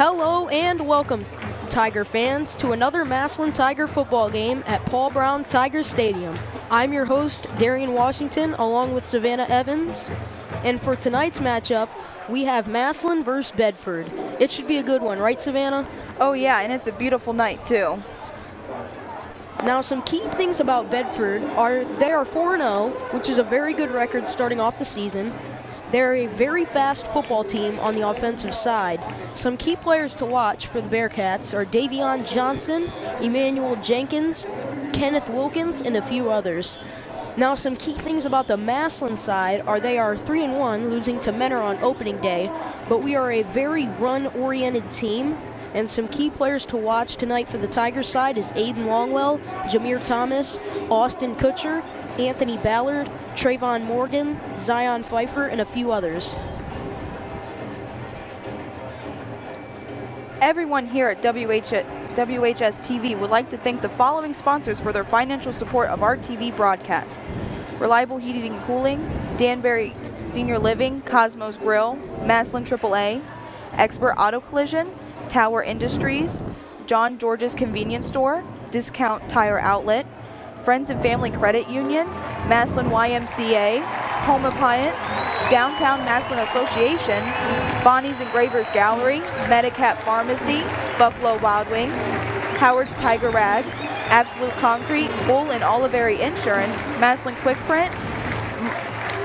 Hello and welcome, Tiger fans, to another Massillon Tiger football game at Paul Brown Tiger Stadium. I'm your host, Darian Washington, along with Savannah Evans. And for tonight's matchup, we have Massillon versus Bedford. It should be a good one, right, Savannah? Oh yeah, and it's a beautiful night too. Now, some key things about Bedford are they are 4-0, which is a very good record starting off the season. They're a very fast football team on the offensive side. Some key players to watch for the Bearcats are Davion Johnson, Emmanuel Jenkins, Kenneth Wilkins, and a few others. Now, some key things about the Massillon side are they are 3-1, losing to Mentor on opening day, but we are a very run-oriented team. And some key players to watch tonight for the Tigers side is Aiden Longwell, Jameer Thomas, Austin Kutcher, Anthony Ballard, Trayvon Morgan, Zion Pfeiffer, and a few others. Everyone here at WHS-TV would like to thank the following sponsors for their financial support of our TV broadcast: Reliable Heating and Cooling, Danbury Senior Living, Cosmos Grill, Massillon AAA, Expert Auto Collision, Tower Industries, John George's Convenience Store, Discount Tire Outlet, Friends and Family Credit Union, Massillon YMCA, Home Appliance, Downtown Massillon Association, Bonnie's Engravers Gallery, Medicap Pharmacy, Buffalo Wild Wings, Howard's Tiger Rags, Absolute Concrete, Bull and Oliveri Insurance, Massillon Quick Print,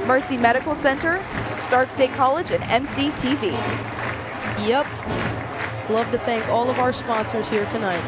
Mercy Medical Center, Stark State College, and MCTV. Yep. Love to thank all of our sponsors here tonight.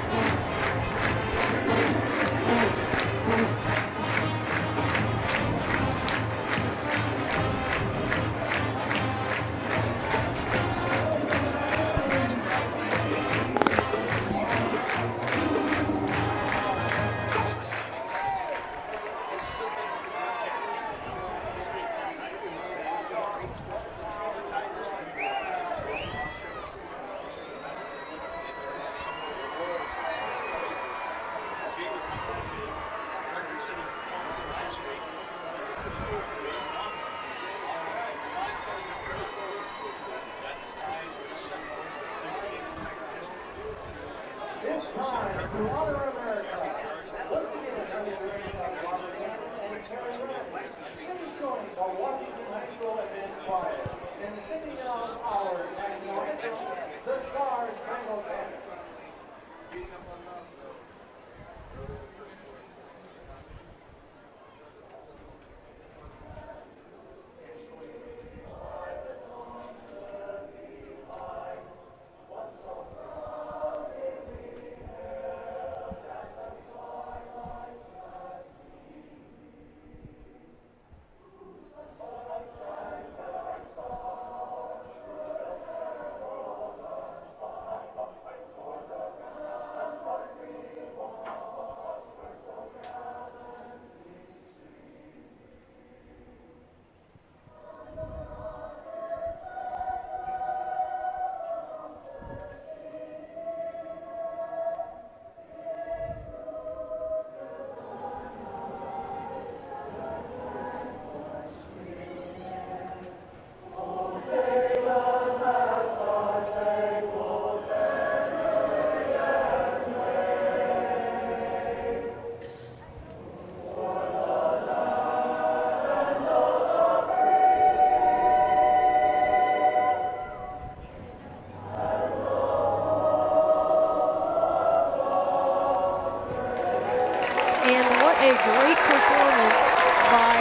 A great performance by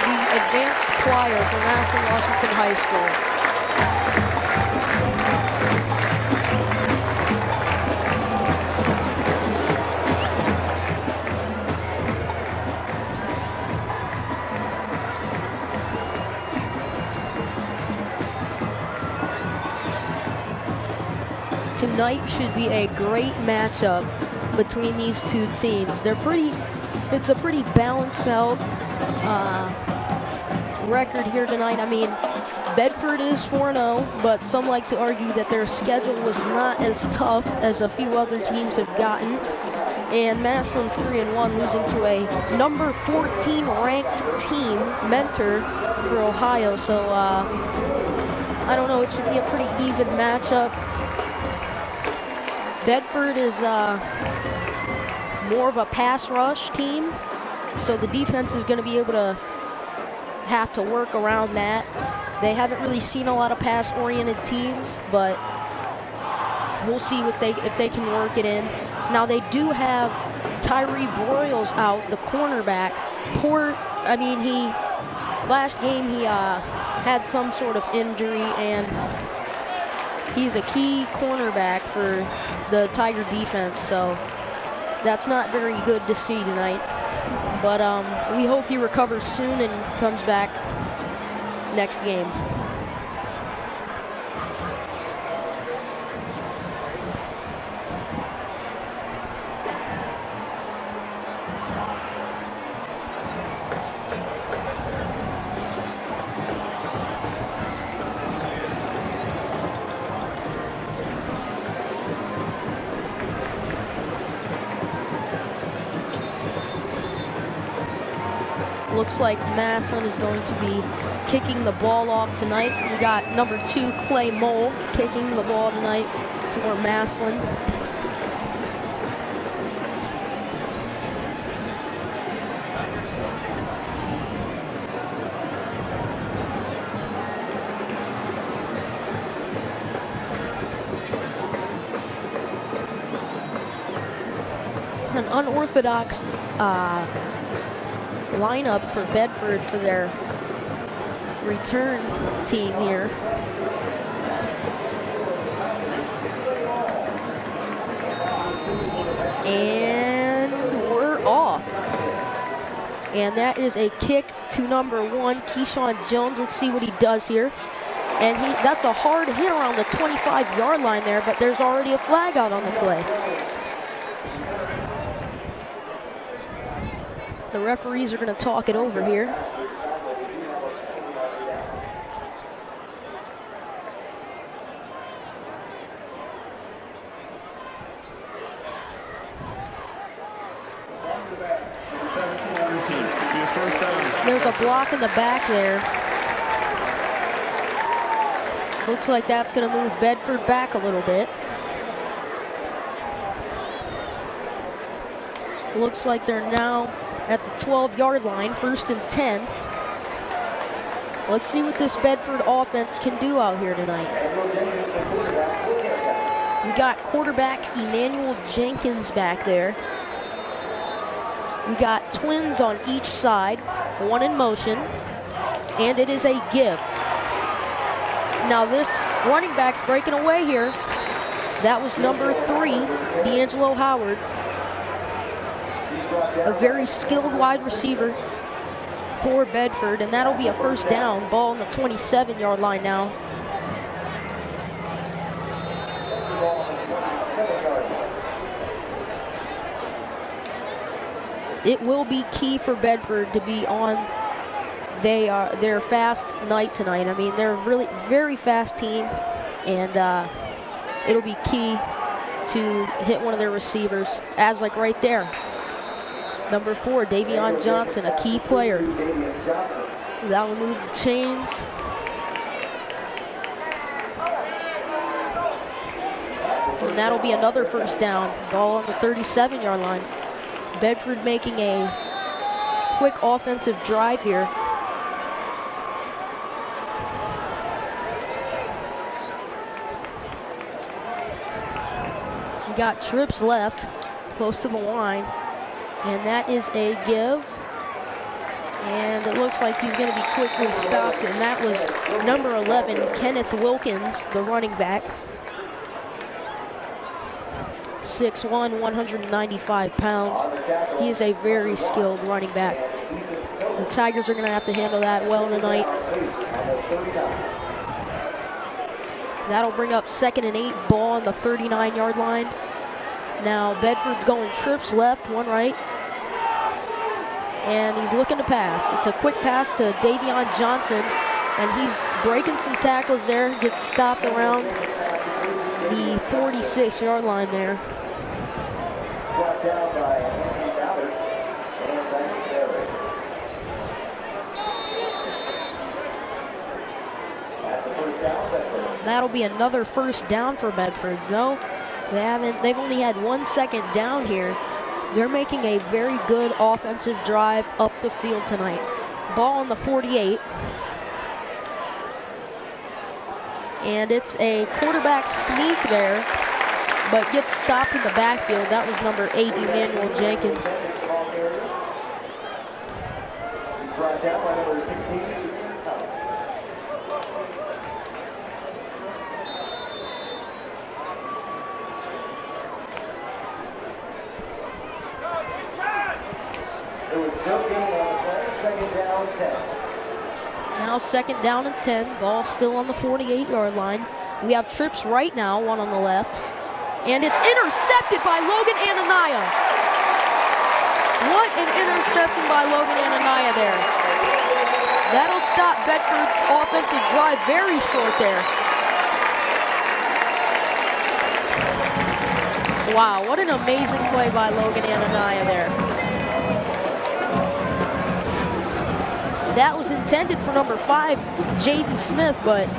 the advanced choir from Massillon Washington High School. Tonight should be a great matchup between these two teams. It's a pretty balanced out record here tonight. I mean, Bedford is 4-0, but some like to argue that their schedule was not as tough as a few other teams have gotten. And Massillon's 3-1, losing to a number 14 ranked team, Mentor, for Ohio. So I don't know, it should be a pretty even matchup. Bedford is more of a pass rush team, so the defense is going to be able to have to work around that. They haven't really seen a lot of pass-oriented teams, but we'll see if they can work it in. Now they do have Tyree Broyles out, the cornerback. Last game he had some sort of injury, and he's a key cornerback for the Tiger defense, so that's not very good to see tonight. But we hope he recovers soon and comes back next game. Looks like Massillon is going to be kicking the ball off tonight. We got number 2, Clay Mole, kicking the ball tonight for Massillon. An unorthodox lineup for Bedford for their return team here. And we're off. And that is a kick to number 1, Keyshawn Jones. Let's see what he does here. And that's a hard hit around the 25-yard line there, but there's already a flag out on the play. The referees are going to talk it over here. There's a block in the back there. Looks like that's going to move Bedford back a little bit. Looks like they're now at the 12-yard line, 1st and 10. Let's see what this Bedford offense can do out here tonight. We got quarterback Emmanuel Jenkins back there. We got twins on each side, one in motion, and it is a give. Now this running back's breaking away here. That was number 3, D'Angelo Howard. A very skilled wide receiver for Bedford, and that'll be a 1st down. Ball on the 27-yard line now. It will be key for Bedford to be on their fast night tonight. I mean, they're a really very fast team, and it'll be key to hit one of their receivers, as like right there. Number 4, Davion Johnson, a key player. That will move the chains. And that'll be another 1st down. Ball on the 37-yard line. Bedford making a quick offensive drive here. We got trips left, close to the line. And that is a give. And it looks like he's going to be quickly stopped. And that was number 11, Kenneth Wilkins, the running back. 6'1", 195 pounds. He is a very skilled running back. The Tigers are going to have to handle that well tonight. That'll bring up 2nd and 8, ball on the 39-yard line. Now Bedford's going trips left, 1 right. And he's looking to pass. It's a quick pass to Davion Johnson, and he's breaking some tackles there. Gets stopped around the 46-yard line there. That'll be another 1st down for Bedford. No, They've only had 1 second down here. They're making a very good offensive drive up the field tonight. Ball on the 48. And it's a quarterback sneak there, but gets stopped in the backfield. That was number 8, Emmanuel Jenkins. Now 2nd down and 10. Ball still on the 48-yard line. We have trips right now, one on the left. And it's intercepted by Logan Ananiah. What an interception by Logan Ananiah there. That'll stop Bedford's offensive drive very short there. Wow, what an amazing play by Logan Ananiah there. That was intended for number 5, Jaden Smith, but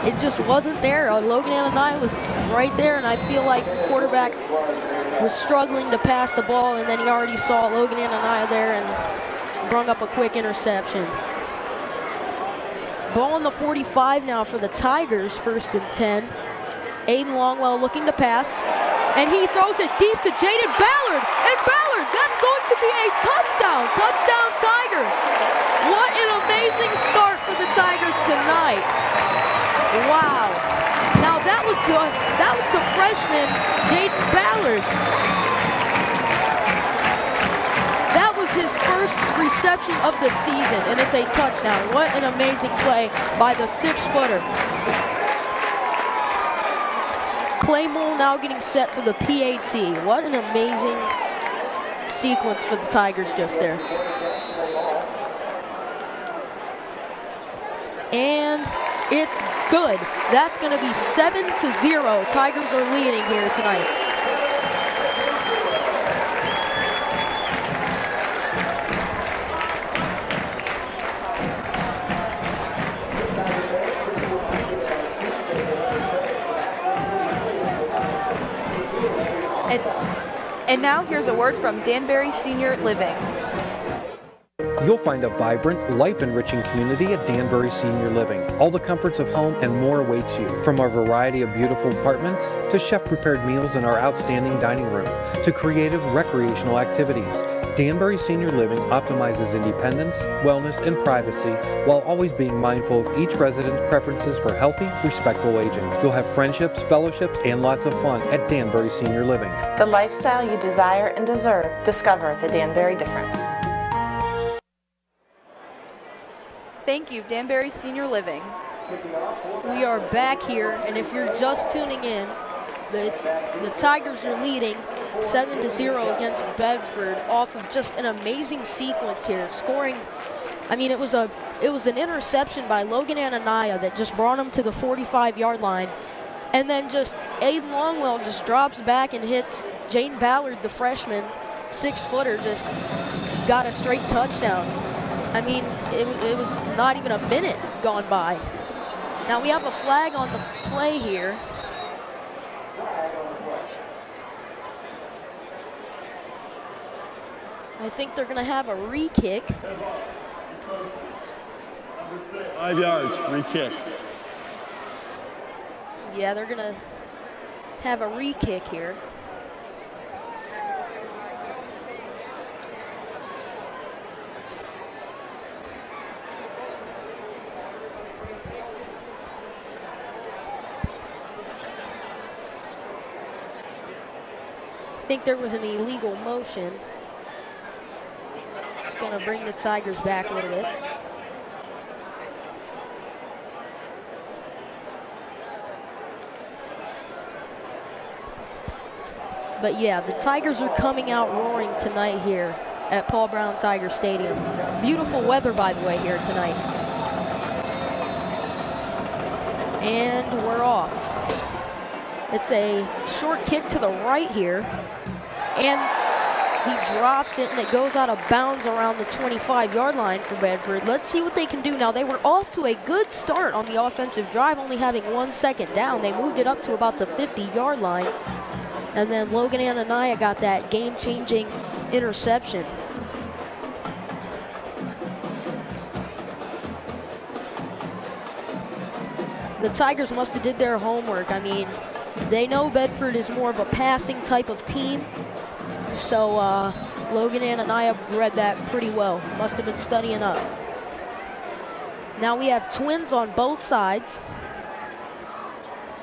it just wasn't there. Logan Ananiah was right there, and I feel like the quarterback was struggling to pass the ball, and then he already saw Logan Ananiah there and brung up a quick interception. Ball on the 45 now for the Tigers, 1st and 10. Aiden Longwell looking to pass, and he throws it deep to Jaden Ballard, and Ballard, that's going to be a touchdown. Touchdown Tigers. What an amazing start for the Tigers tonight. Wow. Now that was the freshman, Jaden Ballard. That was his first reception of the season, and it's a touchdown. What an amazing play by the 6-footer. Claymore now getting set for the PAT. What an amazing sequence for the Tigers just there. And it's good. That's going to be 7-0. Tigers are leading here tonight. And now here's a word from Danbury Senior Living. You'll find a vibrant, life-enriching community at Danbury Senior Living. All the comforts of home and more awaits you. From our variety of beautiful apartments, to chef-prepared meals in our outstanding dining room, to creative recreational activities. Danbury Senior Living optimizes independence, wellness, and privacy while always being mindful of each resident's preferences for healthy, respectful aging. You'll have friendships, fellowships, and lots of fun at Danbury Senior Living. The lifestyle you desire and deserve. Discover the Danbury difference. Thank you, Danbury Senior Living. We are back here, and if you're just tuning in, the Tigers are leading 7-0 against Bedford off of just an amazing sequence here, scoring. I mean, it was an interception by Logan Ananiah that just brought him to the 45-yard line, and then just Aiden Longwell just drops back and hits Jaden Ballard, the freshman, 6-footer, just got a straight touchdown. I mean, it was not even a minute gone by. Now we have a flag on the play here. I think they're going to have a re-kick. 5 yards, re-kick. Yeah, they're going to have a re-kick here. I think there was an illegal motion. It's going to bring the Tigers back a little bit. But yeah, the Tigers are coming out roaring tonight here at Paul Brown Tiger Stadium. Beautiful weather, by the way, here tonight. And we're off. It's a short kick to the right here, and he drops it, and it goes out of bounds around the 25-yard line for Bedford. Let's see what they can do now. They were off to a good start on the offensive drive, only having 1 second down. They moved it up to about the 50-yard line. And then Logan Anania got that game-changing interception. The Tigers must have did their homework. I mean, they know Bedford is more of a passing type of team. So Logan Anania read that pretty well. Must have been studying up. Now we have twins on both sides.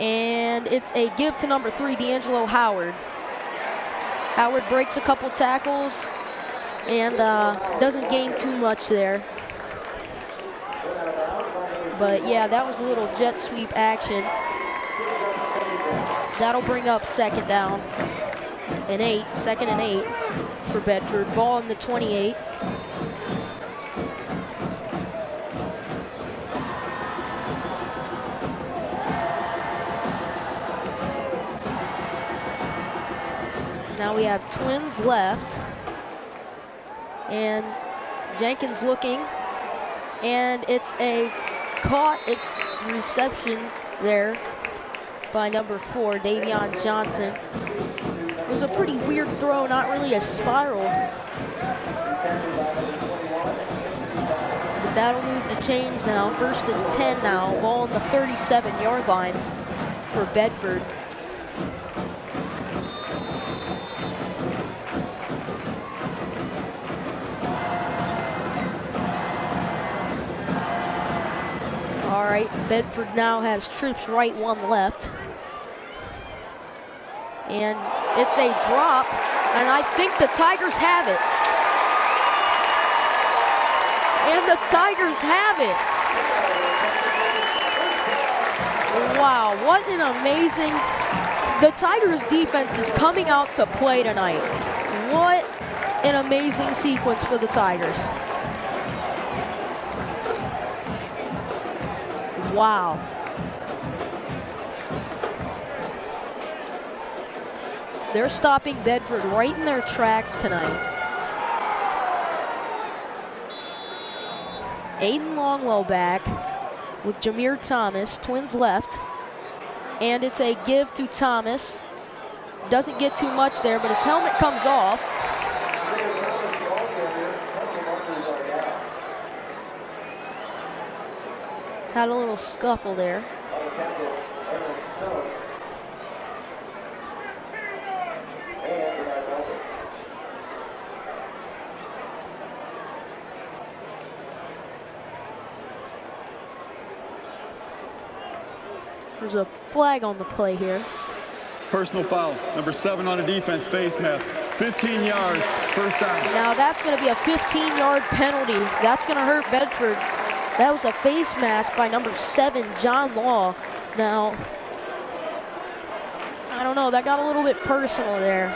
And it's a give to number 3, D'Angelo Howard. Howard breaks a couple tackles and doesn't gain too much there. But yeah, that was a little jet sweep action. That'll bring up second down and 8, second and 8 for Bedford. Ball in the 28. Now we have twins left. And Jenkins looking. And it's a it's reception there by number 4, Davion Johnson. It was a pretty weird throw, not really a spiral. But that'll move the chains now. 1st and 10 now. Ball on the 37-yard line for Bedford. All right, Bedford now has troops right, 1 left. And it's a drop, and I think the Tigers have it. And the Tigers have it. Wow, what an amazing, the Tigers defense is coming out to play tonight. What an amazing sequence for the Tigers. Wow. They're stopping Bedford right in their tracks tonight. Aiden Longwell back with Jameer Thomas, twins left. And it's a give to Thomas. Doesn't get too much there, but his helmet comes off. Had a little scuffle there. There's a flag on the play here. Personal foul. Number 7 on the defense, face mask. 15 yards, first down. Now that's going to be a 15-yard penalty. That's going to hurt Bedford. That was a face mask by number 7, John Law. Now, I don't know, that got a little bit personal there.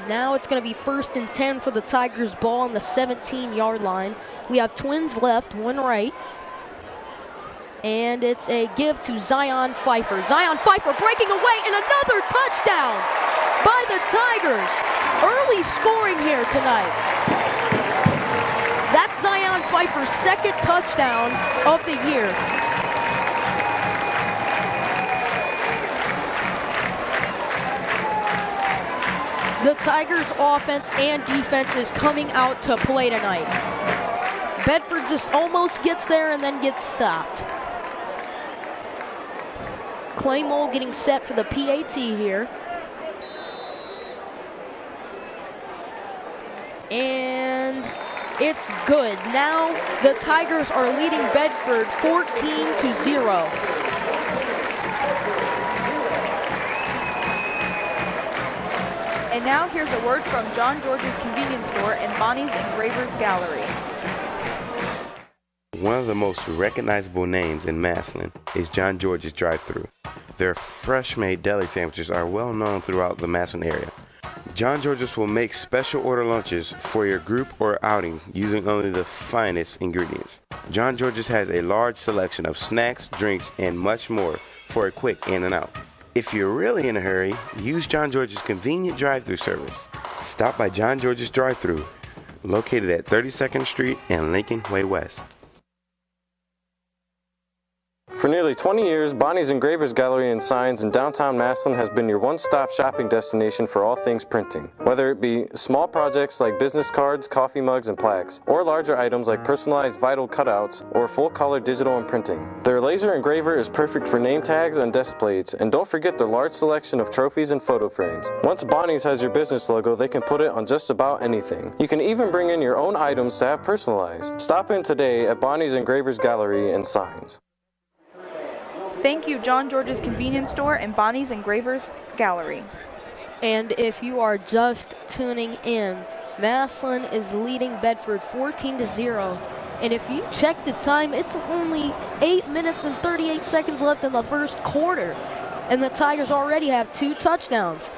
Now it's going to be 1st and 10 for the Tigers. Ball on the 17-yard line. We have twins left, 1 right. And it's a give to Zion Pfeiffer. Zion Pfeiffer breaking away, and another touchdown by the Tigers. Early scoring here tonight. That's Zion Pfeiffer's 2nd touchdown of the year. The Tigers' offense and defense is coming out to play tonight. Bedford just almost gets there and then gets stopped. Clay Mole getting set for the PAT here. And it's good. Now the Tigers are leading Bedford 14-0. And now here's a word from John George's Convenience Store and Bonnie's Engravers Gallery. One of the most recognizable names in Massillon is John George's drive-thru. Their fresh-made deli sandwiches are well known throughout the Massillon area. John George's will make special order lunches for your group or outing using only the finest ingredients. John George's has a large selection of snacks, drinks, and much more for a quick in and out. If you're really in a hurry, use John George's convenient drive-thru service. Stop by John George's drive-thru, located at 32nd Street and Lincoln Way West. For nearly 20 years, Bonnie's Engravers Gallery and Signs in downtown Massillon has been your one-stop shopping destination for all things printing. Whether it be small projects like business cards, coffee mugs, and plaques, or larger items like personalized vinyl cutouts or full-color digital imprinting. Their laser engraver is perfect for name tags and desk plates, and don't forget their large selection of trophies and photo frames. Once Bonnie's has your business logo, they can put it on just about anything. You can even bring in your own items to have personalized. Stop in today at Bonnie's Engravers Gallery and Signs. Thank you, John George's Convenience Store and Bonnie's Engravers Gallery. And if you are just tuning in, Massillon is leading Bedford 14-0. And if you check the time, it's only 8 minutes and 38 seconds left in the first quarter. And the Tigers already have 2 touchdowns.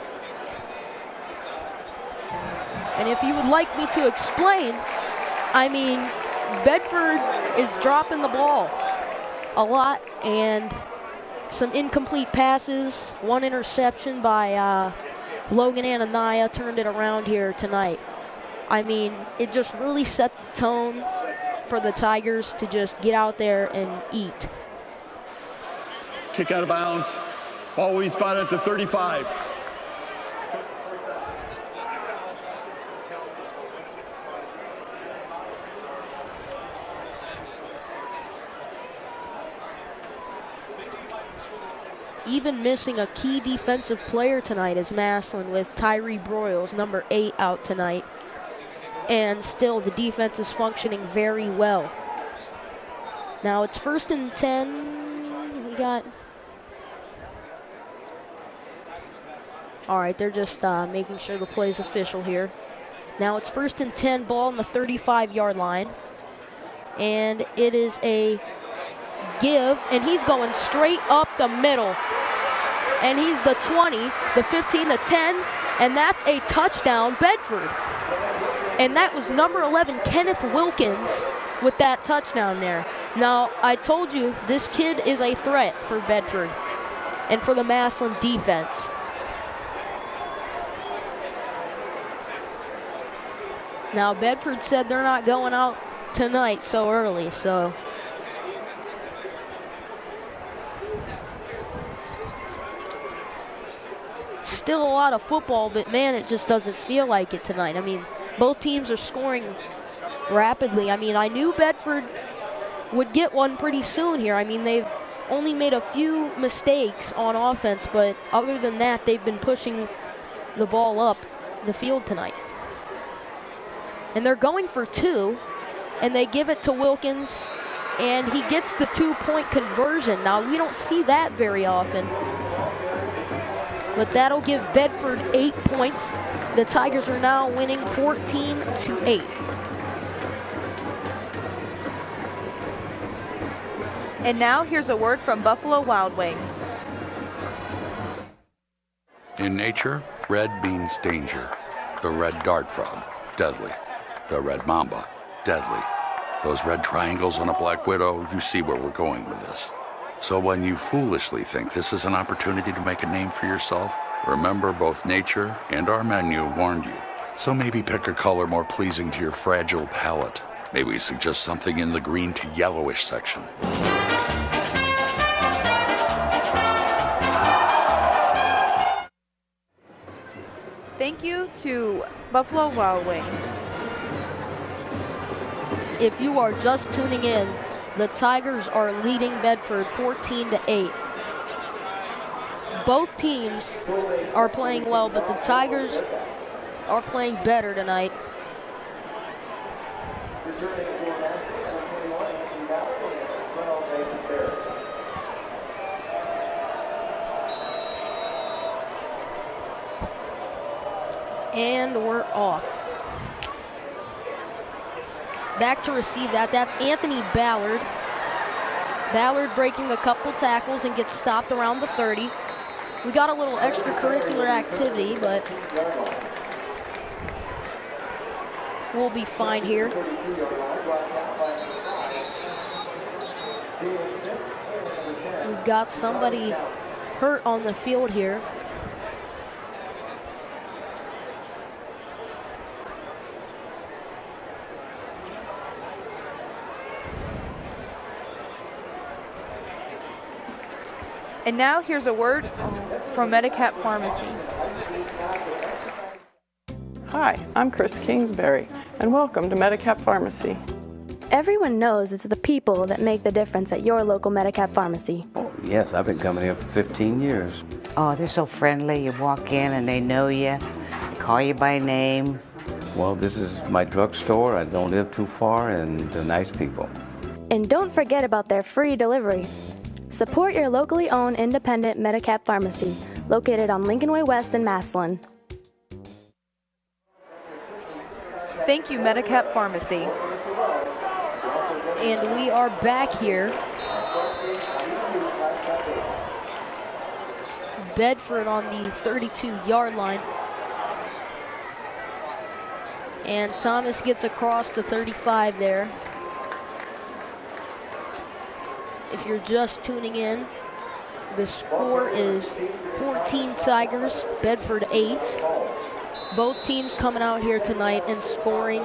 And if you would like me to explain, I mean, Bedford is dropping the ball a lot, and some incomplete passes, 1 interception by Logan Ananiah turned it around here tonight. I mean, it just really set the tone for the Tigers to just get out there and eat. Kick out of bounds. Ball will be spotted at the 35. Even missing a key defensive player tonight is Massillon, with Tyree Broyles, number 8, out tonight. And still, the defense is functioning very well. Now it's 1st and 10. We got... All right, they're just making sure the play's official here. Now it's 1st and 10, ball on the 35-yard line. And it is a give, and he's going straight up the middle. And he's the 20, the 15, the 10, and that's a touchdown, Bedford. And that was number 11, Kenneth Wilkins, with that touchdown there. Now, I told you, this kid is a threat for Bedford and for the Massillon defense. Now, Bedford said they're not going out tonight so early, so... Still a lot of football, but man, it just doesn't feel like it tonight. I mean, both teams are scoring rapidly. I mean, I knew Bedford would get one pretty soon here. I mean, they've only made a few mistakes on offense, but other than that, they've been pushing the ball up the field tonight. And they're going for 2, and they give it to Wilkins, and he gets the 2-point conversion. Now, we don't see that very often. But that'll give Bedford 8 points. The Tigers are now winning 14-8. And now here's a word from Buffalo Wild Wings. In nature, red means danger. The red dart frog, deadly. The red mamba, deadly. Those red triangles on a black widow, you see where we're going with this. So when you foolishly think this is an opportunity to make a name for yourself, remember both nature and our menu warned you. So maybe pick a color more pleasing to your fragile palate. Maybe suggest something in the green to yellowish section. Thank you to Buffalo Wild Wings. If you are just tuning in, the Tigers are leading Bedford 14-8. Both teams are playing well, but the Tigers are playing better tonight. And we're off. Back to receive that. That's Anthony Ballard. Ballard breaking a couple tackles and gets stopped around the 30. We got a little extracurricular activity, but we'll be fine here. We've got somebody hurt on the field here. And now here's a word from Medicap Pharmacy. Hi, I'm Chris Kingsbury, and welcome to Medicap Pharmacy. Everyone knows it's the people that make the difference at your local Medicap Pharmacy. Oh, yes, I've been coming here for 15 years. Oh, they're so friendly. You walk in and they know you. They call you by name. Well, this is my drugstore. I don't live too far, and they're nice people. And don't forget about their free delivery. Support your locally owned independent Medicap Pharmacy, located on Lincoln Way West in Massillon. Thank you, Medicap Pharmacy. And we are back here. Bedford on the 32-yard line. And Thomas gets across the 35 there. If you're just tuning in, the score is 14 Tigers, Bedford 8. Both teams coming out here tonight and scoring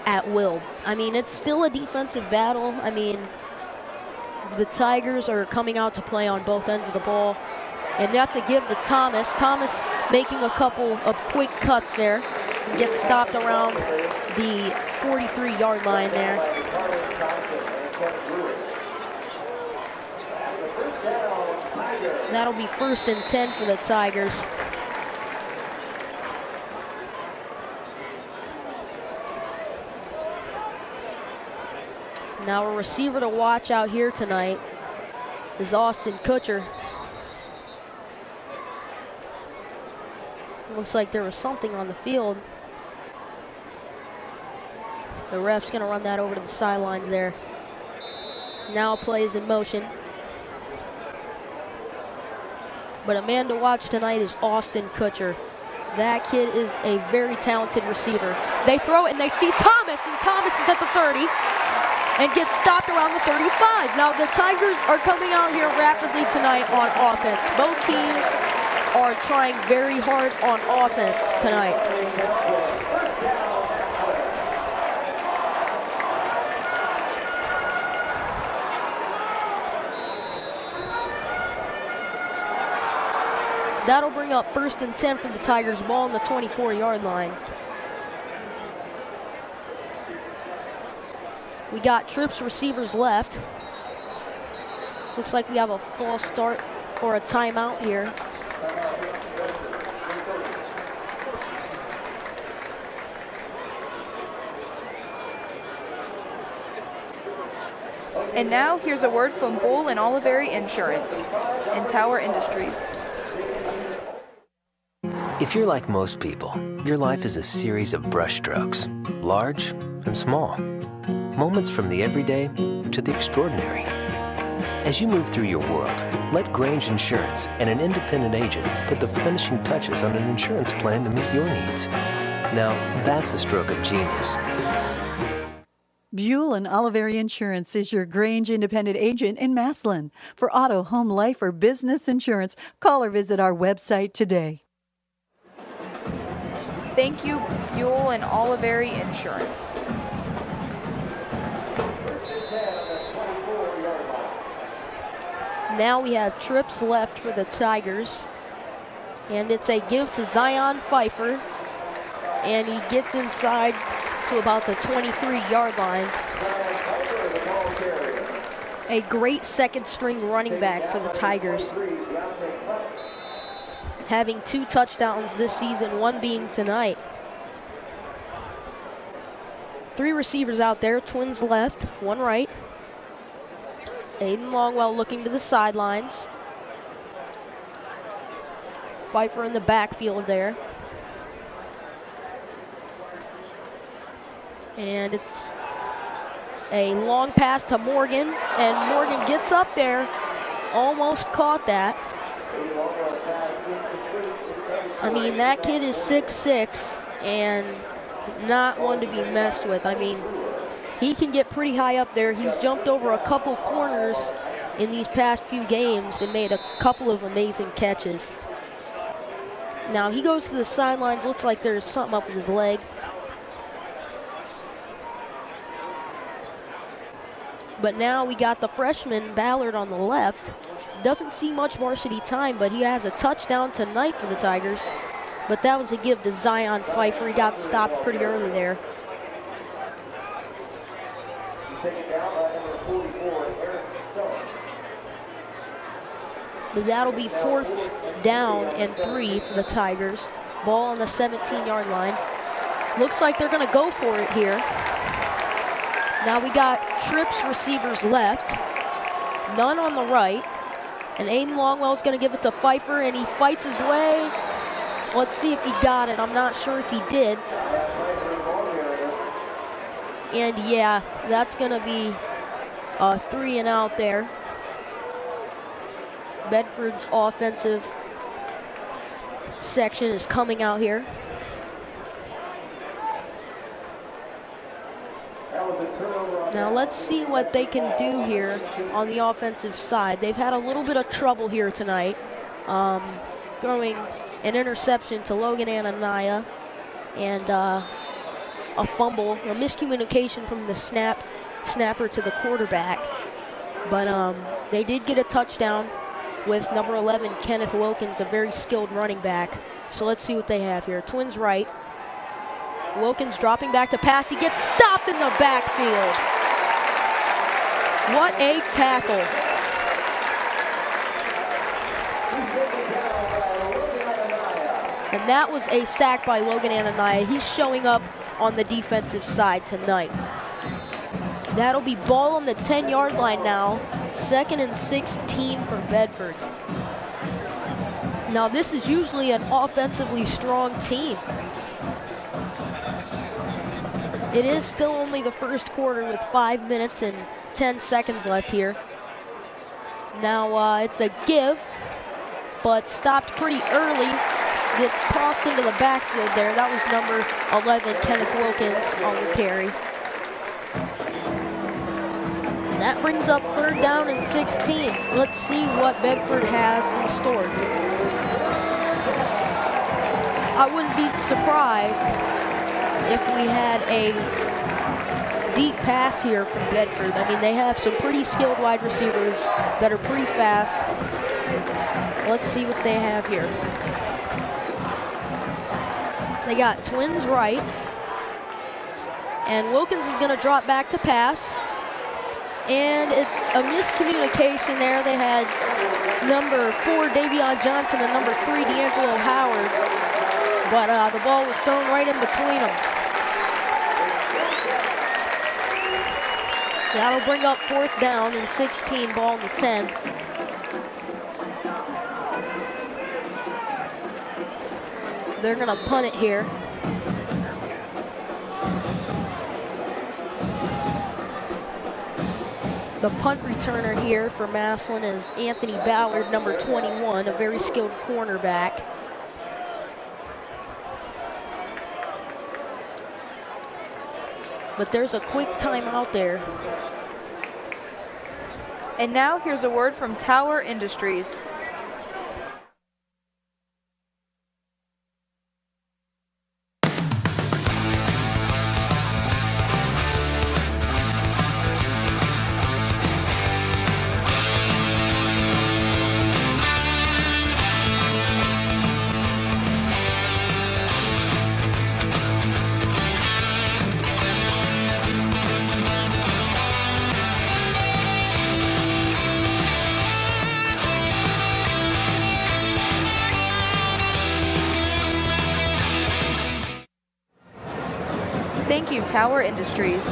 at will. I mean, it's still a defensive battle. I mean, the Tigers are coming out to play on both ends of the ball. And that's a give to Thomas. Thomas making a couple of quick cuts there and gets stopped around the 43-yard line there. That'll be 1st and 10 for the Tigers. Now a receiver to watch out here tonight is Austin Kutcher. Looks like there was something on the field. The ref's gonna run that over to the sidelines there. Now play is in motion. But a man to watch tonight is Austin Kutcher. That kid is a very talented receiver. They throw it and they see Thomas, and Thomas is at the 30 and gets stopped around the 35. Now the Tigers are coming out here rapidly tonight on offense. Both teams are trying very hard on offense tonight. That'll bring up 1st and 10 for the Tigers, ball on the 24-yard line. We got trips receivers left. Looks like we have a false start or a timeout here. And now here's a word from Bull and Oliveri Insurance and Tower Industries. If you're like most people, your life is a series of brushstrokes, large and small. Moments from the everyday to the extraordinary. As you move through your world, let Grange Insurance and an independent agent put the finishing touches on an insurance plan to meet your needs. Now, that's a stroke of genius. Buell and Oliveri Insurance is your Grange independent agent in Massillon. For auto, home, life, or business insurance, call or visit our website today. Thank you, Buell and Oliveri Insurance. Now we have trips left for the Tigers. And it's a give to Zion Pfeiffer. And he gets inside to about the 23-yard line. A great second string running back for the Tigers. Having 2 touchdowns this season, 1 being tonight. 3 receivers out there, twins left, 1 right. Aiden Longwell looking to the sidelines. Pfeiffer in the backfield there. And it's a long pass to Morgan, and Morgan gets up there, almost caught that. I mean, that kid is 6'6", and not one to be messed with. I mean, he can get pretty high up there. He's jumped over a couple corners in these past few games and made a couple of amazing catches. Now he goes to the sidelines. Looks like there's something up with his leg. But now we got the freshman Ballard on the left. doesn't see much varsity time, but he has a touchdown tonight for the Tigers. But that was a give to Zion Pfeiffer. He got stopped pretty early there. But that'll be 4th down and 3 for the Tigers. Ball on the 17-yard line. Looks like they're going to go for it here. Now we got trips receivers left, none on the right. And Aiden Longwell's going to give it to Pfeiffer, and he fights his way. Let's see if he got it. I'm not sure if he did. And yeah, that's going to be a 3 and out there. Bedford's offensive section is coming out here. Now let's see what they can do here on the offensive side. They've had a little bit of trouble here tonight, throwing an interception to Logan Ananiah and a fumble, a miscommunication from the snapper to the quarterback. But they did get a touchdown with number 11, Kenneth Wilkins, a very skilled running back. So let's see what they have here. Twins right. Wilkins dropping back to pass. He gets stopped in the backfield. What a tackle. And that was a sack by Logan Ananiah. He's showing up on the defensive side tonight. That'll be ball on the 10-yard line now. 2nd and 16 for Bedford. Now this is usually an offensively strong team. It is still only the first quarter with 5 minutes and 10 seconds left here. Now it's a give, but stopped pretty early. Gets tossed into the backfield there. That was number 11, Kenneth Wilkins, on the carry. That brings up 3rd down and 16. Let's see what Bedford has in store. I wouldn't be surprised if we had a deep pass here from Bedford. I mean, they have some pretty skilled wide receivers that are pretty fast. Let's see what they have here. They got twins right. And Wilkins is going to drop back to pass. And it's a miscommunication there. They had number 4, Davion Johnson, and number 3, D'Angelo Howard. But the ball was thrown right in between them. That'll bring up 4th down and 16, ball on the 10. They're gonna punt it here. The punt returner here for Massillon is Anthony Ballard, number 21, a very skilled cornerback. But there's a quick timeout there. And now here's a word from Tower Industries. Thank you, Tower Industries.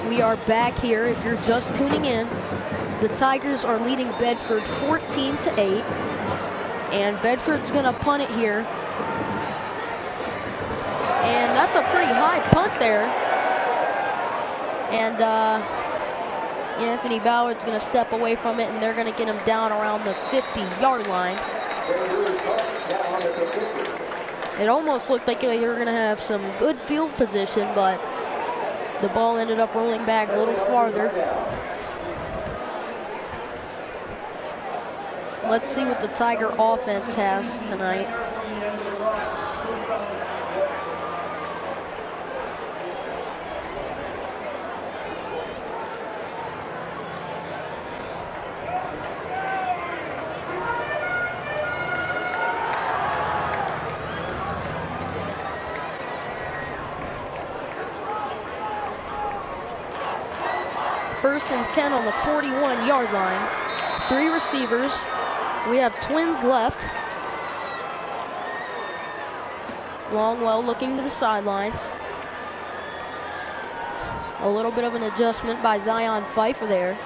We are back here. If you're just tuning in, the Tigers are leading Bedford 14-8, and Bedford's gonna punt it here. And that's a pretty high punt there. And Anthony Ballard's gonna step away from it, and they're gonna get him down around the 50-yard line. It almost looked like they were gonna have some good field position, but the ball ended up rolling back a little farther. Let's see what the Tiger offense has tonight. First and 10 on the 41-yard line. 3 receivers. We have Twins left. Longwell looking to the sidelines. A little bit of an adjustment by Zion Pfeiffer there.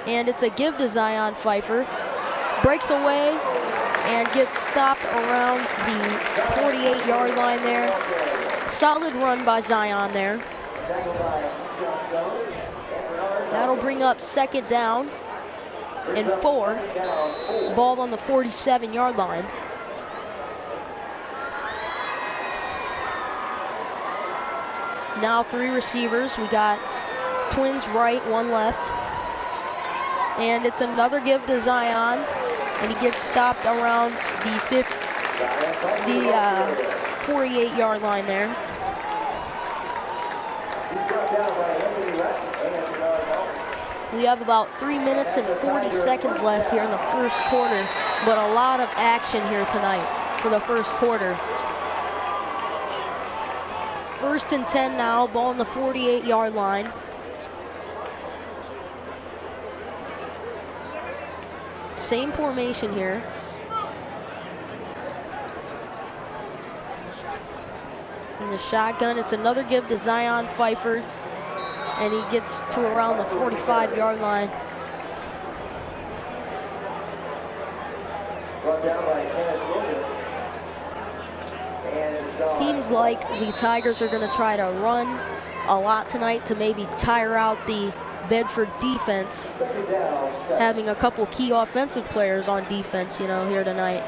And it's a give to Zion Pfeiffer. Breaks away and gets stopped around the 48-yard line there. Solid run by Zion there. That'll bring up second down and 4. Ball on the 47-yard line. Now 3 receivers. We got Twins right, 1 left. And it's another give to Zion. And he gets stopped around the 48-yard line there. We have about 3 minutes and 40 seconds left here in the first quarter, but a lot of action here tonight for the first quarter. First and 10 now, ball on the 48-yard line. Same formation here. In the shotgun, it's another give to Zion Pfeiffer, and he gets to around the 45-yard line. Seems like the Tigers are going to try to run a lot tonight to maybe tire out the Bedford defense, having a couple key offensive players on defense, here tonight.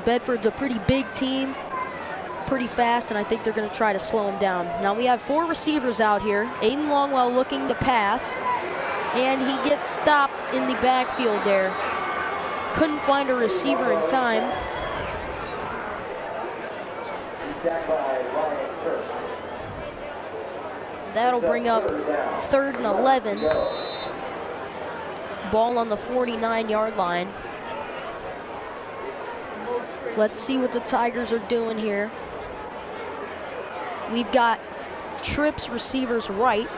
Bedford's a pretty big team, pretty fast, and I think they're going to try to slow them down. Now we have 4 receivers out here. Aiden Longwell looking to pass, and he gets stopped in the backfield there. Couldn't find a receiver in time. That'll bring up 3rd and 11. Ball on the 49-yard line. Let's see what the Tigers are doing here. We've got trips receivers right.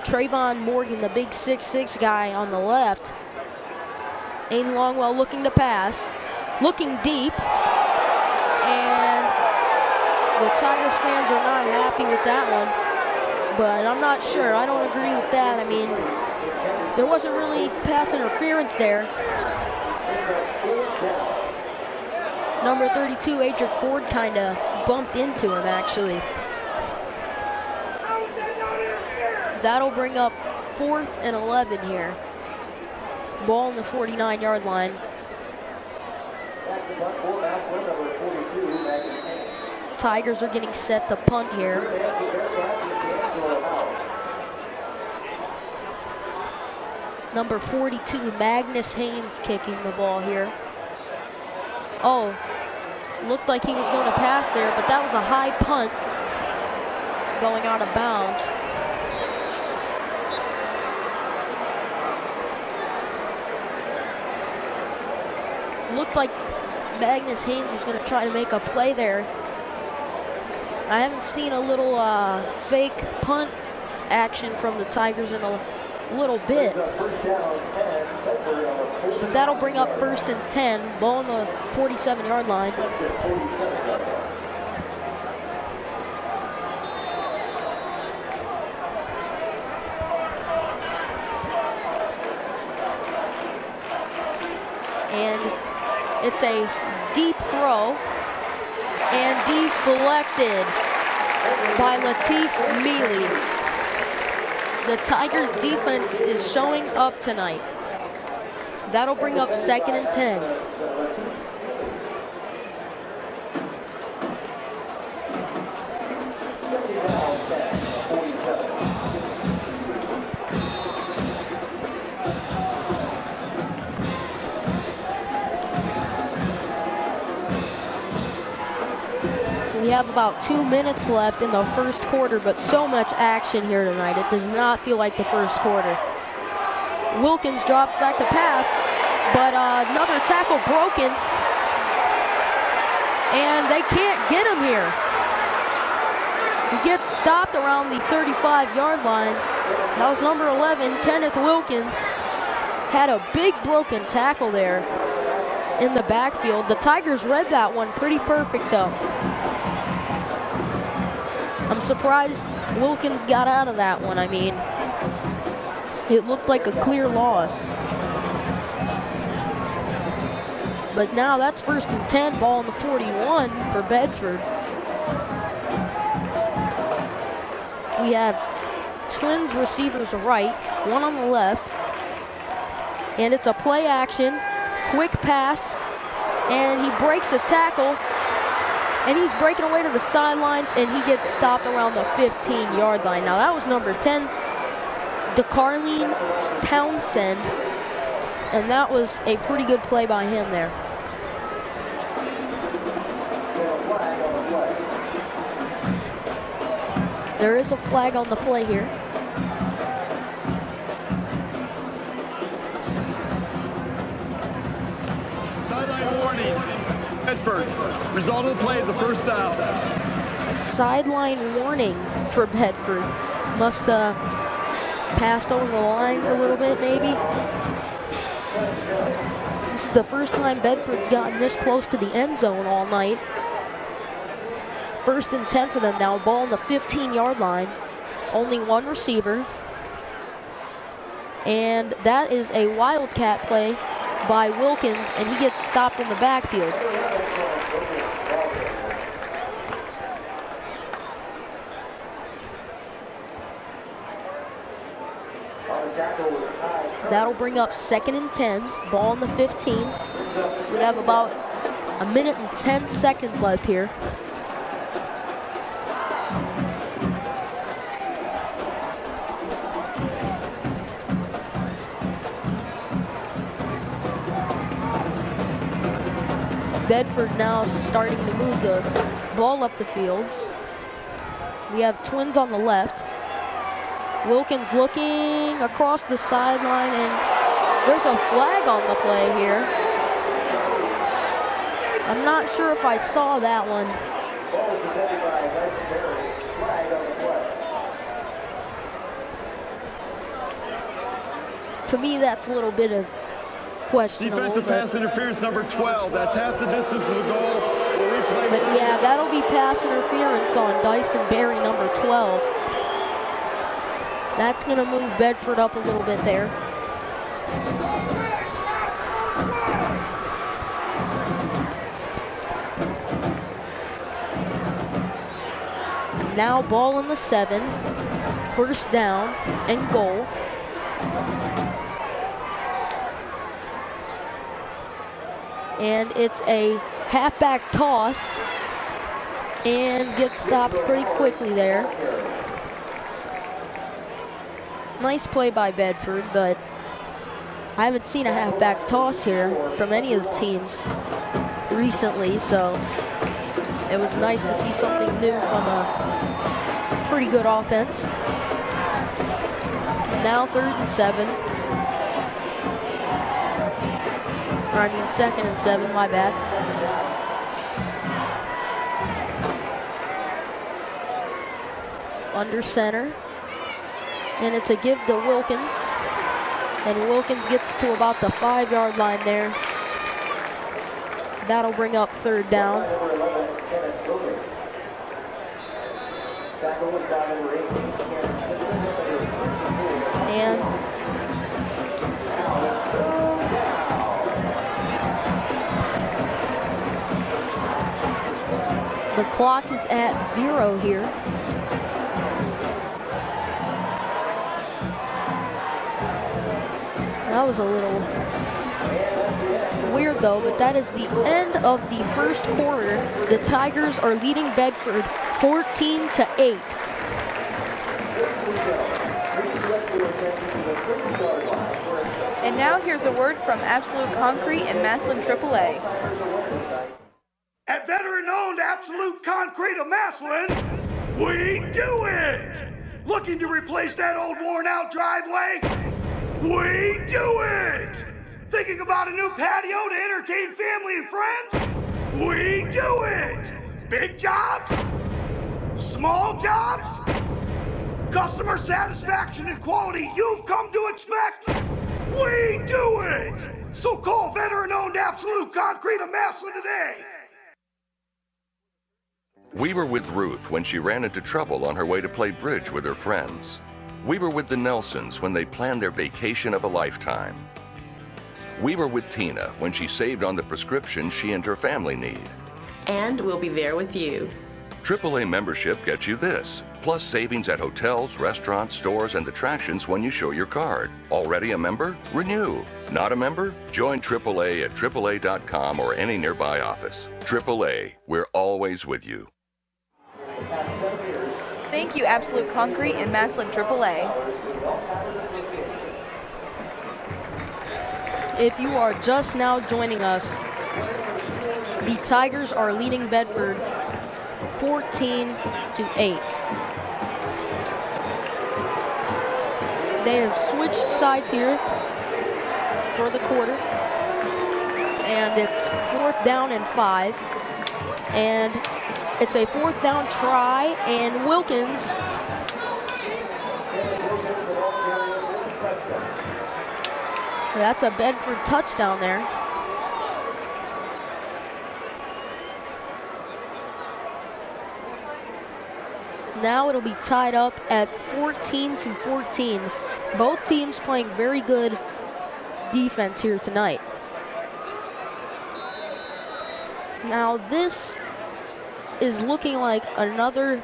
Trayvon Morgan, the big 6'6" guy, on the left. Aiden Longwell looking to pass. Looking deep. And the Tigers fans are not happy with that one. But I'm not sure. I don't agree with that. I mean, there wasn't really pass interference there. Number 32, Adric Ford, kind of bumped into him, actually. That'll bring up 4th and 11 here. Ball on the 49-yard line. Tigers are getting set to punt here. Number 42, Magnus Haynes, kicking the ball here. Oh, looked like he was going to pass there, but that was a high punt going out of bounds. Looked like Magnus Haynes was going to try to make a play there. I haven't seen a little fake punt action from the Tigers in a little bit. But that'll bring up 1st and 10. Ball on the 47-yard line. And it's a deep throw and deflected by Latif Mealy. The Tigers defense is showing up tonight. That'll bring up 2nd and 10. We have about 2 minutes left in the first quarter, but so much action here tonight. It does not feel like the first quarter. Wilkins drops back to pass, but another tackle broken, and they can't get him here. He gets stopped around the 35-yard line. That was number 11, Kenneth Wilkins. Had a big broken tackle there in the backfield. The Tigers read that one pretty perfect, though. I'm surprised Wilkins got out of that one. I mean, it looked like a clear loss. But now that's 1st and 10, ball on the 41 for Bedford. We have Twins receivers right, one on the left. And it's a play action, quick pass, and he breaks a tackle. And he's breaking away to the sidelines, and he gets stopped around the 15-yard line. Now that was number 10, DeCarleen Townsend. And that was a pretty good play by him there. There is a flag on the play here. Sideline warning. Bedford. Result of the play is a first down. Sideline warning for Bedford. Must have passed over the lines a little bit, maybe. This is the first time Bedford's gotten this close to the end zone all night. 1st and 10 for them now. Ball on the 15-yard line. Only one receiver. And that is a wildcat play by Wilkins, and he gets stopped in the backfield. That'll bring up 2nd and 10, ball on the 15. We have about 1 minute and 10 seconds left here. Bedford now starting to move the ball up the field. We have Twins on the left. Wilkins looking across the sideline, and there's a flag on the play here. I'm not sure if I saw that one. To me, that's a little bit of questionable. Defensive pass interference number 12. That's half the distance of the goal. But yeah, that'll be pass interference on Dyson Berry, number 12. That's going to move Bedford up a little bit there. Now ball in the 7. 1st down and goal. And it's a halfback toss and gets stopped pretty quickly there. Nice play by Bedford, but I haven't seen a halfback toss here from any of the teams recently, so it was nice to see something new from a pretty good offense. Now 3rd and 7. Or I mean 2nd and 7, my bad. Under center. And it's a give to Wilkins. And Wilkins gets to about the 5-yard line there. That'll bring up 3rd down. And the clock is at 0 here. That was a little weird though, but that is the end of the 1st quarter. The Tigers are leading Bedford 14-8. And now here's a word from Absolute Concrete and Massillon AAA. At veteran-owned Absolute Concrete of Massillon, we do it! Looking to replace that old worn-out driveway? We do it! Thinking about a new patio to entertain family and friends? We do it! Big jobs? Small jobs? Customer satisfaction and quality you've come to expect? We do it! So call veteran-owned Absolute Concrete of Massillon today. We were with Ruth when she ran into trouble on her way to play bridge with her friends. We were with the Nelsons when they planned their vacation of a lifetime. We were with Tina when she saved on the prescription she and her family need. And we'll be there with you. AAA membership gets you this, plus savings at hotels, restaurants, stores, and attractions when you show your card. Already a member? Renew. Not a member? Join AAA at AAA.com or any nearby office. AAA, we're always with you. Thank you, Absolute Concrete and Massillon AAA. If you are just now joining us, the Tigers are leading Bedford 14-8. They have switched sides here for the quarter, and it's 4th down and 5, and it's a 4th down try, and Wilkins that's a Bedford touchdown there. Now it'll be tied up at 14-14. Both teams playing very good defense here tonight. Now this is looking like another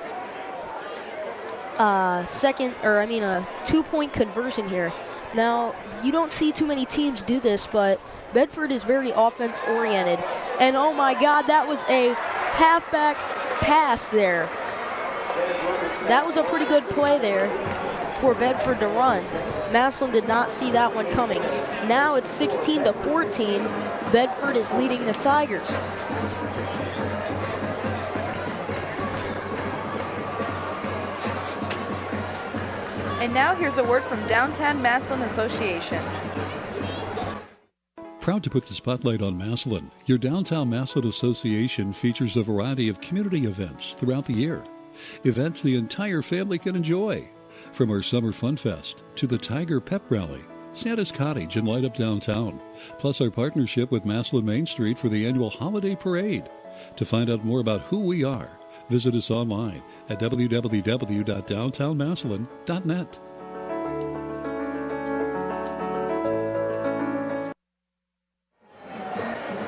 a 2-point conversion here. Now, you don't see too many teams do this, but Bedford is very offense oriented. And oh my God, that was a halfback pass there. That was a pretty good play there for Bedford to run. Massillon did not see that one coming. Now it's 16-14. Bedford is leading the Tigers. And now here's a word from Downtown Massillon Association. Proud to put the spotlight on Massillon, your Downtown Massillon Association features a variety of community events throughout the year. Events the entire family can enjoy. From our Summer Fun Fest to the Tiger Pep Rally, Santa's Cottage and Light Up Downtown, plus our partnership with Massillon Main Street for the annual Holiday Parade. To find out more about who we are, visit us online at www.downtownmassillon.net.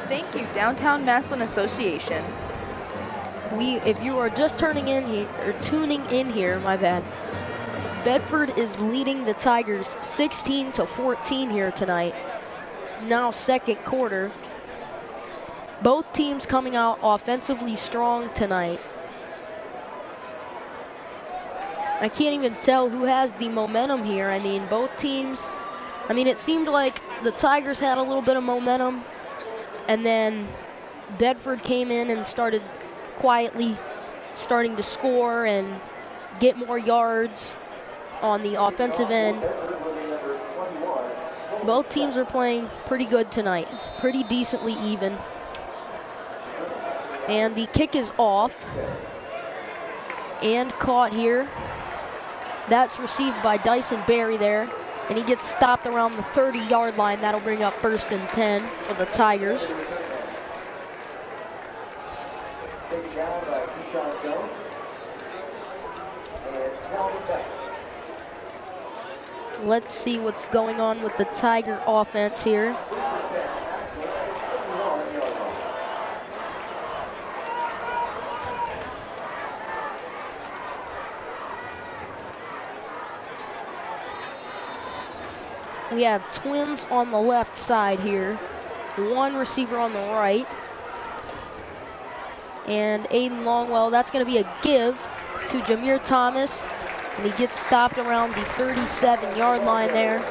Thank you, Downtown Massillon Association. If you are just tuning in here, my bad. Bedford is leading the Tigers 16-14 here tonight. Now second quarter. Both teams coming out offensively strong tonight. I can't even tell who has the momentum here. I mean, both teams, it seemed like the Tigers had a little bit of momentum, and then Bedford came in and started quietly starting to score and get more yards on the offensive end. Both teams are playing pretty good tonight, pretty decently even. And the kick is off and caught here. That's received by Dyson Berry there, and he gets stopped around the 30-yard line. That'll bring up 1st and 10 for the Tigers. Let's see what's going on with the Tiger offense here. We have twins on the left side here. One receiver on the right. And Aiden Longwell, that's going to be a give to Jameer Thomas. And he gets stopped around the 37-yard line there.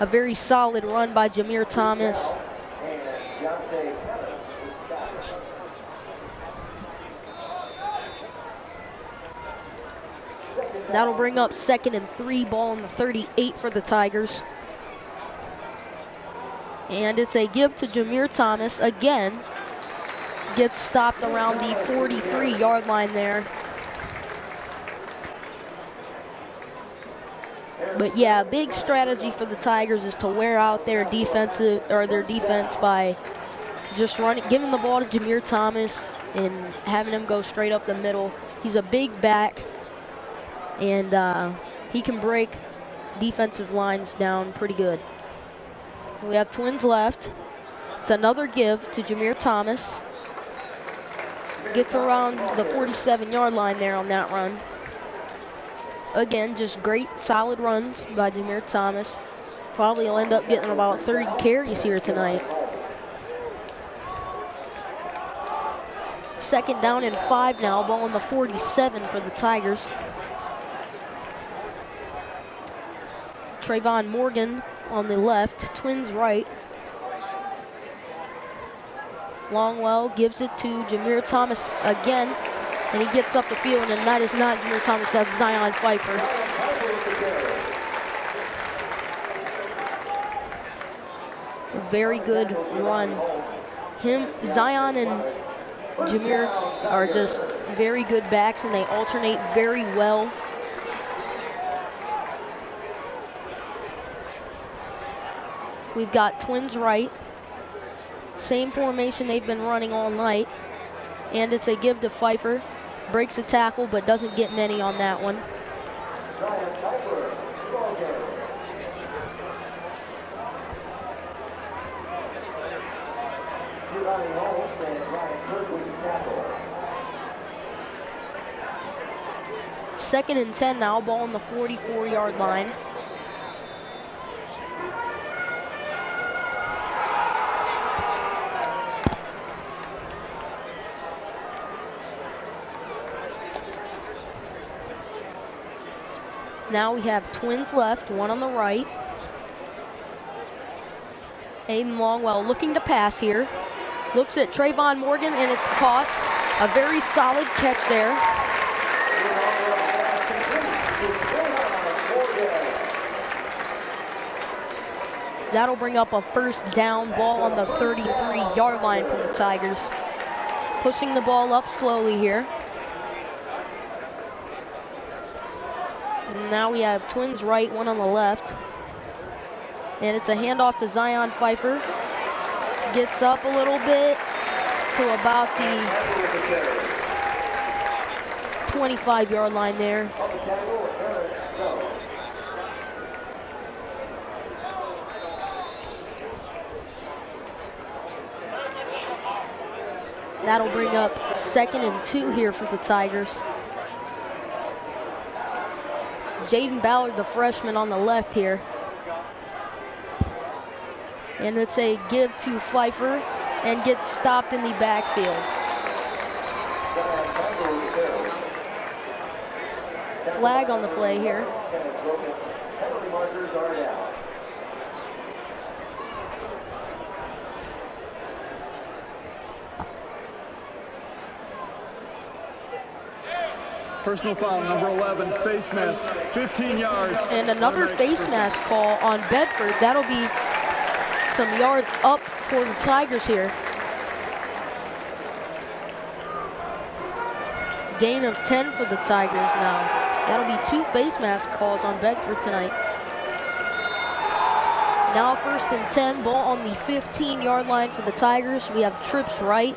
A very solid run by Jameer Thomas. That'll bring up 2nd and 3, ball on the 38 for the Tigers. And it's a give to Jameer Thomas again. gets stopped around the 43-yard line there. But yeah, big strategy for the Tigers is to wear out their defense by just giving the ball to Jameer Thomas and having him go straight up the middle. He's a big back, and he can break defensive lines down pretty good. We have Twins left. It's another give to Jameer Thomas. Gets around the 47-yard line there on that run. Again, just great, solid runs by Jameer Thomas. Probably will end up getting about 30 carries here tonight. Second down and 5 now, ball on the 47 for the Tigers. Trayvon Morgan on the left, Twins right. Longwell gives it to Jameer Thomas again, and he gets up the field, and that is not Jameer Thomas, that's Zion Pfeiffer. A very good run. Zion and Jameer are just very good backs, and they alternate very well. We've got Twins right. Same formation they've been running all night. And it's a give to Pfeiffer. Breaks a tackle, but doesn't get many on that one. Second and 10 now, ball on the 44-yard line. Now we have Twins left, one on the right. Aiden Longwell looking to pass here. Looks at Trayvon Morgan, and it's caught. A very solid catch there. That'll bring up a first down, ball on the 33-yard line for the Tigers. Pushing the ball up slowly here. Now we have Twins right, one on the left. And it's a handoff to Zion Pfeiffer. Gets up a little bit to about the 25-yard line there. That'll bring up 2nd and 2 here for the Tigers. Jaden Ballard, the freshman, on the left here. And it's a give to Pfeiffer and gets stopped in the backfield. Flag on the play here. Personal foul, number 11, face mask, 15 yards. And another face mask call on Bedford. That'll be some yards up for the Tigers here. Gain of 10 for the Tigers now. That'll be 2 face mask calls on Bedford tonight. Now 1st and 10, ball on the 15-yard line for the Tigers. We have trips right.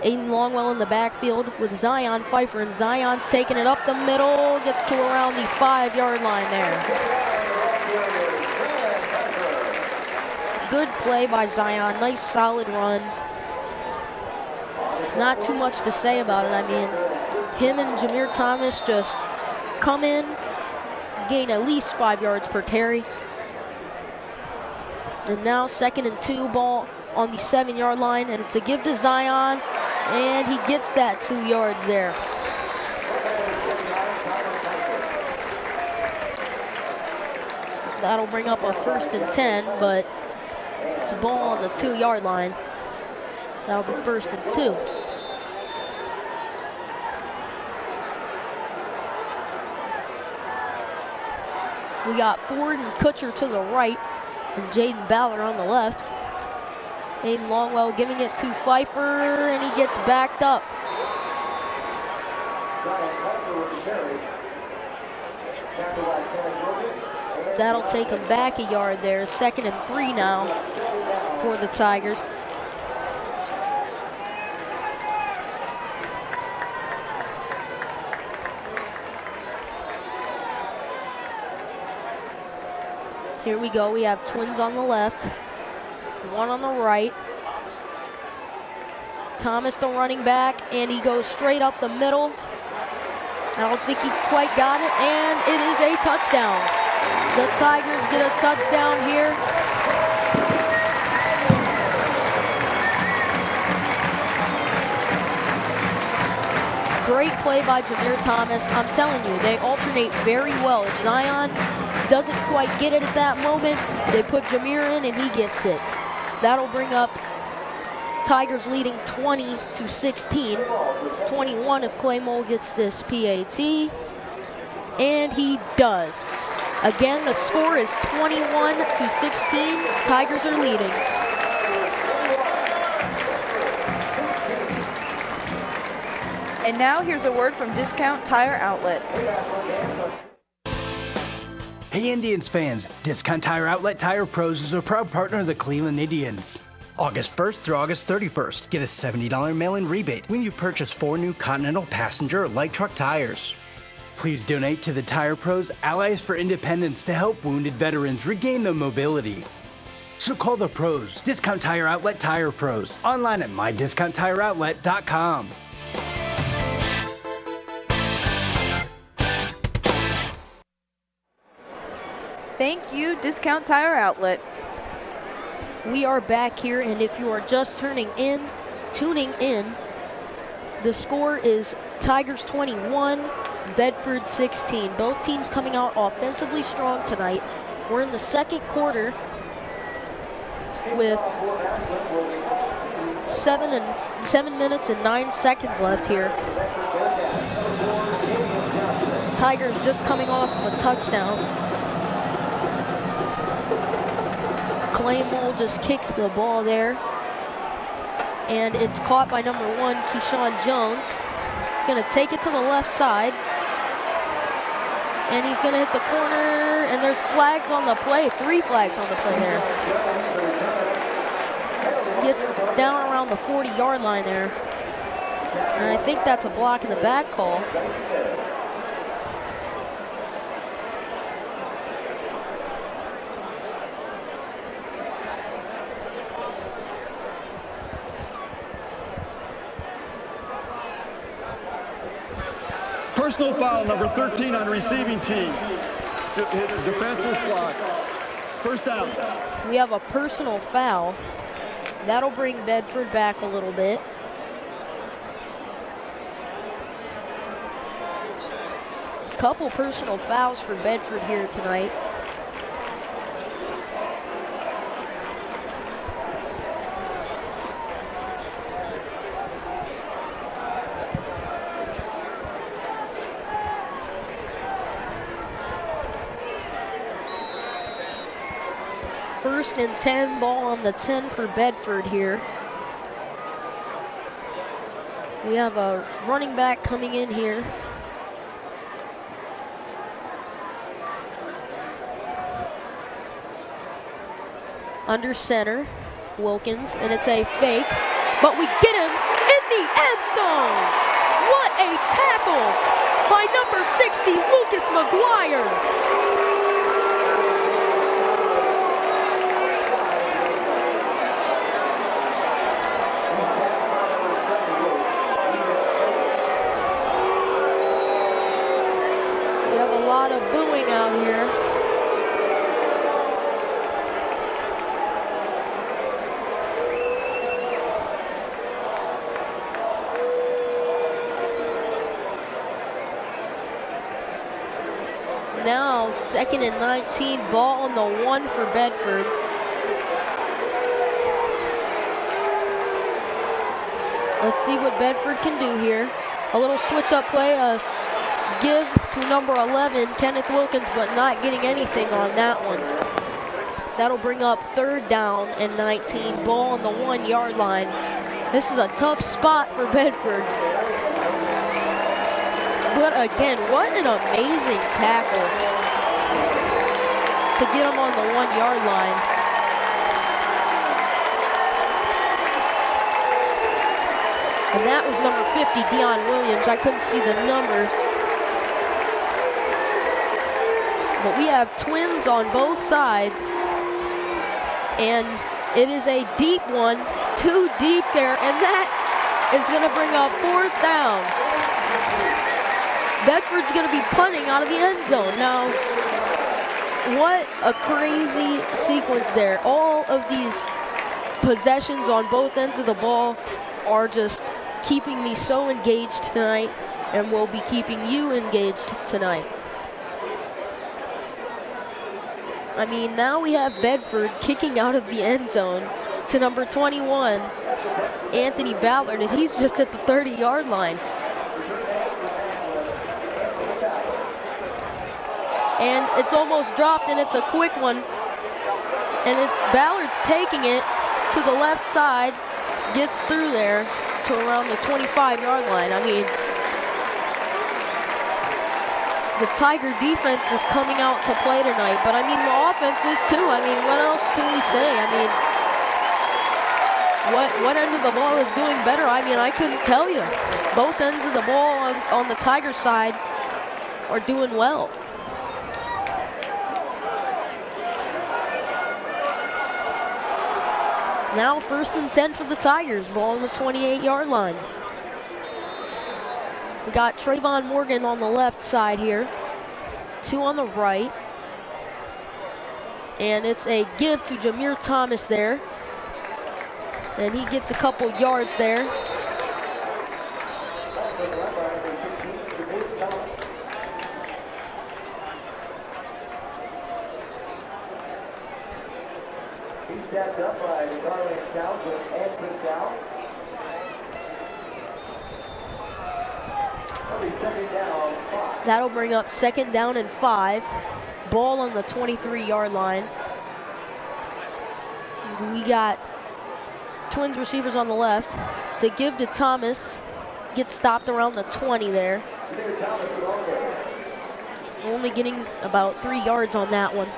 Aiden Longwell in the backfield with Zion Pfeiffer, and Zion's taking it up the middle, gets to around the 5-yard line there. Good play by Zion, nice solid run. Not too much to say about it. I mean, him and Jameer Thomas just come in, gain at least 5 yards per carry. And now 2nd and 2, ball on the 7-yard line, and it's a give to Zion. And he gets that 2 yards there. That'll bring up a 1st and 10, but it's a ball on the 2-yard line. That'll be 1st and 2. We got Ford and Kutcher to the right, and Jaden Ballard on the left. Aiden Longwell giving it to Pfeiffer, and he gets backed up. That'll take him back a yard there. 2nd and 3 now for the Tigers. Here we go. We have twins on the left, one on the right. Thomas, the running back, and he goes straight up the middle. I don't think he quite got it, and it is a touchdown. The Tigers get a touchdown here. Great play by Jameer Thomas. I'm telling you, they alternate very well. If Zion doesn't quite get it at that moment, they put Jameer in and he gets it. That'll bring up Tigers leading 20-16. 21 if Clay Mole gets this PAT. And he does. Again, the score is 21-16. Tigers are leading. And now here's a word from Discount Tire Outlet. Hey Indians fans, Discount Tire Outlet Tire Pros is a proud partner of the Cleveland Indians. August 1st through August 31st, get a $70 mail-in rebate when you purchase 4 new Continental passenger light truck tires. Please donate to the Tire Pros Allies for Independence to help wounded veterans regain their mobility. So call the pros, Discount Tire Outlet Tire Pros, online at mydiscounttireoutlet.com. Thank you, Discount Tire Outlet. We are back here, and if you are just tuning in, the score is Tigers 21, Bedford 16. Both teams coming out offensively strong tonight. We're in the second quarter with 7 minutes and 9 seconds left here. Tigers just coming off of a touchdown. Clay Mole just kicked the ball there. And it's caught by number 1, Keyshawn Jones. He's going to take it to the left side. And he's going to hit the corner. And there's flags on the play. 3 flags on the play there. Gets down around the 40-yard line there. And I think that's a block in the back call. Personal foul, number 13 on receiving team. Defenseless block. First down. We have a personal foul. That'll bring Bedford back a little bit. Couple personal fouls for Bedford here tonight. First and 10, ball on the 10 for Bedford here. We have a running back coming in here. Under center, Wilkins, and it's a fake, but we get him in the end zone. What a tackle by number 60, Lucas McGuire. Of booing out here. Now 2nd and 19, ball on the 1 for Bedford. Let's see what Bedford can do here. A little switch up play, give to number 11, Kenneth Wilkins, but not getting anything on that one. That'll bring up 3rd down and 19. Ball on the 1-yard line. This is a tough spot for Bedford. But again, what an amazing tackle to get him on the 1-yard line. And that was number 50, Dion Williams. I couldn't see the number. But we have twins on both sides. And it is a deep one, too deep there. And that is going to bring up 4th down. Bedford's going to be punting out of the end zone. Now, what a crazy sequence there. All of these possessions on both ends of the ball are just keeping me so engaged tonight, and will be keeping you engaged tonight. I mean, now we have Bedford kicking out of the end zone to number 21, Anthony Ballard, and he's just at the 30-yard line. And it's almost dropped, and it's a quick one. And it's Ballard's taking it to the left side, gets through there to around the 25-yard line. I mean, the Tiger defense is coming out to play tonight, but I mean, the offense is too. I mean, what else can we say? I mean, what end of the ball is doing better? I mean, I couldn't tell you. Both ends of the ball on the Tiger side are doing well. Now 1st and 10 for the Tigers, ball on the 28-yard line. We got Trayvon Morgan on the left side here, 2 on the right. And it's a give to Jameer Thomas there. And he gets a couple yards there. Stepped up by Garland Stout with Anthony Stout. That'll bring up 2nd down and 5. Ball on the 23-yard line. We got Twins receivers on the left. To give to Thomas. Gets stopped around the 20 there. Only getting about 3 yards on that one.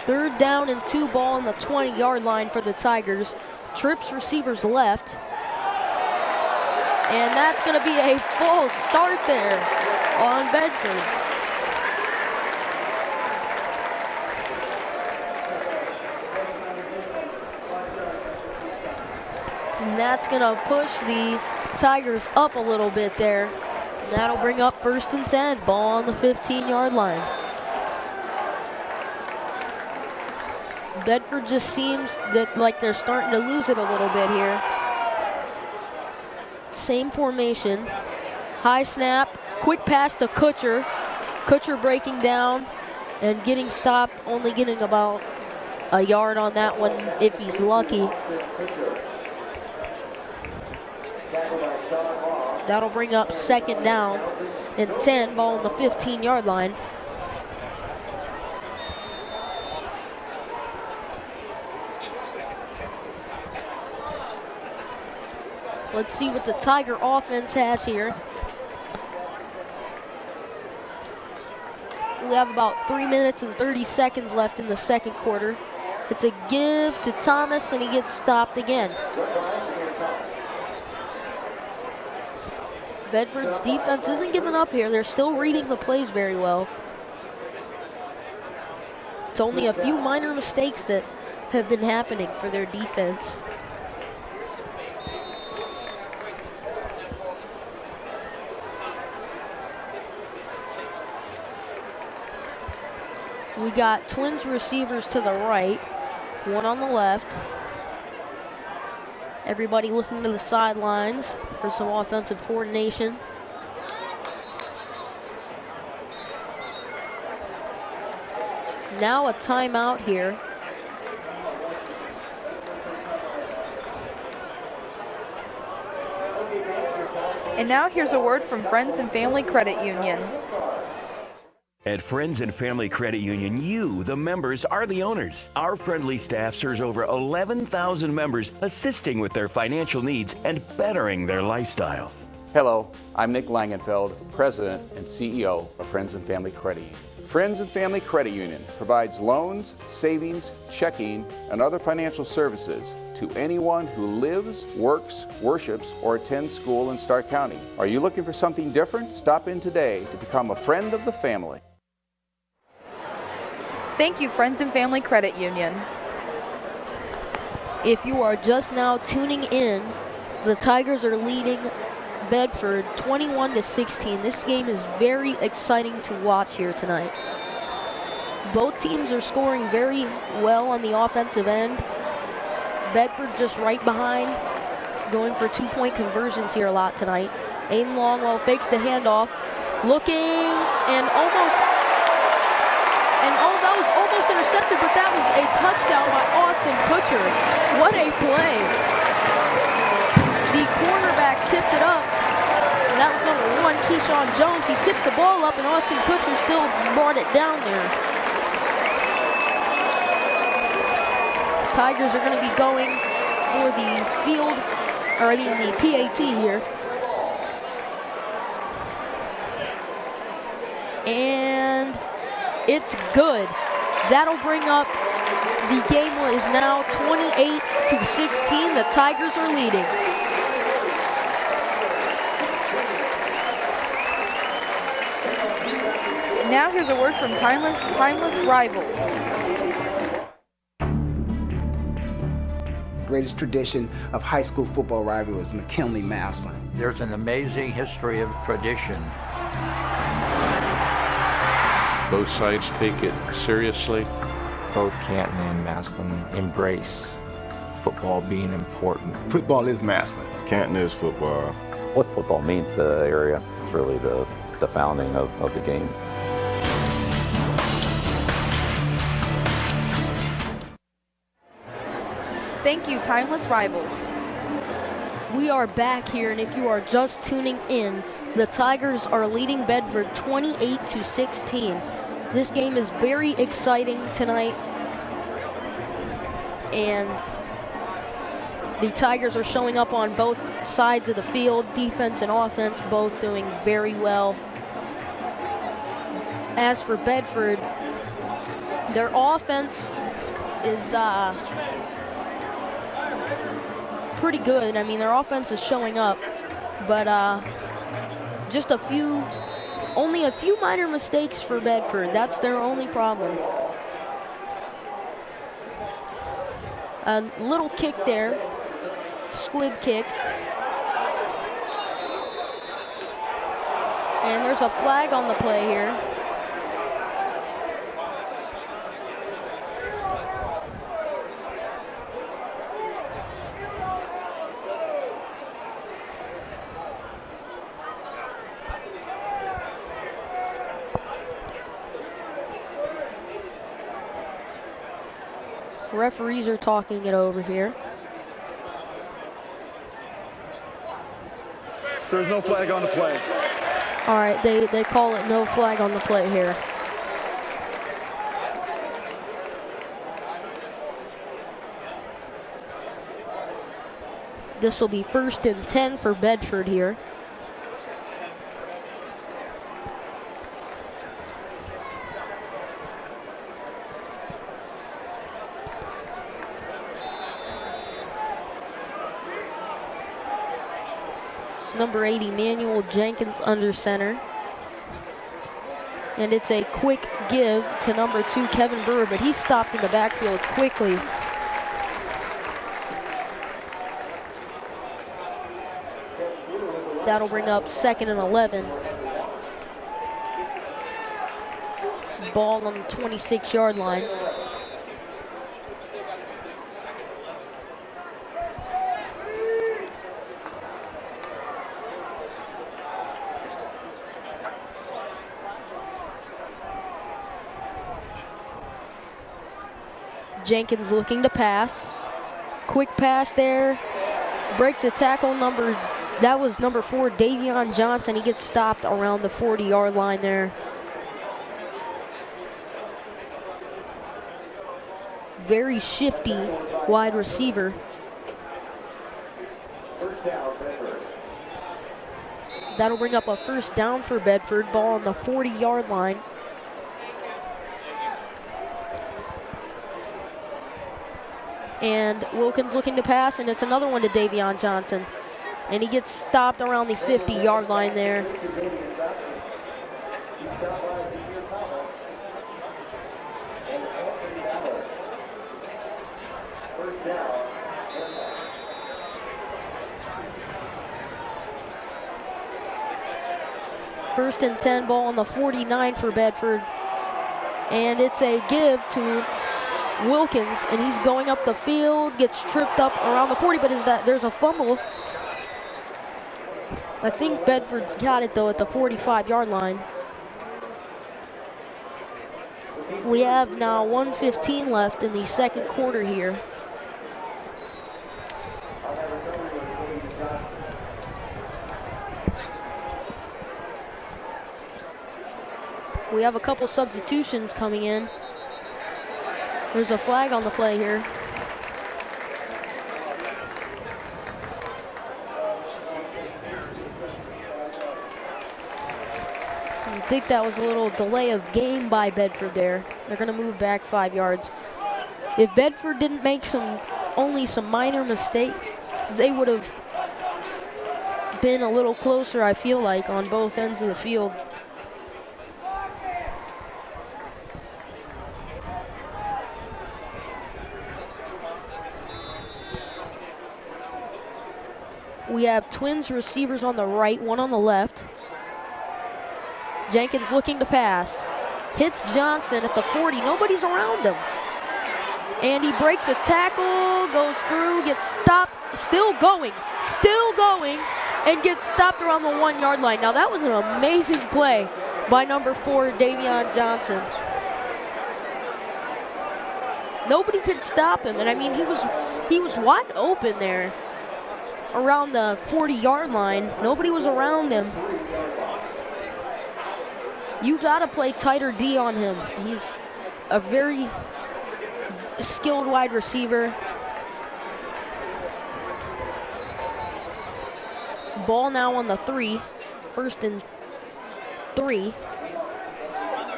Third down and 2, ball on the 20-yard line for the Tigers. Trips receivers left. And that's going to be a full start there on Bedford. And that's going to push the Tigers up a little bit there. And that'll bring up 1st and 10, ball on the 15-yard line. Bedford just seems that like they're starting to lose it a little bit here. Same formation. High snap, quick pass to Kutcher. Kutcher breaking down and getting stopped, only getting about a yard on that one if he's lucky. That'll bring up 2nd down and 10, ball on the 15-yard line. Let's see what the Tiger offense has here. We have about 3 minutes and 30 seconds left in the 2nd quarter. It's a give to Thomas, and he gets stopped again. Bedford's defense isn't giving up here. They're still reading the plays very well. It's only a few minor mistakes that have been happening for their defense. We got Twins receivers to the right, one on the left. Everybody looking to the sidelines for some offensive coordination. Now a timeout here. And now here's a word from Friends and Family Credit Union. At Friends and Family Credit Union, you, the members, are the owners. Our friendly staff serves over 11,000 members, assisting with their financial needs and bettering their lifestyles. Hello, I'm Nick Langenfeld, President and CEO of Friends and Family Credit Union. Friends and Family Credit Union provides loans, savings, checking, and other financial services to anyone who lives, works, worships, or attends school in Stark County. Are you looking for something different? Stop in today to become a friend of the family. Thank you, Friends and Family Credit Union. If you are just now tuning in, the Tigers are leading Bedford 21-16. This game is very exciting to watch here tonight. Both teams are scoring very well on the offensive end. Bedford just right behind, going for two-point conversions here a lot tonight. Aiden Longwell fakes the handoff, looking, and that was almost intercepted, but that was a touchdown by Austin Kutcher. What a play. The cornerback tipped it up. And that was number 1, Keyshawn Jones. He tipped the ball up, and Austin Kutcher still brought it down there. Tigers are going to be going for the the PAT here. And it's good. That'll bring up, the game is now 28-16. The Tigers are leading. Now here's a word from Timeless Rivals. The greatest tradition of high school football rivalry is McKinley-Massillon. There's an amazing history of tradition. Both sides take it seriously. Both Canton and Massillon embrace football being important. Football is Massillon. Canton is football. What football means to the area, it's really the founding of the game. Thank you, Timeless Rivals. We are back here, and if you are just tuning in, the Tigers are leading Bedford 28-16. This game is very exciting tonight, and the Tigers are showing up on both sides of the field, defense and offense, both doing very well. As for Bedford, their offense is pretty good. I mean, their offense is showing up, but just only a few minor mistakes for Bedford. That's their only problem. A little kick there, squib kick. And there's a flag on the play here. Referees are talking it over here. There's no flag on the play. All right, they call it no flag on the play here. This will be 1st and 10 for Bedford here. Number 8, Emmanuel Jenkins under center. And it's a quick give to number 2, Kevin Brewer, but he's stopped in the backfield quickly. That'll bring up 2nd and 11. Ball on the 26-yard line. Jenkins looking to pass. Quick pass there. Breaks a tackle, number That was number 4, Davion Johnson. He gets stopped around the 40-yard line there. Very shifty wide receiver. That'll bring up a first down for Bedford. Ball on the 40-yard line. And Wilkins looking to pass, and it's another one to Davion Johnson. And he gets stopped around the 50-yard line there. First and 10, ball on the 49 for Bedford. And it's a give to Wilkins, and he's going up the field, gets tripped up around the 40, but there's a fumble. I think Bedford's got it, though, at the 45-yard line. We have now 1:15 left in the second quarter here. We have a couple substitutions coming in. There's a flag on the play here. I think that was a little delay of game by Bedford there. They're going to move back 5 yards. If Bedford didn't make only some minor mistakes, they would have been a little closer, I feel like, on both ends of the field. We have Twins receivers on the right, one on the left. Jenkins looking to pass. Hits Johnson at the 40. Nobody's around him. And he breaks a tackle, goes through, gets stopped, still going, and gets stopped around the 1-yard line. Now that was an amazing play by number 4, Davion Johnson. Nobody could stop him, and I mean, he was wide open there around the 40-yard line. Nobody was around him. You gotta play tighter D on him. He's a very skilled wide receiver. Ball now on the 3, first and 3.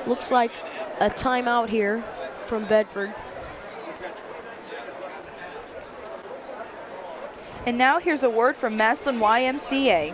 Looks like a timeout here from Bedford. And now here's a word from Massillon YMCA.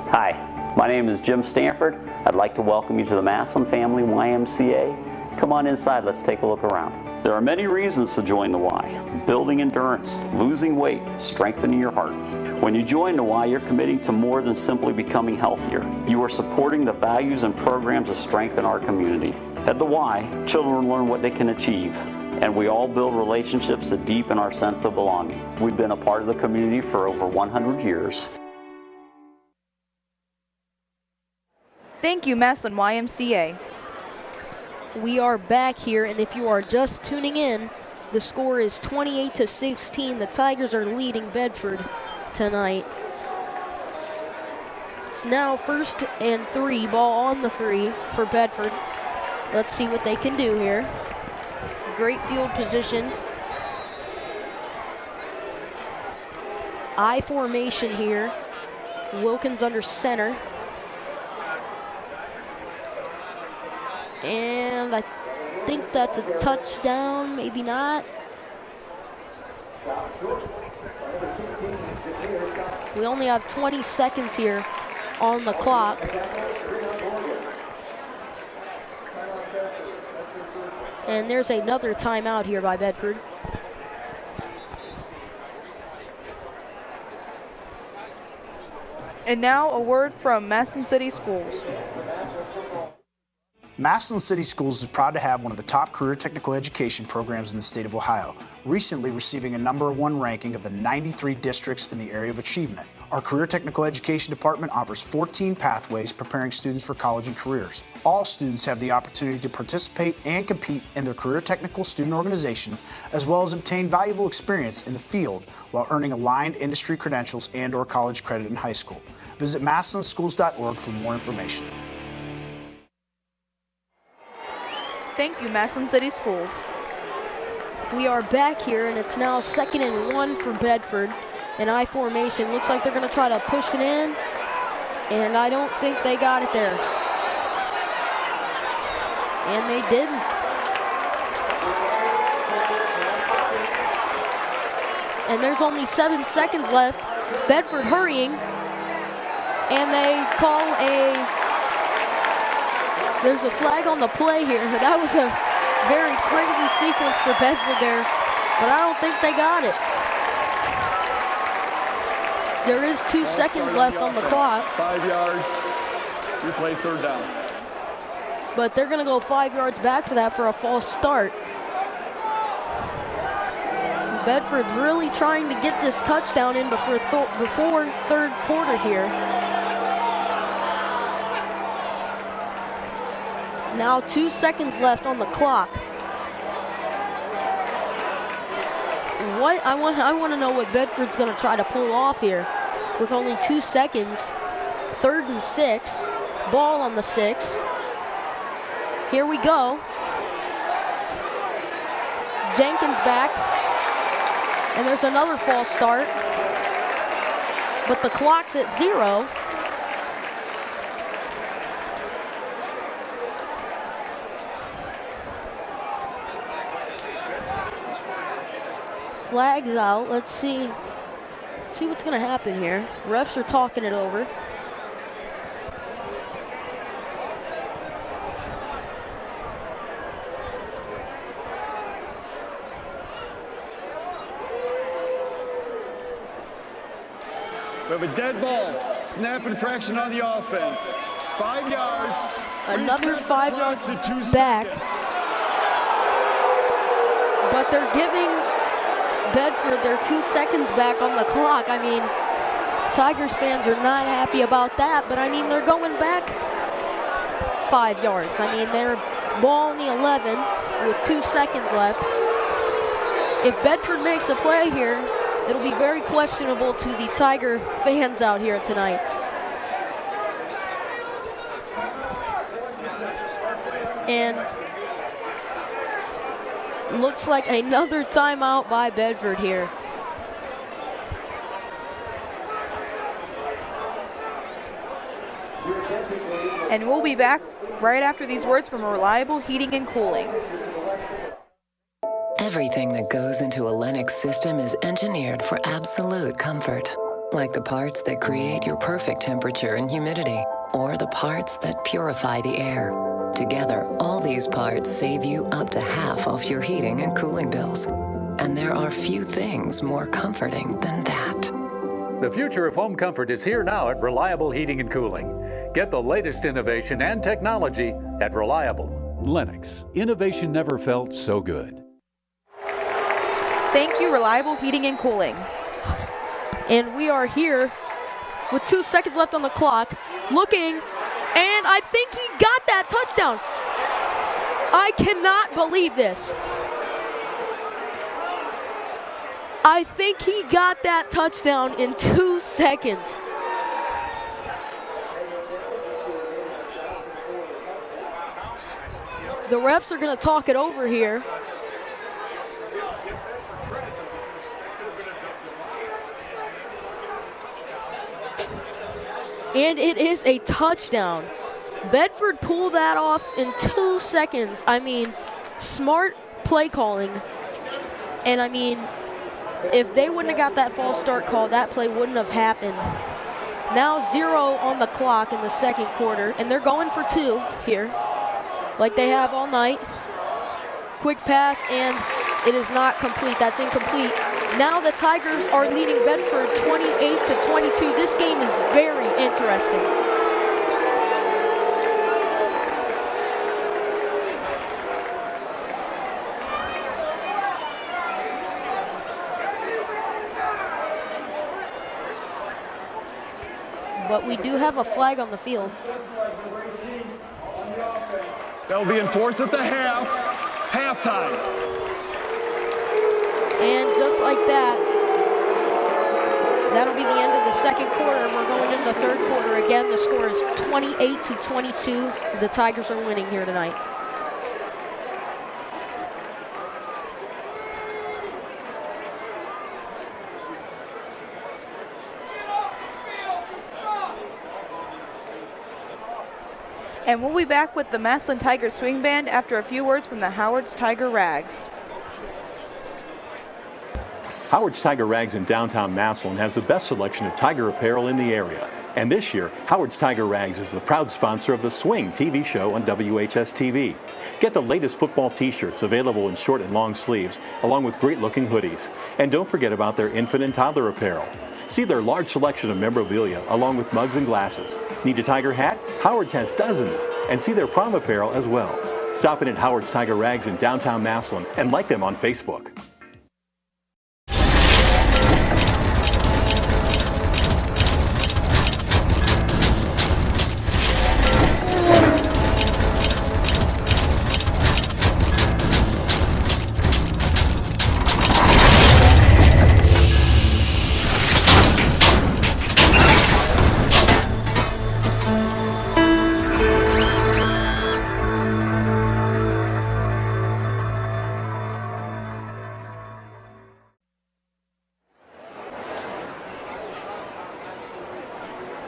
Hi, my name is Jim Stanford. I'd like to welcome you to the Massillon Family YMCA. Come on inside, let's take a look around. There are many reasons to join the Y. Building endurance, losing weight, strengthening your heart. When you join the Y, you're committing to more than simply becoming healthier. You are supporting the values and programs that strengthen our community. At the Y, children learn what they can achieve, and we all build relationships that deepen our sense of belonging. We've been a part of the community for over 100 years. Thank you, Massillon YMCA. We are back here, and if you are just tuning in, the score is 28-16. The Tigers are leading Bedford tonight. It's now first and 3, ball on the 3 for Bedford. Let's see what they can do here. Great field position. I formation here. Wilkins under center. And I think that's a touchdown, maybe not. We only have 20 seconds here on the clock. And there's another timeout here by Bedford. And now a word from Massillon City Schools. Massillon City Schools is proud to have one of the top career technical education programs in the state of Ohio, recently receiving a #1 ranking of the 93 districts in the area of achievement. Our Career Technical Education Department offers 14 pathways preparing students for college and careers. All students have the opportunity to participate and compete in their career technical student organization, as well as obtain valuable experience in the field while earning aligned industry credentials and/or college credit in high school. Visit massillonschools.org for more information. Thank you, Massillon City Schools. We are back here, and it's now 2nd and 1 for Bedford. An I formation. Looks like they're going to try to push it in, and I don't think they got it there. And they didn't. And there's only 7 seconds left. Bedford hurrying, and they call there's a flag on the play here. That was a very crazy sequence for Bedford there, but I don't think they got it. There is 2 seconds left on the clock. 5 yards. Replay 3rd down. But they're going to go 5 yards back for that for a false start. Bedford's really trying to get this touchdown in before 3rd quarter here. Now 2 seconds left on the clock. I want to know what Bedford's going to try to pull off here. With only 2 seconds, 3rd and 6, ball on the 6. Here we go. Jenkins back, and there's another false start, but the clock's at 0. Flags out. Let's see what's going to happen here. Refs are talking it over. We have a dead ball. Snap infraction on the offense. 5 yards. Another 5 yards back. But they're giving Bedford their 2 seconds back on the clock. I mean, Tigers fans are not happy about that, but I mean, they're going back 5 yards. I mean, they're ball on the 11 with 2 seconds left. If Bedford makes a play here, it'll be very questionable to the Tiger fans out here tonight. And looks like another timeout by Bedford here. And we'll be back right after these words from Reliable Heating and Cooling. Everything that goes into a Lennox system is engineered for absolute comfort. Like the parts that create your perfect temperature and humidity, or the parts that purify the air. Together, all these parts save you up to half off your heating and cooling bills. And there are few things more comforting than that. The future of home comfort is here now at Reliable Heating and Cooling. Get the latest innovation and technology at Reliable. Lennox. Innovation never felt so good. Thank you, Reliable Heating and Cooling. And we are here with 2 seconds left on the clock, looking, and I think he got that touchdown. I cannot believe this. I think he got that touchdown in 2 seconds. The refs are going to talk it over here. And it is a touchdown. Bedford pulled that off in 2 seconds. I mean, smart play calling. And I mean, if they wouldn't have got that false start call, that play wouldn't have happened. Now 0 on the clock in the 2nd quarter, and they're going for 2 here, like they have all night. Quick pass, and it is not complete. That's incomplete. Now the Tigers are leading Bedford 28-22. This game is very interesting. but we do have a flag on the field. That'll be enforced at the halftime. And just like that, that'll be the end of the second quarter. We're going into the third quarter. Again, the score is 28-22. The Tigers are winning here tonight. And we'll be back with the Massillon Tiger Swing Band after a few words from the Howard's Tiger Rags. Howard's Tiger Rags in downtown Massillon has the best selection of tiger apparel in the area. And this year, Howard's Tiger Rags is the proud sponsor of the Swing TV show on WHS-TV. Get the latest football t-shirts available in short and long sleeves, along with great-looking hoodies. And don't forget about their infant and toddler apparel. See their large selection of memorabilia, along with mugs and glasses. Need a tiger hat? Howard's has dozens. And see their prom apparel as well. Stop in at Howard's Tiger Rags in downtown Massillon and like them on Facebook.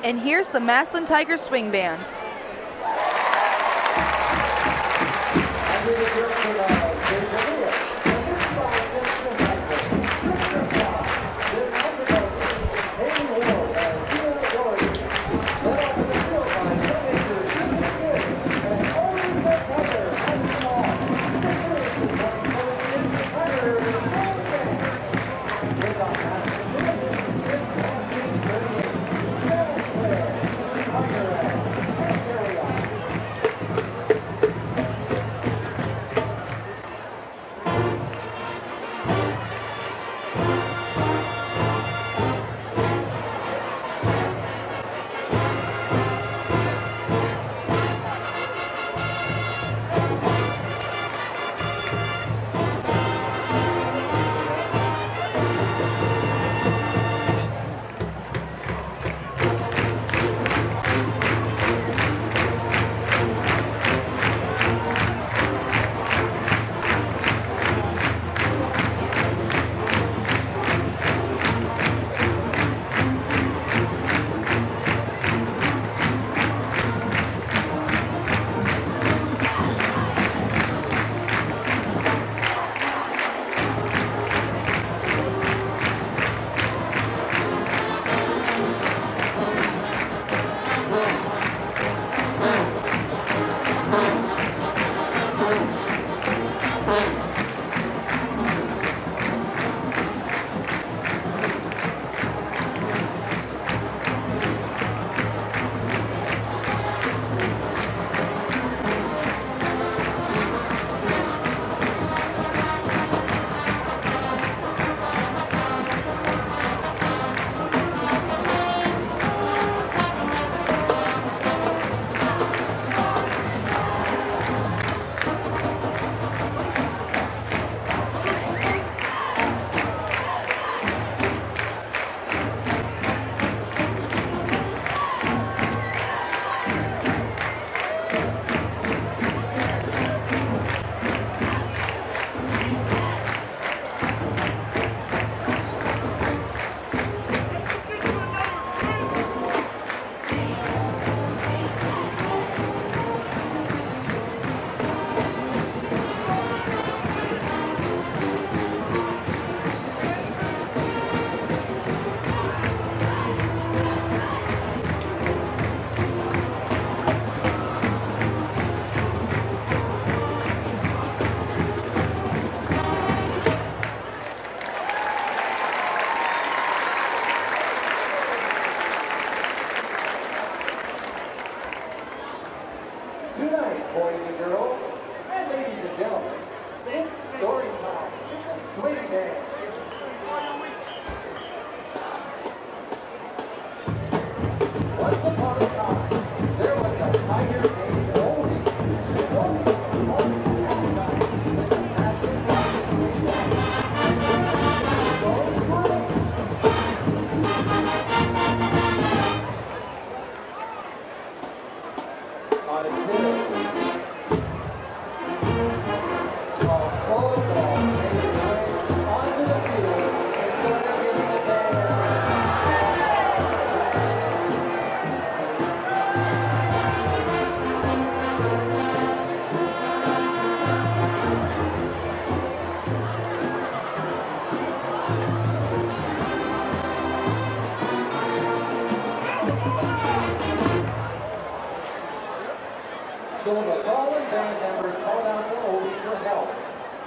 And here's the Massillon Tiger Swing Band.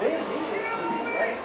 They needed to be ready.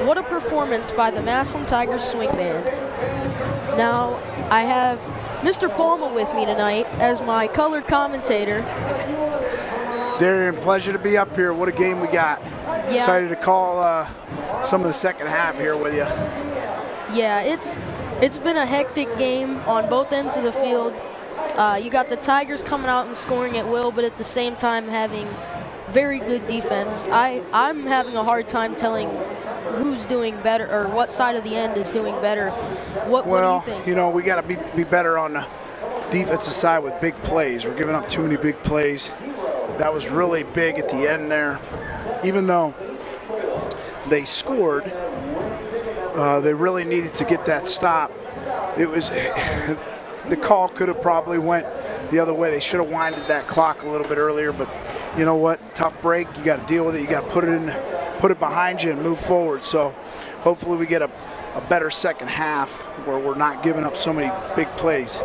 What a performance by the Massillon Tigers Swing Band. Now, I have Mr. Palma with me tonight as my color commentator. Darian, pleasure to be up here. What a game we got. Yeah. Excited to call some of the second half here with you. Yeah, it's been a hectic game on both ends of the field. You got the Tigers coming out and scoring at will, but at the same time having very good defense. I'm having a hard time telling who's doing better or what side of the end is doing better. What do you think? You know, we got to be better on the defensive side with big plays. We're giving up too many big plays. That was really big at the end there. Even though they scored, they really needed to get that stop. It was the call could have probably went the other way. They should have winded that clock a little bit earlier, but you know what? Tough break. You got to deal with it. You got to put it behind you and move forward. So hopefully we get a better second half where we're not giving up so many big plays.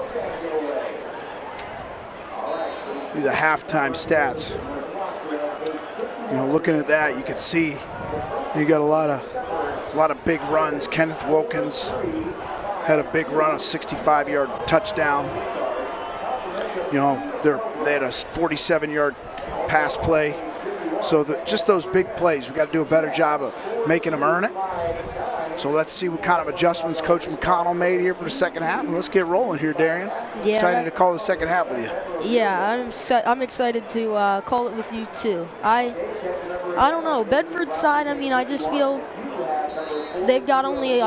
These are halftime stats. You know, looking at that, you can see you got a lot of big runs. Kenneth Wilkins had a big run, a 65-yard touchdown. You know, they had a 47-yard pass play. So just those big plays, we got to do a better job of making them earn it. So let's see what kind of adjustments Coach McConnell made here for the second half, and let's get rolling here, Darian. Yeah. Excited to call the second half with you. Yeah, I'm excited to call it with you too. I don't know, Bedford's side. I mean, I just feel they've got only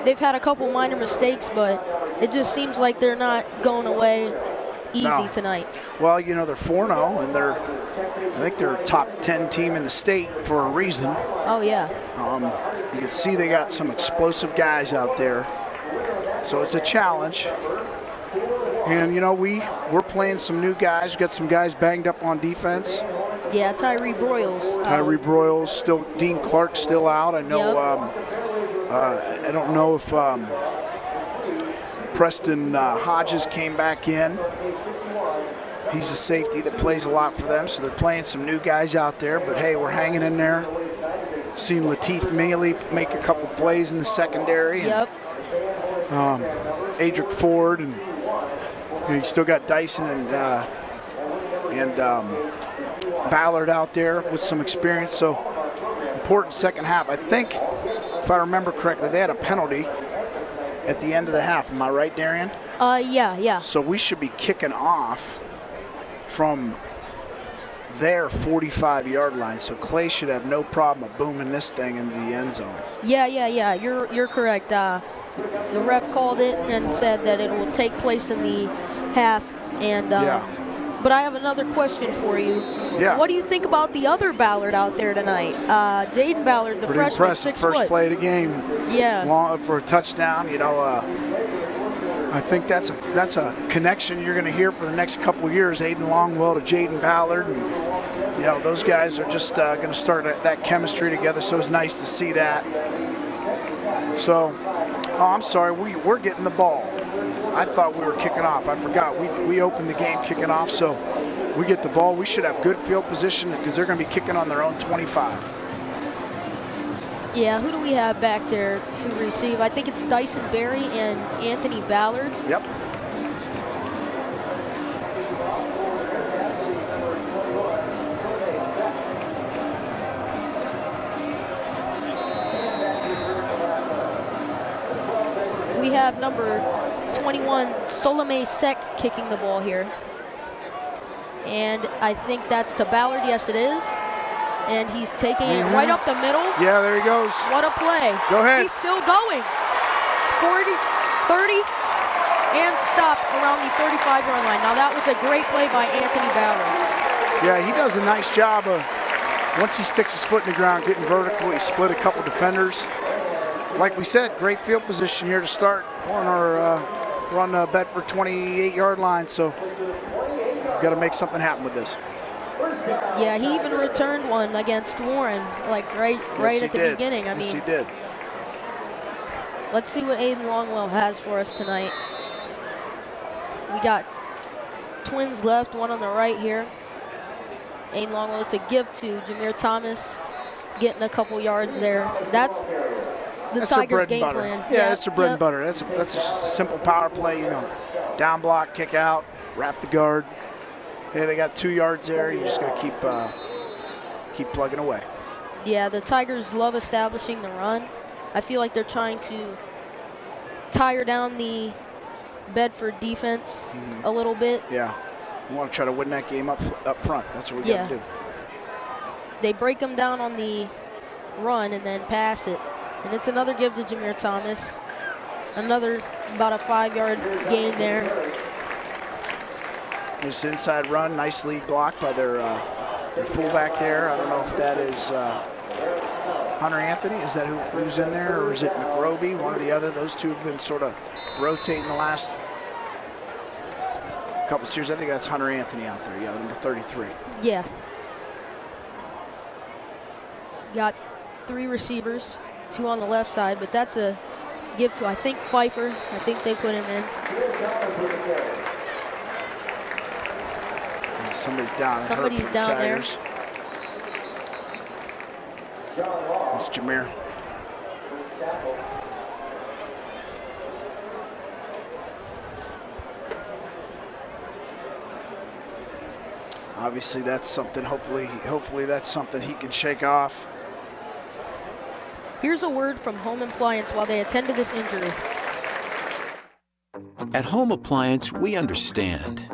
they've had a couple minor mistakes, but it just seems like they're not going away easy tonight. Well, you know, they're 4-0, and I think they're a top 10 team in the state for a reason. Oh yeah. You can see they got some explosive guys out there, so it's a challenge. And you know, we're playing some new guys. We got some guys banged up on defense. Yeah, Tyree Broyles. Tyree Broyles still. Dean Clark's still out. I know. I don't know if Preston Hodges came back in. He's a safety that plays a lot for them, so they're playing some new guys out there. But hey, we're hanging in there. Seen Lateef Mealy make a couple plays in the secondary. Yep. And, Adric Ford, and you still got Dyson and Ballard out there with some experience. So important second half. I think, if I remember correctly, they had a penalty at the end of the half. Am I right, Darian? Yeah. So we should be kicking off from their 45-yard line. So Clay should have no problem of booming this thing in the end zone. Yeah. You're correct. The ref called it and said that it will take place in the half. And but I have another question for you. Yeah. What do you think about the other Ballard out there tonight? Jaden Ballard, the Pretty freshman, impressive. 6 First foot. play of the game. Yeah. Long for a touchdown. You know, I think that's a connection you're going to hear for the next couple of years. Aiden Longwell to Jaden Ballard, and you know, those guys are just going to start that chemistry together. So it's nice to see that. So, I'm sorry, we're getting the ball. I thought we were kicking off. I forgot. We opened the game kicking off, so we get the ball. We should have good field position because they're going to be kicking on their own 25. Yeah, who do we have back there to receive? I think it's Dyson Berry and Anthony Ballard. Yep. We have number 21, Solomé Sek, kicking the ball here. And I think that's to Ballard. Yes, it is. And he's taking it right up the middle. Yeah, there he goes. What a play. Go ahead. He's still going. 40, 30, and stopped around the 35-yard line. Now, that was a great play by Anthony Ballard. Yeah, he does a nice job of, once he sticks his foot in the ground, getting vertical. He split a couple defenders. Like we said, great field position here to start. We're on the Bedford 28-yard line, so got to make something happen with this. Yeah, he even returned one against Warren, like right at the beginning. Yes, he did. Let's see what Aiden Longwell has for us tonight. We got twins left, one on the right here. Aiden Longwell, it's a gift to Jameer Thomas, getting a couple yards there. That's the Tigers' game plan. Yeah, that's their bread and butter. That's just a simple power play. You know, down block, kick out, wrap the guard. Hey, they got 2 yards there. You're just going to keep plugging away. Yeah, the Tigers love establishing the run. I feel like they're trying to tire down the Bedford defense a little bit. Yeah, we want to try to win that game up front. That's what we got to do. They break them down on the run and then pass it. And it's another give to Jameer Thomas. Another about a 5-yard gain there. This inside run, nice lead block by their fullback there. I don't know if that is Hunter Anthony. Is that who's in there, or is it McRoby? One or the other. Those two have been sort of rotating the last couple of years. I think that's Hunter Anthony out there. Yeah, number 33. Yeah. Got 3 receivers, 2 on the left side, but that's a give to, I think, Pfeiffer. I think they put him in. Somebody's down. Somebody's down there. That's Jameer. Obviously, that's something. Hopefully, that's something he can shake off. Here's a word from Home Appliance while they attend to this injury. At Home Appliance, we understand.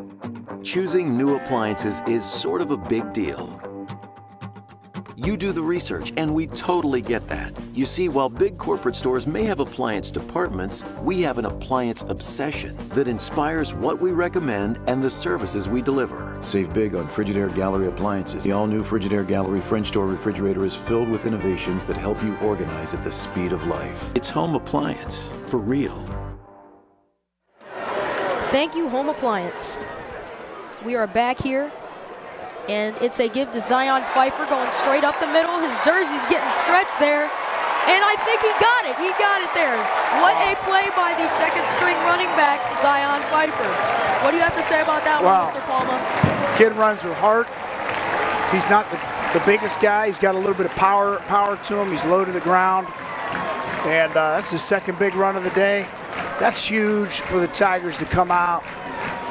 Choosing new appliances is sort of a big deal. You do the research, and we totally get that. You see, while big corporate stores may have appliance departments, we have an appliance obsession that inspires what we recommend and the services we deliver. Save big on Frigidaire Gallery appliances. The all-new Frigidaire Gallery French door refrigerator is filled with innovations that help you organize at the speed of life. It's Home Appliance, for real. Thank you, Home Appliance. We are back here, and it's a give to Zion Pfeiffer going straight up the middle. His jersey's getting stretched there, and I think he got it. He got it there. What a play by the second-string running back, Zion Pfeiffer. What do you have to say about that one, Mr. Palma? Kid runs with heart. He's not the biggest guy. He's got a little bit of power to him. He's low to the ground, and that's his second big run of the day. That's huge for the Tigers to come out,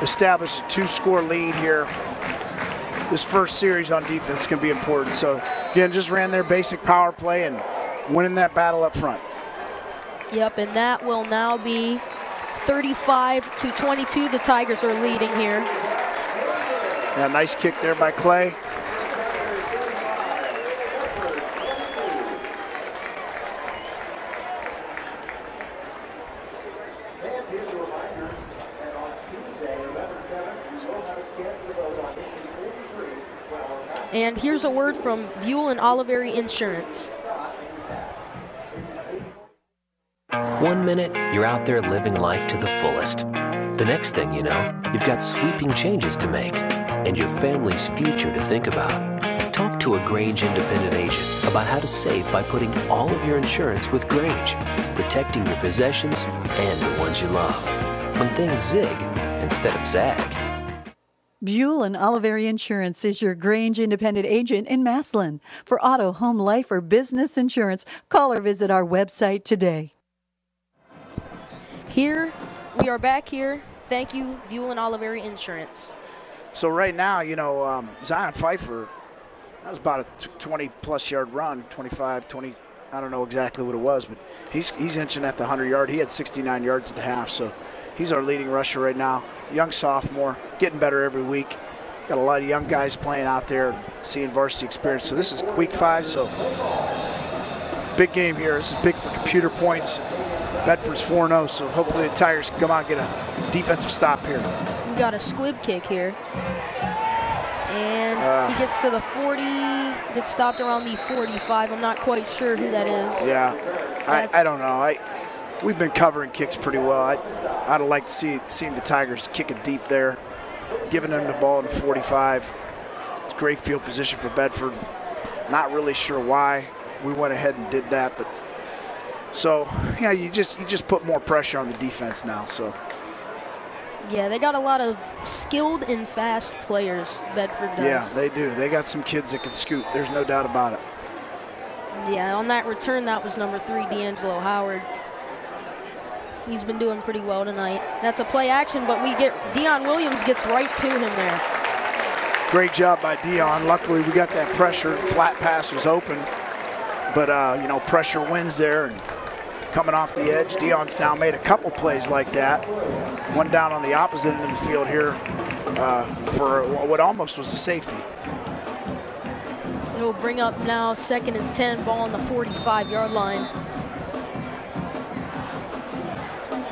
establish a 2-score lead here. This first series on defense can be important. So, again, just ran their basic power play and winning that battle up front. Yep, and that will now be 35-22. The Tigers are leading here. Yeah, nice kick there by Clay. And here's a word from Buell and Oliveri Insurance. 1 minute, you're out there living life to the fullest. The next thing you know, you've got sweeping changes to make and your family's future to think about. Talk to a Grange independent agent about how to save by putting all of your insurance with Grange, protecting your possessions and the ones you love. When things zig instead of zag. Buell and Oliveri Insurance is your Grange independent agent in Massillon. For auto, home, life, or business insurance, call or visit our website today. Here, we are back here. Thank you, Buell and Oliveri Insurance. So right now, you know, Zion Pfeiffer, that was about a 20-plus yard run, 25, 20, I don't know exactly what it was, but he's inching at the 100-yard. He had 69 yards at the half, so he's our leading rusher right now. Young sophomore, getting better every week. Got a lot of young guys playing out there, seeing varsity experience. So this is week 5, so big game here. This is big for computer points. Bedford's 4-0, so hopefully the Tigers can come out and get a defensive stop here. We got a squib kick here. And he gets to the 40, gets stopped around the 45. I'm not quite sure who that is. Yeah, I don't know. We've been covering kicks pretty well. I'd have liked to seeing the Tigers kick it deep there, giving them the ball in the 45. It's great field position for Bedford. Not really sure why we went ahead and did that, but So, yeah, you just put more pressure on the defense now. So. Yeah, they got a lot of skilled and fast players, Bedford does. Yeah, they do. They got some kids that can scoot. There's no doubt about it. Yeah, on that return, that was number 3, D'Angelo Howard. He's been doing pretty well tonight. That's a play action, but Dion Williams gets right to him there. Great job by Dion. Luckily, we got that pressure. Flat pass was open, but you know, pressure wins there. And coming off the edge, Dion's now made a couple plays like that. One down on the opposite end of the field here for what almost was a safety. It'll bring up now 2nd and 10, ball on the 45-yard line.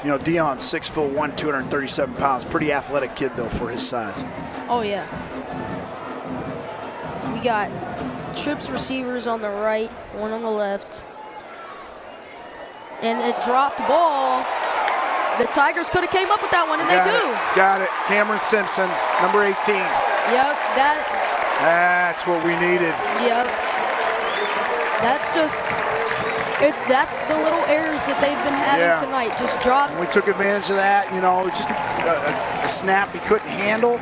You know, Dion's 6'1", 237 pounds. Pretty athletic kid, though, for his size. Oh, yeah. We got trips receivers on the right, one on the left. And it dropped ball. The Tigers could have came up with that one, and they do. Got it. Cameron Simpson, number 18. Yep, that's what we needed. Yep. That's the little errors that they've been having tonight. Just drop. We took advantage of that. You know, just a snap he couldn't handle,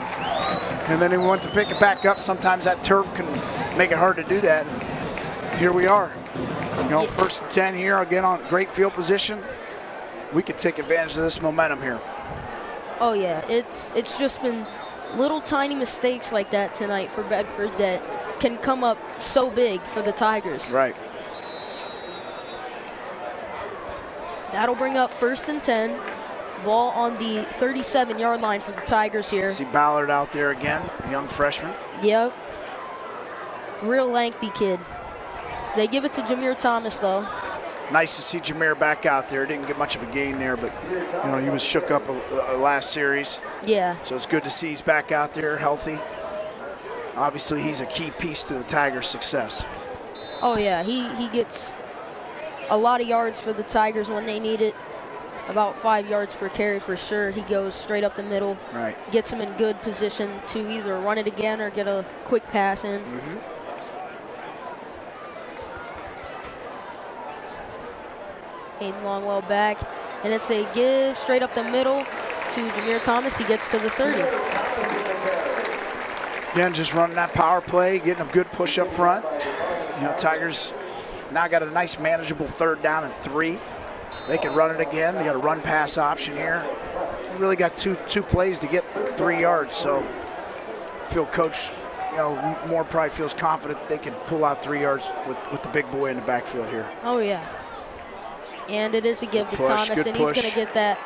and then he went to pick it back up. Sometimes that turf can make it hard to do that. And here we are. You know, 1st and 10 here, again on great field position. We could take advantage of this momentum here. Oh yeah, it's just been little tiny mistakes like that tonight for Bedford that can come up so big for the Tigers. Right. That'll bring up 1st and 10. Ball on the 37-yard line for the Tigers here. See Ballard out there again, a young freshman. Yep. Real lengthy kid. They give it to Jameer Thomas, though. Nice to see Jameer back out there. Didn't get much of a gain there, but you know, he was shook up last series. Yeah. So it's good to see he's back out there healthy. Obviously, he's a key piece to the Tigers' success. Oh yeah, he gets a lot of yards for the Tigers when they need it. About 5 yards per carry for sure. He goes straight up the middle. Right. Gets him in good position to either run it again or get a quick pass in. Aiden Longwell back, and it's a give straight up the middle to Jameer Thomas. He gets to the 30. Again, just running that power play, getting a good push up front. You know, Tigers now got a nice manageable 3rd down and 3. They can run it again. They got a run pass option here. They really got two plays to get 3 yards. So I feel Coach, you know, Moore probably feels confident that they can pull out 3 yards with the big boy in the backfield here. Oh yeah. And it is a give to Thomas, and he's going to get that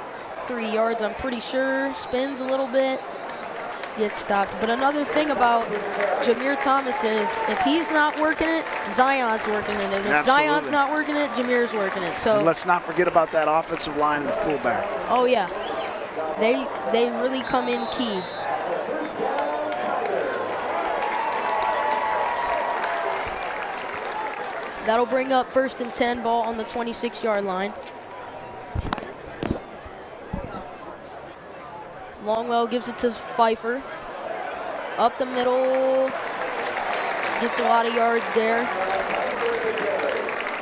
3 yards, I'm pretty sure. Spins a little bit, gets stopped. But another thing about Jameer Thomas is if he's not working it, Zion's working it. And if Zion's not working it, Jameer's working it. So and let's not forget about that offensive line and the fullback. Oh, yeah. They really come in key. That'll bring up 1st and 10, ball on the 26-yard line. Longwell gives it to Pfeiffer. Up the middle. Gets a lot of yards there.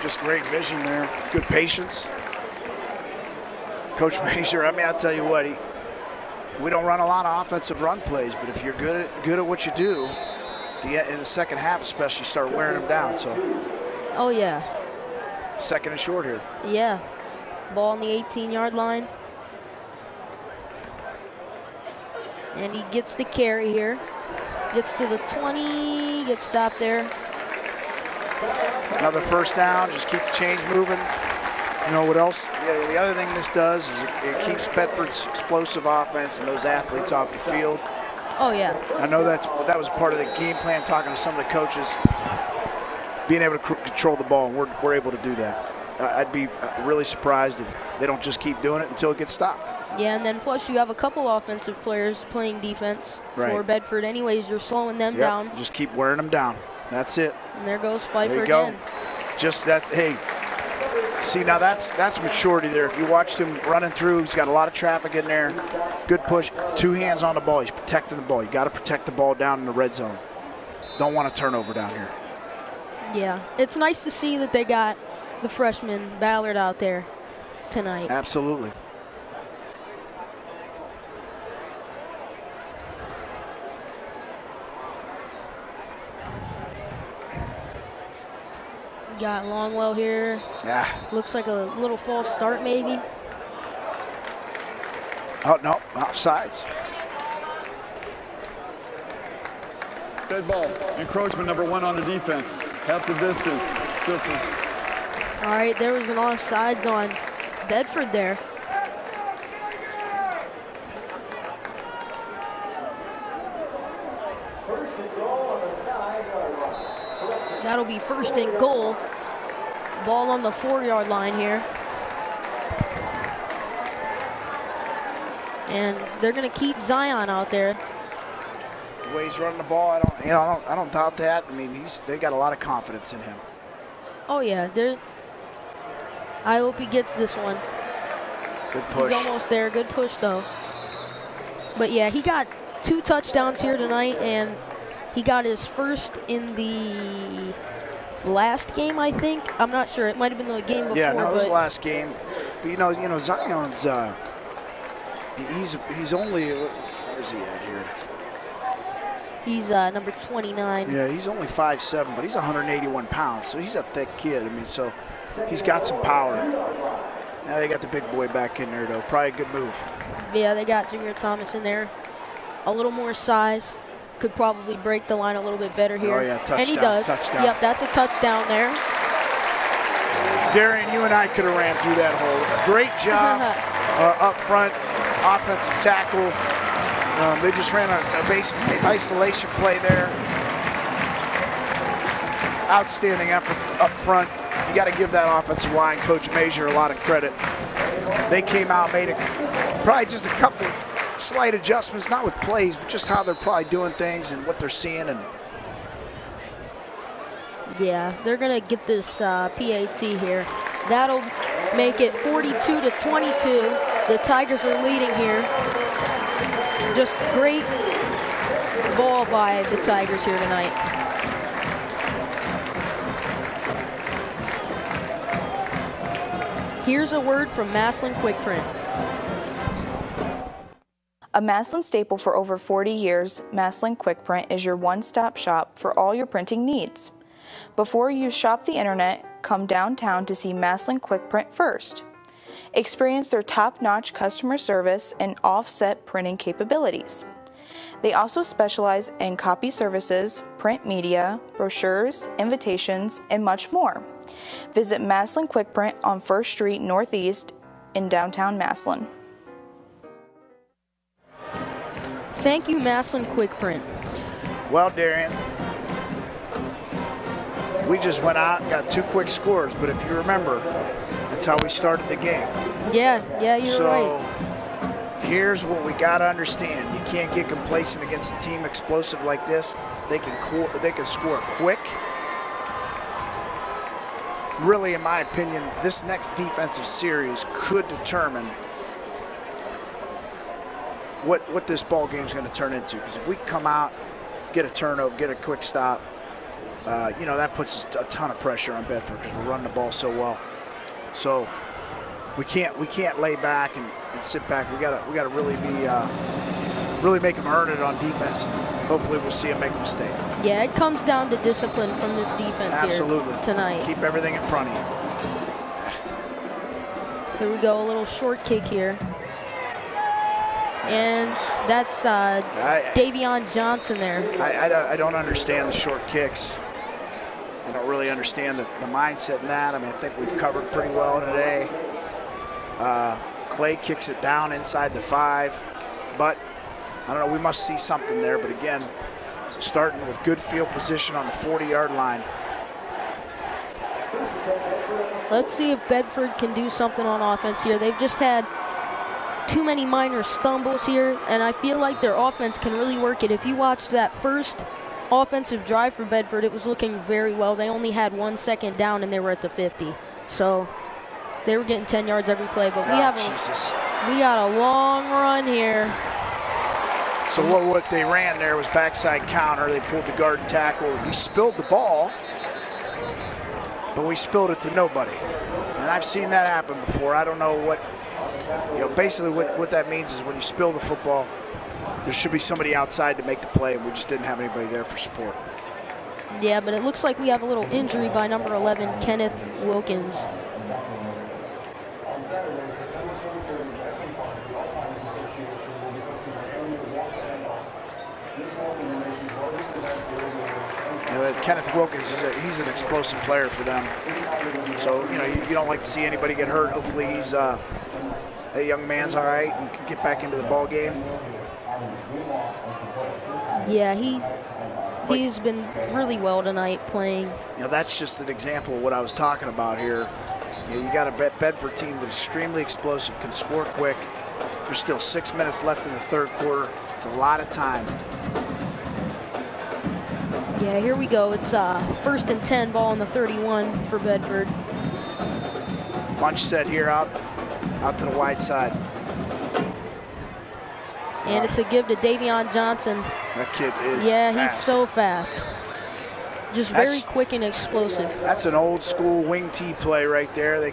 Just great vision there. Good patience. Coach Major, I mean, I'll tell you what, we don't run a lot of offensive run plays, but if you're good at what you do, in the second half especially, start wearing them down. So. Oh, yeah. 2nd and short here. Yeah. Ball on the 18-yard line. And he gets the carry here. Gets to the 20, gets stopped there. Another 1st down, just keep the chains moving. You know what else? Yeah, the other thing this does is it keeps Bedford's explosive offense and those athletes off the field. Oh, yeah. I know that was part of the game plan, talking to some of the coaches. Being able to control the ball, and we're able to do that. I'd be really surprised if they don't just keep doing it until it gets stopped. Yeah, and then plus you have a couple offensive players playing defense for Bedford. Anyways, you're slowing them down. Just keep wearing them down. That's it. And there goes Pfeiffer there you go. again. Just that. Hey, see now that's maturity there. If you watched him running through, he's got a lot of traffic in there. Good push. 2 hands on the ball. He's protecting the ball. You got to protect the ball down in the red zone. Don't want a turnover down here. Yeah, it's nice to see that they got the freshman Ballard out there tonight. Absolutely. We got Longwell here. Yeah. Looks like a little false start maybe. Oh, no, offsides. Dead ball. Encroachment number 1 on the defense. Half the distance. Still All right, there was an offsides on Bedford there. That'll be first and goal. Ball on the 4-yard line here. And they're going to keep Zion out there. The way he's running the ball, I don't doubt that. I mean, they got a lot of confidence in him. Oh yeah, I hope he gets this one. Good push. He's almost there. Good push though. But yeah, he got 2 touchdowns here tonight, and he got his first in the last game, I think. I'm not sure. It might have been the game before. Yeah, no, it was the last game. But you know, Zion's he's only, where's he at here? He's number 29. Yeah, he's only 5'7", but he's 181 pounds, so he's a thick kid. I mean, so he's got some power. Yeah, they got the big boy back in there, though. Probably a good move. Yeah, they got Junior Thomas in there. A little more size. Could probably break the line a little bit better here. Oh, yeah, touchdown. And he does. Touchdown. Yep, that's a touchdown there. Darian, you and I could have ran through that hole. Great job up front, offensive tackle. They just ran a basic isolation play there. Outstanding effort up front. You got to give that offensive line, Coach Major, a lot of credit. They came out, made probably just a couple slight adjustments, not with plays, but just how they're probably doing things and what they're seeing. And yeah, they're going to get this PAT here. That'll make it 42-22. The Tigers are leading here. Just great ball by the Tigers here tonight. Here's a word from Massillon Quick-Print. A Massillon staple for over 40 years, Massillon Quick-Print is your one-stop shop for all your printing needs. Before you shop the internet, come downtown to see Massillon Quick-Print first. Experience their top-notch customer service and offset printing capabilities. They also specialize in copy services, print media, brochures, invitations, and much more. Visit Massillon Quick-Print on 1st Street Northeast in downtown Massillon. Thank you, Massillon Quick-Print. well, Darian, we just went out and got 2 quick scores, but if you remember, that's how we started the game. Yeah, you're right. So here's what we got to understand. You can't get complacent against a team explosive like this. They can score quick. Really, in my opinion, this next defensive series could determine what this ball game is going to turn into. Because if we come out, get a turnover, get a quick stop, that puts a ton of pressure on Bedford because we're running the ball so well. So we can't lay back and sit back. We gotta really be really make them earn it on defense. Hopefully we'll see them make a mistake. Yeah, it comes down to discipline from this defense Absolutely. Here tonight. Keep everything in front of you. Here we go, a little short kick here. And that's Davion Johnson there. I don't understand the short kicks. I don't really understand the mindset in that. I mean, I think we've covered pretty well today. Clay kicks it down inside the 5, but I don't know, we must see something there. But again, starting with good field position on the 40-yard line. Let's see if Bedford can do something on offense here. They've just had too many minor stumbles here, and I feel like their offense can really work it. If you watched that first offensive drive for Bedford, it was looking very well. They only had 1 second down, and they were at the 50. So they were getting 10 yards every play, but we got a long run here. So what they ran there was backside counter. They pulled the guard and tackle. We spilled the ball. but we spilled it to nobody. And I've seen that happen before. I don't know what, basically what that means is when you spill the football, there should be somebody outside to make the play, and we just didn't have anybody there for support. Yeah, but it looks like we have a little injury by number 11, Kenneth Wilkins. Kenneth Wilkins, he's an explosive player for them. So, you don't like to see anybody get hurt. Hopefully he's, that young man's all right and can get back into the ball game. Yeah, he's been really well tonight playing. That's just an example of what I was talking about here. You got a Bedford team that's extremely explosive, can score quick. There's still 6 minutes left in the third quarter. It's a lot of time. Yeah, here we go. It's 1st and 10, ball on the 31 for Bedford. Bunch set here out to the wide side. And it's a give to Davion Johnson. That kid is fast. He's so fast. Just very quick and explosive. That's an old school wing T play right there. They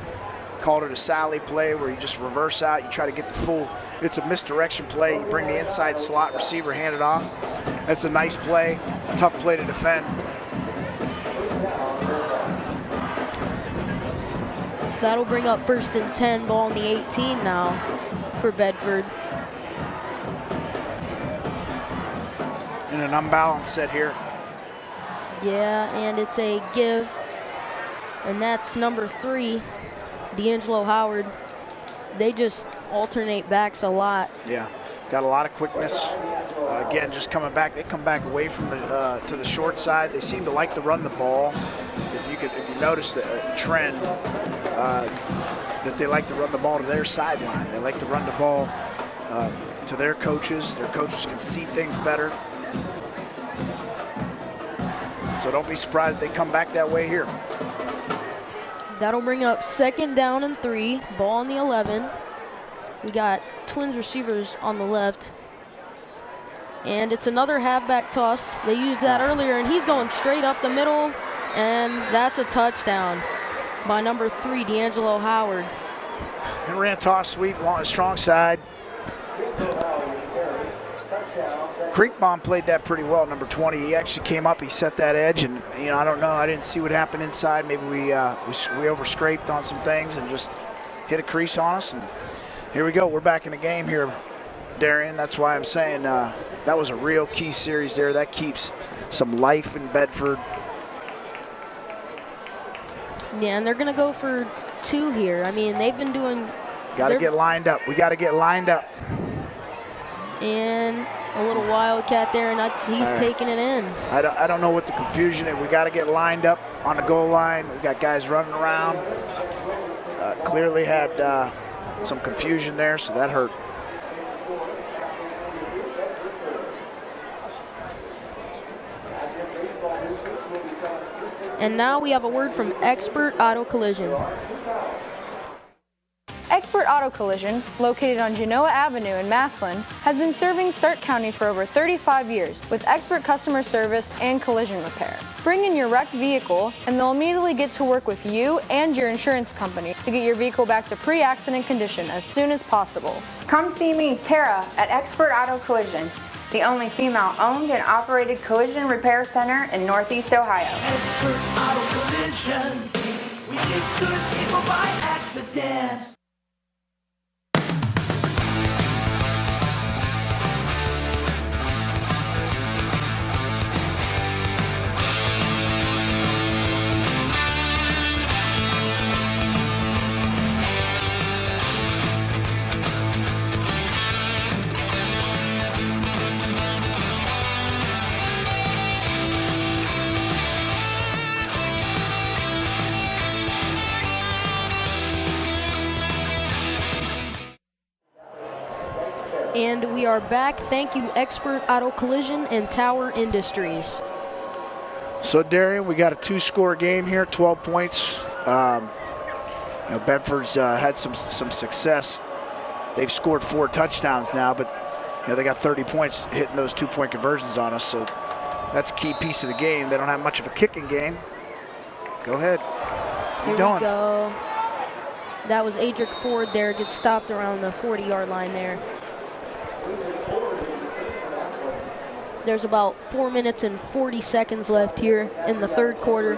called it a Sally play where you just reverse out. You try to get the full, it's a misdirection play. You bring the inside slot receiver, hand it off. That's a nice play, tough play to defend. That'll bring up 1st and 10, ball on the 18 now for Bedford. In an unbalanced set here. Yeah, and it's a give. And that's number 3, D'Angelo Howard. They just alternate backs a lot. Yeah, got a lot of quickness. Again, just coming back, they come back away from the to the short side. They seem to like to run the ball. If you notice the trend that they like to run the ball to their sideline. They like to run the ball to their coaches. Their coaches can see things better. So don't be surprised they come back that way here. That'll bring up 2nd down and 3, ball on the 11. We got Twins receivers on the left. And it's another halfback toss. They used that earlier, and he's going straight up the middle, and that's a touchdown by number 3, D'Angelo Howard. And ran toss sweep along the strong side. Creekbaum played that pretty well, number 20. He actually came up, he set that edge, and I don't know, I didn't see what happened inside. Maybe we overscraped on some things and just hit a crease on us. And here we go, we're back in the game here, Darian. That's why I'm saying that was a real key series there. That keeps some life in Bedford. Yeah, and they're gonna go for 2 here. I mean, they've been doing. Got to get lined up. We got to get lined up. And a little wildcat there, and he's taking it in. I don't know what the confusion is. We got to get lined up on the goal line. We got guys running around. Clearly had some confusion there, so that hurt. And now we have a word from Expert Auto Collision. Expert Auto Collision, located on Genoa Avenue in Massillon, has been serving Stark County for over 35 years with expert customer service and collision repair. Bring in your wrecked vehicle and they'll immediately get to work with you and your insurance company to get your vehicle back to pre-accident condition as soon as possible. Come see me, Tara, at Expert Auto Collision, the only female-owned and operated collision repair center in Northeast Ohio. Expert Auto Collision, we get good people by accident. And we are back. Thank you, Expert Auto Collision and Tower Industries. So, Darian, we got a 2-score game here, 12 points. Bedford's had some success. They've scored 4 touchdowns now, but they got 30 points hitting those 2-point conversions on us. So that's a key piece of the game. They don't have much of a kicking game. Go ahead. Here we go. That was Adric Ford there. Gets stopped around the 40-yard line there. There's about 4 minutes and 40 seconds left here in the third quarter.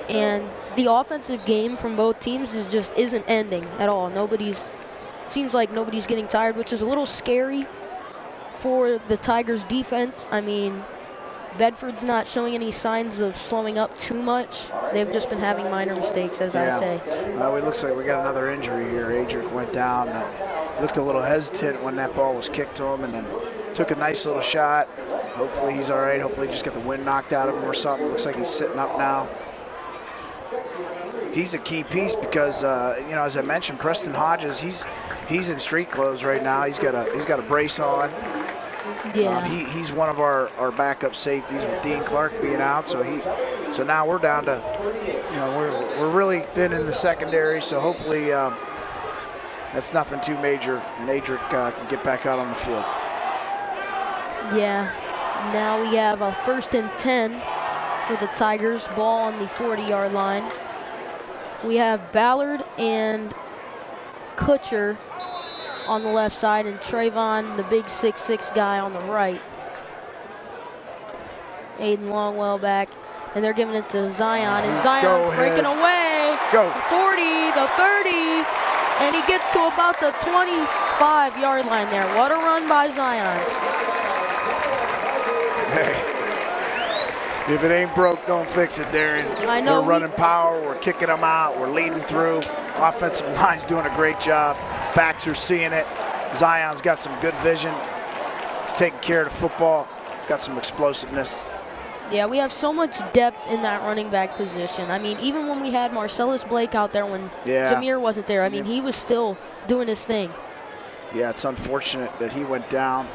And the offensive game from both teams isn't ending at all. Seems like nobody's getting tired, which is a little scary for the Tigers defense. I mean, Bedford's not showing any signs of slowing up too much. They've just been having minor mistakes, as I say. It looks like we got another injury here. Adric went down. Looked a little hesitant when that ball was kicked to him, and then took a nice little shot. Hopefully he's all right. Hopefully he just got the wind knocked out of him or something. Looks like he's sitting up now. He's a key piece because, as I mentioned, Preston Hodges, he's in street clothes right now. He's got a brace on. Yeah. He's one of our backup safeties with Dean Clark being out. So now we're down to, we're really thin in the secondary. So hopefully that's nothing too major, and Adric can get back out on the field. Yeah. Now we have a 1st and 10 for the Tigers. Ball on the 40-yard line. We have Ballard and Kutcher on the left side, and Trayvon, the big 6'6" guy, on the right. Aiden Longwell back, and they're giving it to Zion, and Zion's breaking away. Go. 40, the 30, and he gets to about the 25-yard line there. What a run by Zion. Hey. If it ain't broke, don't fix it, Darian. I know. We're running power. We're kicking them out. We're leading through. Offensive line's doing a great job. Backs are seeing it. Zion's got some good vision. He's taking care of the football. Got some explosiveness. Yeah, we have so much depth in that running back position. I mean, even when we had Marcellus Blake out there when Jameer wasn't there, I mean, he was still doing his thing. Yeah, it's unfortunate that he went down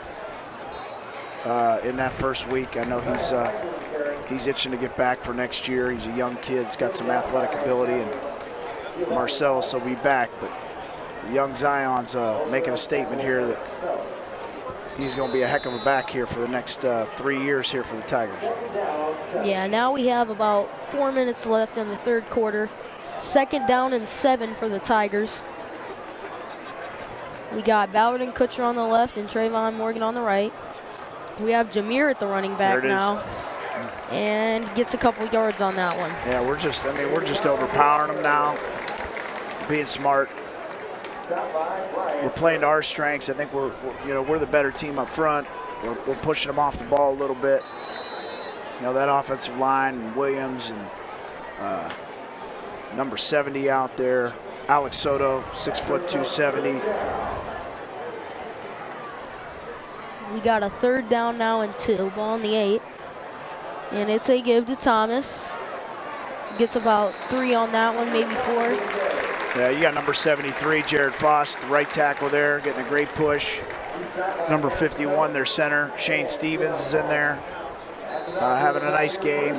in that first week. I know he's itching to get back for next year. He's a young kid. He's got some athletic ability, and Marcellus will be back. But the young Zion's making a statement here that he's going to be a heck of a back here for the next 3 years here for the Tigers. Yeah, now we have about 4 minutes left in the third quarter. 2nd down and 7 for the Tigers. We got Ballard and Kutcher on the left and Trayvon Morgan on the right. We have Jameer at the running back now. And gets a couple yards on that one. Yeah, we're just overpowering them now. Being smart. We're playing to our strengths. I think we're the better team up front. We're pushing them off the ball a little bit. That offensive line, and Williams and number 70 out there. Alex Soto, 6 foot 270. We got a 3rd down now and 2. Ball on the 8. And it's a give to Thomas. Gets about 3 on that one, maybe 4. Yeah, you got number 73, Jared Foss, the right tackle there, getting a great push. Number 51, their center, Shane Stevens is in there, having a nice game.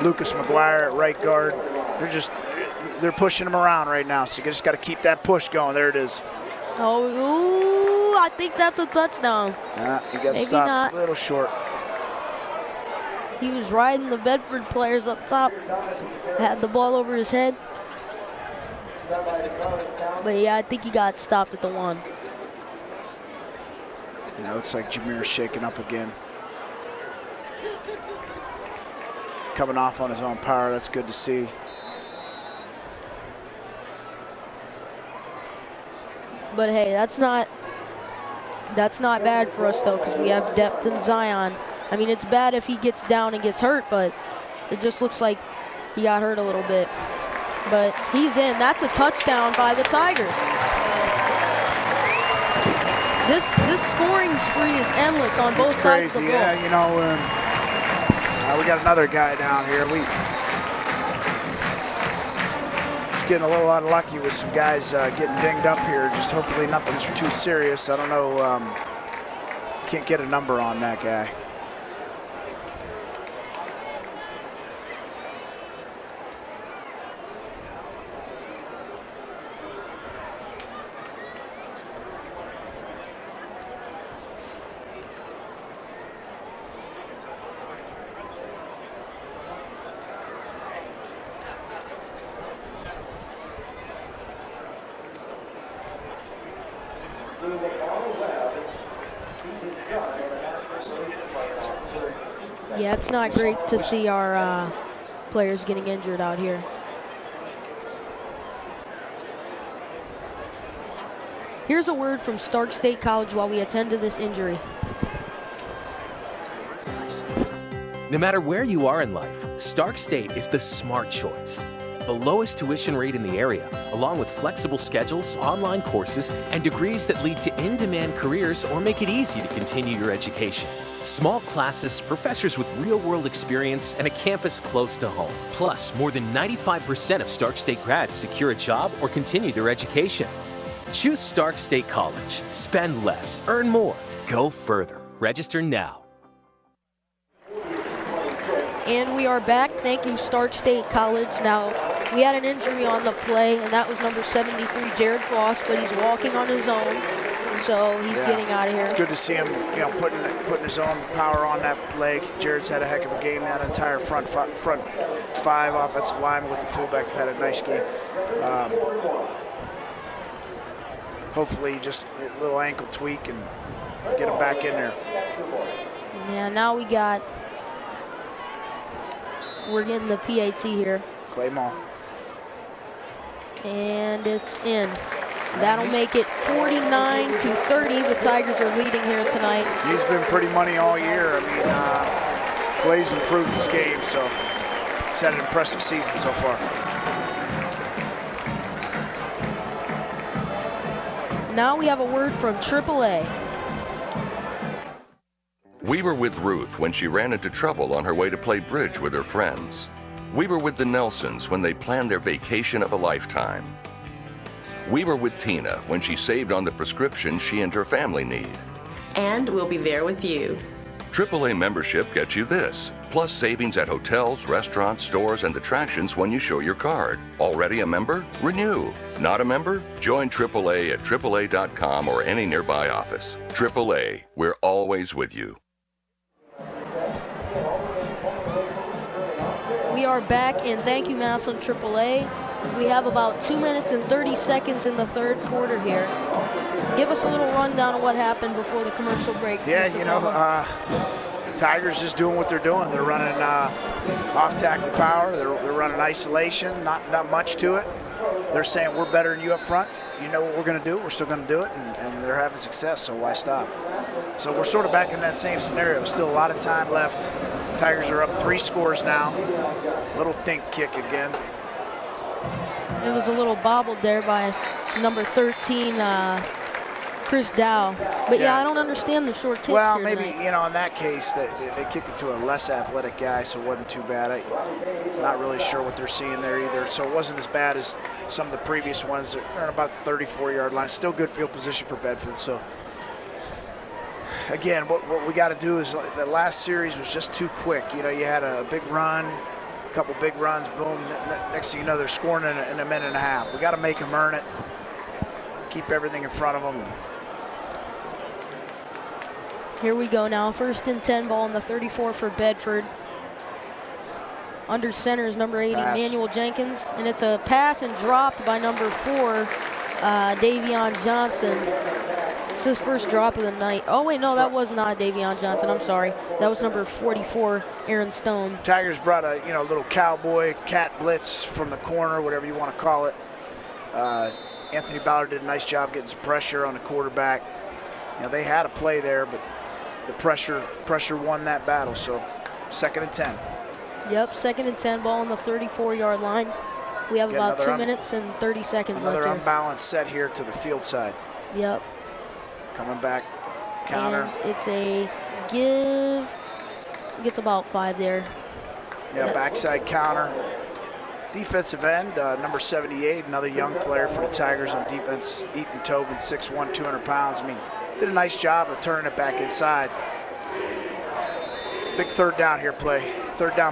Lucas McGuire at right guard. They're pushing him around right now, so you just got to keep that push going. There it is. Oh, ooh, I think that's a touchdown. He got stopped a little short. He was riding the Bedford players up top. Had the ball over his head. But yeah, I think he got stopped at the 1. Yeah, looks like Jameer's shaking up again. Coming off on his own power, that's good to see. But hey, that's not bad for us though, because we have depth in Zion. I mean, it's bad if he gets down and gets hurt, but it just looks like he got hurt a little bit. But he's in. That's a touchdown by the Tigers. This scoring spree is endless on both sides of the ball. Yeah, we got another guy down here. Getting a little unlucky with some guys getting dinged up here. Just hopefully nothing's too serious. I don't know. Can't get a number on that guy. Yeah, it's not great to see our players getting injured out here. Here's a word from Stark State College while we attend to this injury. No matter where you are in life, Stark State is the smart choice. The lowest tuition rate in the area, along with flexible schedules, online courses, and degrees that lead to in-demand careers or make it easy to continue your education. Small classes, professors with real-world experience, and a campus close to home. Plus, more than 95% of Stark State grads secure a job or continue their education. Choose Stark State College. Spend less, earn more, go further. Register now. And we are back. Thank you, Stark State College. Now, we had an injury on the play, and that was number 73, Jared Frost, but he's walking on his own, so he's getting out of here. Good to see him, putting his own power on that leg. Jared's had a heck of a game. That entire front five offensive linemen with the fullback have had a nice game. Hopefully, just a little ankle tweak and get him back in there. Yeah, now we're getting the PAT here. Clay Mall. And it's in. That'll make it 49-30. The Tigers are leading here tonight. He's been pretty money all year. I mean, Clay's improved his game, so he's had an impressive season so far. Now we have a word from AAA. We were with Ruth when she ran into trouble on her way to play bridge with her friends. We were with the Nelsons when they planned their vacation of a lifetime. We were with Tina when she saved on the prescription she and her family need. And we'll be there with you. AAA membership gets you this, plus savings at hotels, restaurants, stores, and attractions when you show your card. Already a member? Renew. Not a member? Join AAA at AAA.com or any nearby office. AAA, we're always with you. We are back, and thank you, Massillon AAA. We have about 2 minutes and 30 seconds in the third quarter here. Give us a little rundown of what happened before the commercial break. Yeah, Tigers just doing what they're doing. They're running off-tackle power. They're running isolation, not much to it. They're saying we're better than you up front. You know what we're going to do. We're still going to do it, and they're having success, so why stop? So we're sort of back in that same scenario. Still a lot of time left. Tigers are up 3 scores now. Little think kick again. It was a little bobbled there by number 13, Chris Dow. But yeah, I don't understand the short kicks. Well, here maybe, tonight. in that case, they kicked it to a less athletic guy, so it wasn't too bad. I'm not really sure what they're seeing there either. So it wasn't as bad as some of the previous ones. They're on about the 34-yard line. Still good field position for Bedford. So, again, what we got to do is, the last series was just too quick. You had a big run, a couple big runs, boom. Next thing you know, they're scoring in a minute and a half. We got to make them earn it, keep everything in front of them. Here we go now. 1st and 10, ball on the 34 for Bedford. Under center is number 80, Manuel Jenkins. And it's a pass and dropped by number 4, Davion Johnson. It's his first drop of the night. Oh, wait, no, that was not Davion Johnson. I'm sorry. That was number 44, Aaron Stone. Tigers brought a little cowboy cat blitz from the corner, whatever you want to call it. Anthony Ballard did a nice job getting some pressure on the quarterback. They had a play there, but the pressure won that battle. So 2nd and 10. Yep, 2nd and 10, ball on the 34-yard line. We have about 2 minutes and 30 seconds left. Another unbalanced set here to the field side. Yep. Coming back, counter. And it's a give. Gets about 5 there. Yeah, backside counter. Defensive end, number 78, another young player for the Tigers on defense. Ethan Tobin, 6'1", 200 pounds. Did a nice job of turning it back inside. Big third down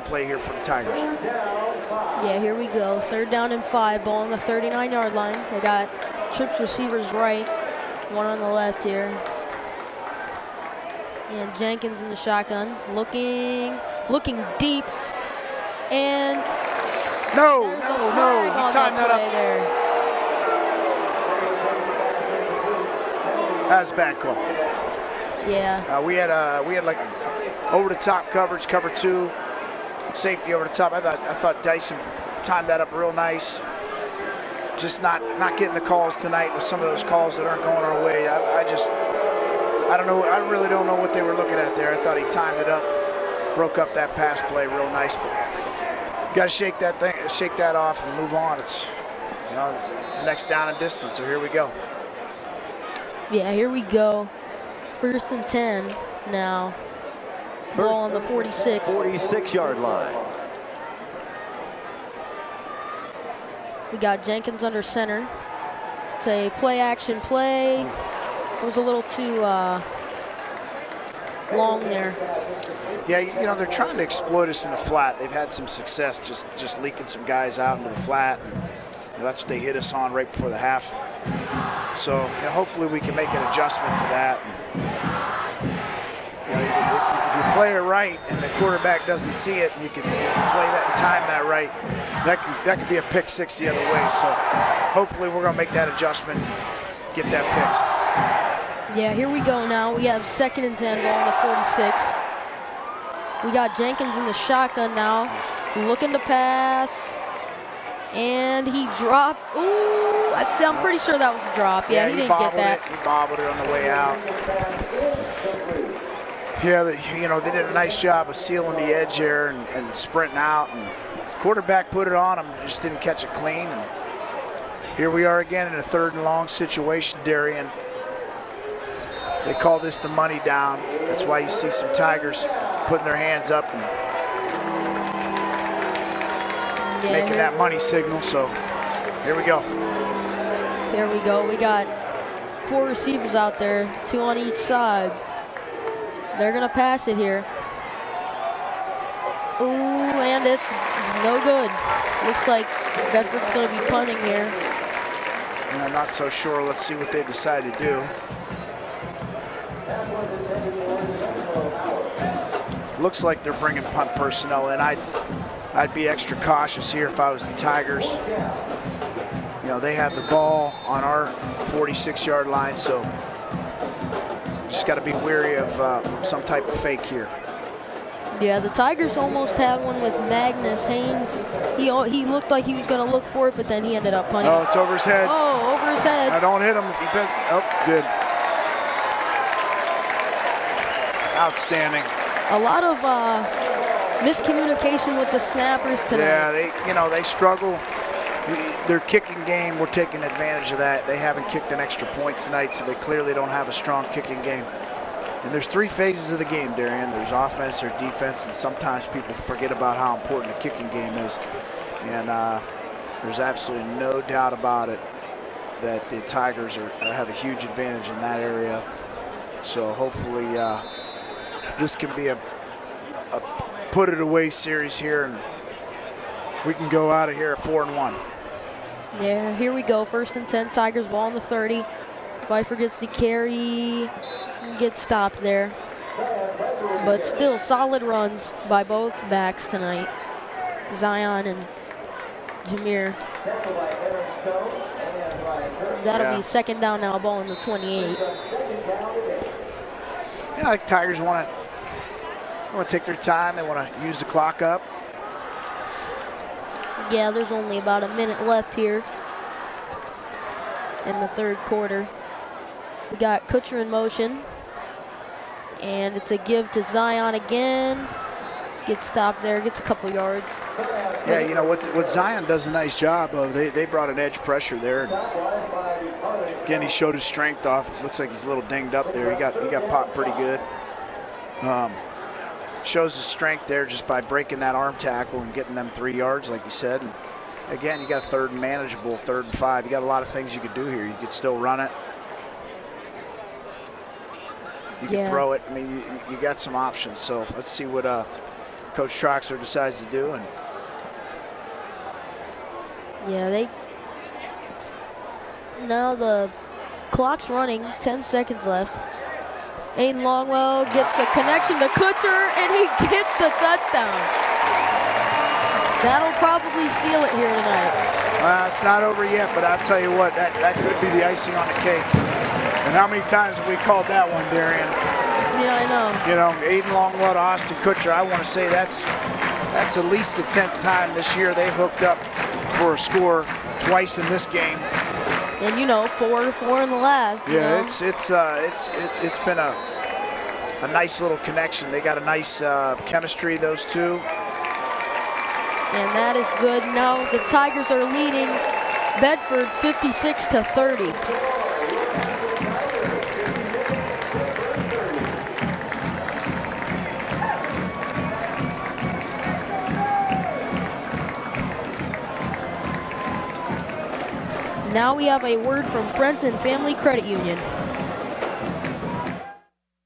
play here for the Tigers. Yeah, here we go. 3rd down and 5, ball on the 39-yard line. They got trips receivers right, one on the left here. And Jenkins in the shotgun, looking deep, and no, he timed that up. There. That was a bad call. Yeah. We had like over-the-top coverage, cover 2, safety over the top. I thought Dyson timed that up real nice. Just not getting the calls tonight with some of those calls that aren't going our way. I don't know. I really don't know what they were looking at there. I thought he timed it up, broke up that pass play real nice. But got to shake that off and move on. It's the next down and distance. So here we go. Yeah, here we go. 1st and 10 now. Ball on the 46. 46-yard line. We got Jenkins under center. It's a play-action play. It was a little too long there. Yeah, they're trying to exploit us in the flat. They've had some success just leaking some guys out into the flat. And that's what they hit us on right before the half. So hopefully we can make an adjustment to that. If you play it right and the quarterback doesn't see it, you can play that and time that right. That could be a pick 6 the other way. So hopefully we're going to make that adjustment, get that fixed. Yeah, here we go now. We have 2nd and 10, ball on the 46. We got Jenkins in the shotgun now, looking to pass. And he dropped. Ooh, I'm pretty sure that was a drop. Yeah, he didn't get that. He bobbled it on the way out. Yeah, they did a nice job of sealing the edge there and sprinting out. And quarterback put it on him, just didn't catch it clean. And here we are again in a 3rd and long situation, Darian. They call this the money down. That's why you see some Tigers putting their hands up and making that money signal. So here we go. Here we go. We got 4 receivers out there, 2 on each side. They're going to pass it here. Ooh, and it's no good. Looks like Bedford's going to be punting here. I'm not so sure. Let's see what they decide to do. Looks like they're bringing punt personnel in. I'd be extra cautious here if I was the Tigers. They have the ball on our 46-yard line, so just got to be wary of some type of fake here. Yeah, the Tigers almost had one with Magnus Haynes. He looked like he was going to look for it, but then he ended up punting. Oh, it's over his head. Oh, over his head. I don't hit him if he bent. Oh, good. Outstanding. A lot of miscommunication with the snappers tonight. Yeah, they struggle. Their kicking game, we're taking advantage of that. They haven't kicked an extra point tonight, so they clearly don't have a strong kicking game. And there's 3 phases of the game, Darian. There's offense, there's defense, and sometimes people forget about how important the kicking game is. And there's absolutely no doubt about it that the Tigers have a huge advantage in that area. So hopefully this can be a put-it-away series here, and we can go out of here at 4-1. Yeah, here we go. 1st and 10, Tigers ball on the 30. Pfeiffer gets the carry and gets stopped there. But still solid runs by both backs tonight. Zion and Jameer. That'll be 2nd down now, ball on the 28. Yeah, like Tigers want to take their time. They want to use the clock up. Yeah, there's only about a minute left here in the 3rd quarter. We got Kutcher in motion. And it's a give to Zion again. Gets stopped there, gets a couple yards. Yeah, what Zion does a nice job of, they brought an edge pressure there. Again, he showed his strength off. It looks like he's a little dinged up there. He got popped pretty good. Shows his strength there just by breaking that arm tackle and getting them 3 yards, like you said. And again, you got 3rd and manageable, 3rd and 5. You got a lot of things you could do here. You could still run it. You can throw it. I mean, you got some options. So let's see what Coach Troxler decides to do. And yeah, now the clock's running, 10 seconds left. Aiden Longwell gets the connection to Kutcher, and he gets the touchdown. That'll probably seal it here tonight. It's not over yet, but I'll tell you what, that could be the icing on the cake. And how many times have we called that one, Darian? Yeah, I know. You know, Aiden Longwood, Austin Kutcher, I want to say that's at least the 10th time this year they've hooked up for a score twice in this game. And you know, 4 in the last. Yeah, it's been a nice little connection. They got a nice chemistry, those two. And that is good. Now the Tigers are leading Bedford 56-30. Now we have a word from Friends and Family Credit Union.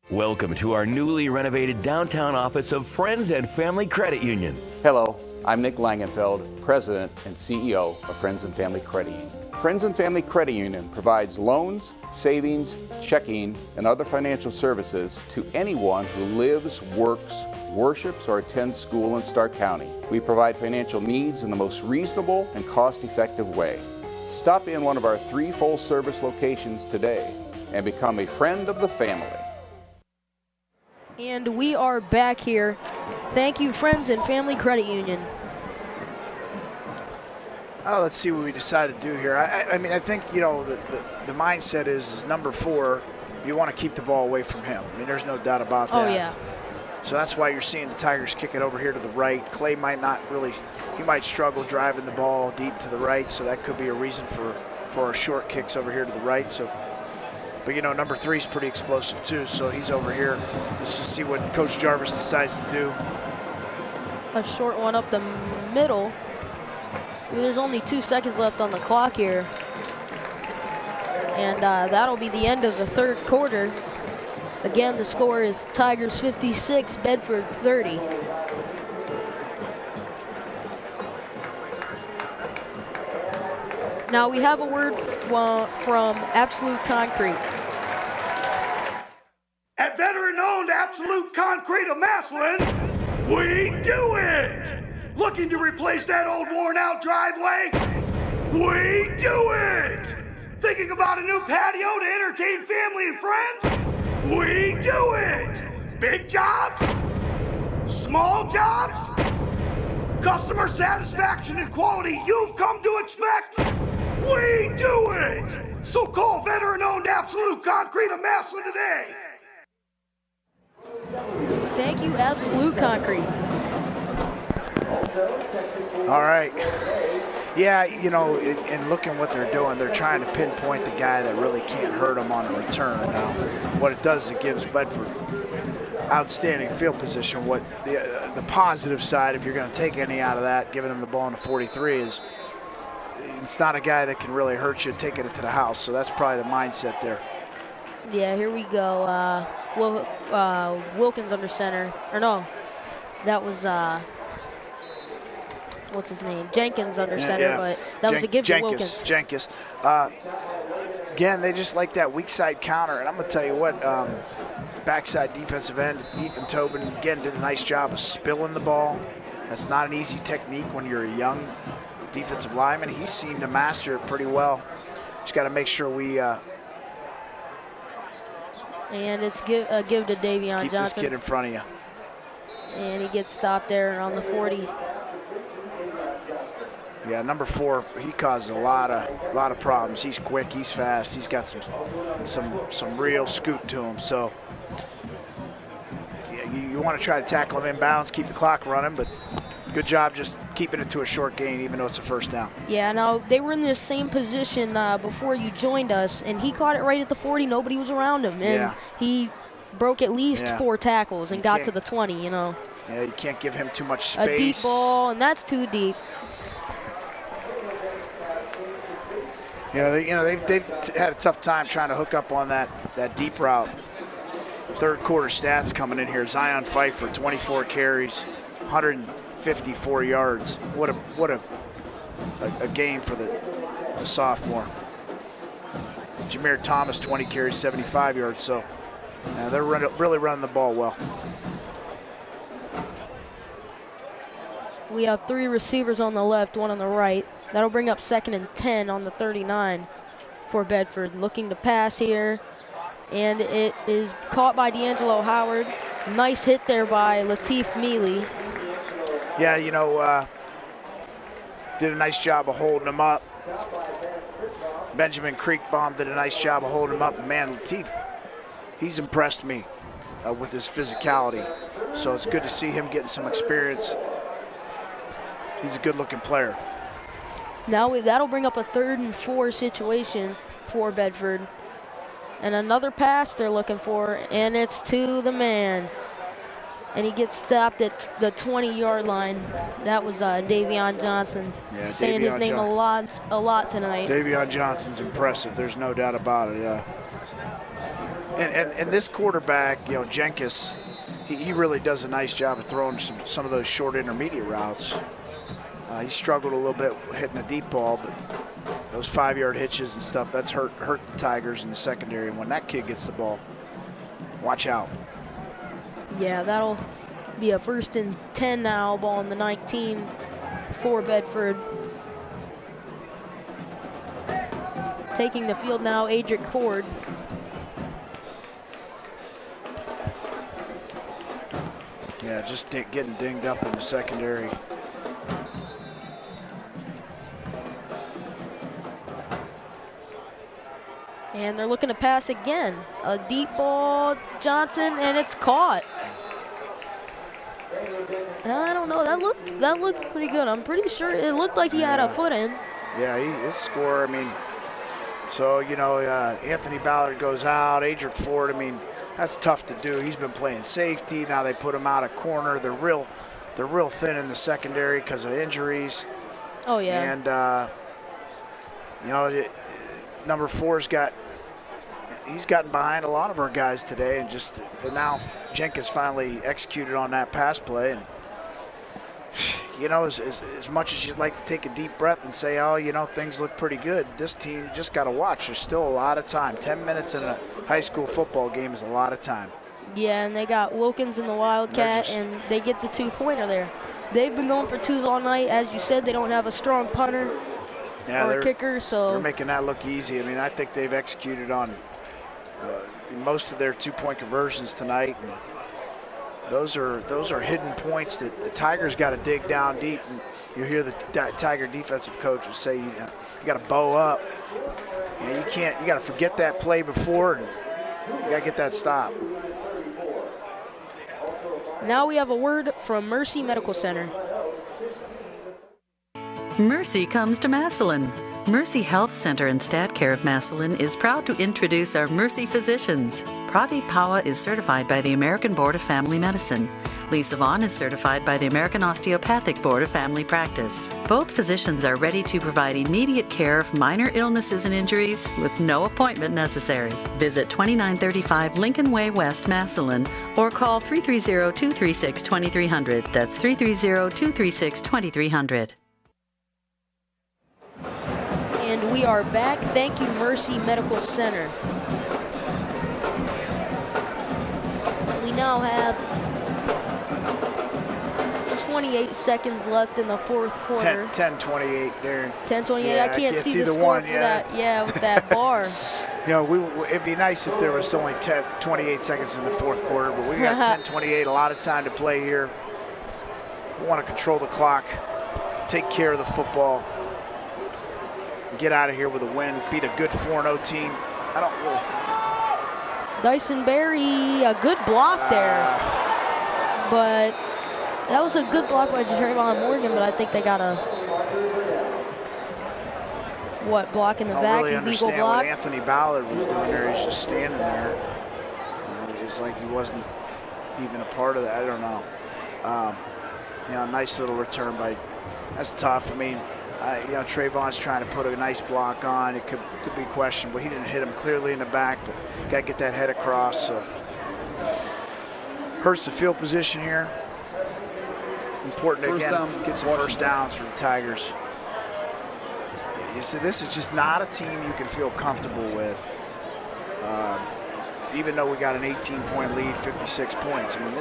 Welcome to our newly renovated downtown office of Friends and Family Credit Union. Hello, I'm Nick Langenfeld, President and CEO of Friends and Family Credit Union. Friends and Family Credit Union provides loans, savings, checking, and other financial services to anyone who lives, works, worships, or attends school in Stark County. We provide financial needs in the most reasonable and cost-effective way. Stop in one of our 3 full-service locations today and become a friend of the family. And we are back here. Thank you, Friends and Family Credit Union. Oh, let's see what we decide to do here. I mean, I think, you know, the mindset is number 4, you want to keep the ball away from him. I mean, there's no doubt about that. Oh, yeah. So that's why you're seeing the Tigers kick it over here to the right. Clay might not really, he might struggle driving the ball deep to the right, so that could be a reason for our short kicks over here to the right. So, but you know, number 3 is pretty explosive too, so he's over here. Let's just see what Coach Jarvis decides to do. A short one up the middle. There's only 2 seconds left on the clock here. And that'll be the end of the 3rd quarter. Again, the score is Tigers 56, Bedford 30. Now we have a word from Absolute Concrete. At veteran-owned Absolute Concrete of Massillon, we do it! Looking to replace that old worn-out driveway? We do it! Thinking about a new patio to entertain family and friends? We do it! Big jobs? Small jobs? Customer satisfaction and quality you've come to expect? We do it! So call veteran-owned Absolute Concrete of Massillon today! Thank you, Absolute Concrete. All right. Yeah, you know, in looking what they're doing, they're trying to pinpoint the guy that really can't hurt them on the return. Now, what it does, it gives Bedford outstanding field position. What the positive side, if you're going to take any out of that, giving him the ball in the 43, is it's not a guy that can really hurt you taking it to the house. So that's probably the mindset there. Yeah, here we go. Wilkins under center. Or no, that was what's his name? Jenkins under center, yeah. But that was a give to Wilkins. Jenkins. Again, they just like that weak side counter. And I'm going to tell you what, backside defensive end, Ethan Tobin, again, did a nice job of spilling the ball. That's not an easy technique when you're a young defensive lineman. He seemed to master it pretty well. Just got to make sure we and it's give to Davion keep Johnson. this kid in front of you. And he gets stopped there on the 40. Yeah, number 4, he caused a lot of problems. He's quick, he's fast, he's got some real scoot to him. So yeah, you want to try to tackle him inbounds, keep the clock running, but good job just keeping it to a short gain, even though it's a first down. Yeah, now they were in the same position before you joined us, and he caught it right at the 40. Nobody was around him, and he broke at least 4 tackles and got to the 20. You know. Yeah, you can't give him too much space. A deep ball, and that's too deep. They've had a tough time trying to hook up on that deep route. 3rd quarter stats coming in here. Zion Pfeiffer, 24 carries, 154 yards. What a game for the sophomore. Jameer Thomas, 20 carries, 75 yards. So they're really running the ball well. We have 3 receivers on the left, 1 on the right. That'll bring up 2nd and 10 on the 39 for Bedford. Looking to pass here. And it is caught by D'Angelo Howard. Nice hit there by Latif Mealy. Yeah, you know, did a nice job of holding him up. Benjamin Creekbaum did a nice job of holding him up. Man, Latif, he's impressed me with his physicality. So it's good to see him getting some experience. He's a good-looking player. Now that'll bring up a 3rd and 4 situation for Bedford. And another pass they're looking for, and it's to the man. And he gets stopped at the 20-yard line. That was Davion Johnson. Yeah, saying his name a lot tonight. Davion Johnson's impressive. There's no doubt about it. Yeah. And this quarterback, you know, Jenkins, he really does a nice job of throwing some of those short intermediate routes. He struggled a little bit hitting a deep ball, but those 5-yard hitches and stuff, that's hurt the Tigers in the secondary. And when that kid gets the ball, watch out. Yeah, that'll be a 1st and 10 now, ball on the 19 for Bedford. Taking the field now, Adric Ford. Yeah, just getting dinged up in the secondary. And they're looking to pass again. A deep ball, Johnson, and it's caught. I don't know, that looked pretty good. I'm pretty sure it looked like he had a foot in. Yeah, his score, I mean, so, you know, Anthony Ballard goes out, Adric Ford, I mean, that's tough to do. He's been playing safety. Now they put him out at corner. They're real thin in the secondary because of injuries. Oh, yeah. And, you know, number 4's he's gotten behind a lot of our guys today, and just now Jenkins finally executed on that pass play. And, you know, as much as you'd like to take a deep breath and say, oh, you know, things look pretty good, this team, you just got to watch. There's still a lot of time. 10 minutes in a high school football game is a lot of time. Yeah, and they got Wilkins in the Wildcat, and they get the 2-pointer there. They've been going for 2s all night. As you said, they don't have a strong punter or kicker, so they're making that look easy. I mean, I think they've executed on most of their 2-point conversions tonight. And those are hidden points that the Tigers got to dig down deep. And you hear the Tiger defensive coaches say you got to bow up. You know, you got to forget that play before, and you got to get that stop. Now we have a word from Mercy Medical Center. Mercy comes to Massillon. Mercy Health Center and Stat Care of Massillon is proud to introduce our Mercy physicians. Prati Pawa is certified by the American Board of Family Medicine. Lisa Vaughn is certified by the American Osteopathic Board of Family Practice. Both physicians are ready to provide immediate care of minor illnesses and injuries with no appointment necessary. Visit 2935 Lincoln Way West, Massillon, or call 330-236-2300. That's 330-236-2300. And we are back. Thank you, Mercy Medical Center. We now have 28 seconds left in the 4th quarter. 10-28, Darren. 10-28. Yeah, I can't see the score for that. Yeah, with that bar. You know, it'd be nice if there was only 28 seconds in the 4th quarter, but we got 10-28, a lot of time to play here. We want to control the clock, take care of the football, get out of here with a win, beat a good 4-0 team. I don't really. Dyson Berry, a good block there. But that was a good block by Trayvon Morgan, but I think they got a, block in the back? I don't really understand what Anthony Ballard was doing there. He's just standing there. It's like he wasn't even a part of that. I don't know. You know, nice little return by, that's tough. I mean, you know, Trayvon's trying to put a nice block on. It could be questioned, but he didn't hit him clearly in the back, but got to get that head across. So hurts the field position here. Important to, again, get some first downs for the Tigers. You see, this is just not a team you can feel comfortable with. Even though we got an 18-point lead, 56 points. I mean,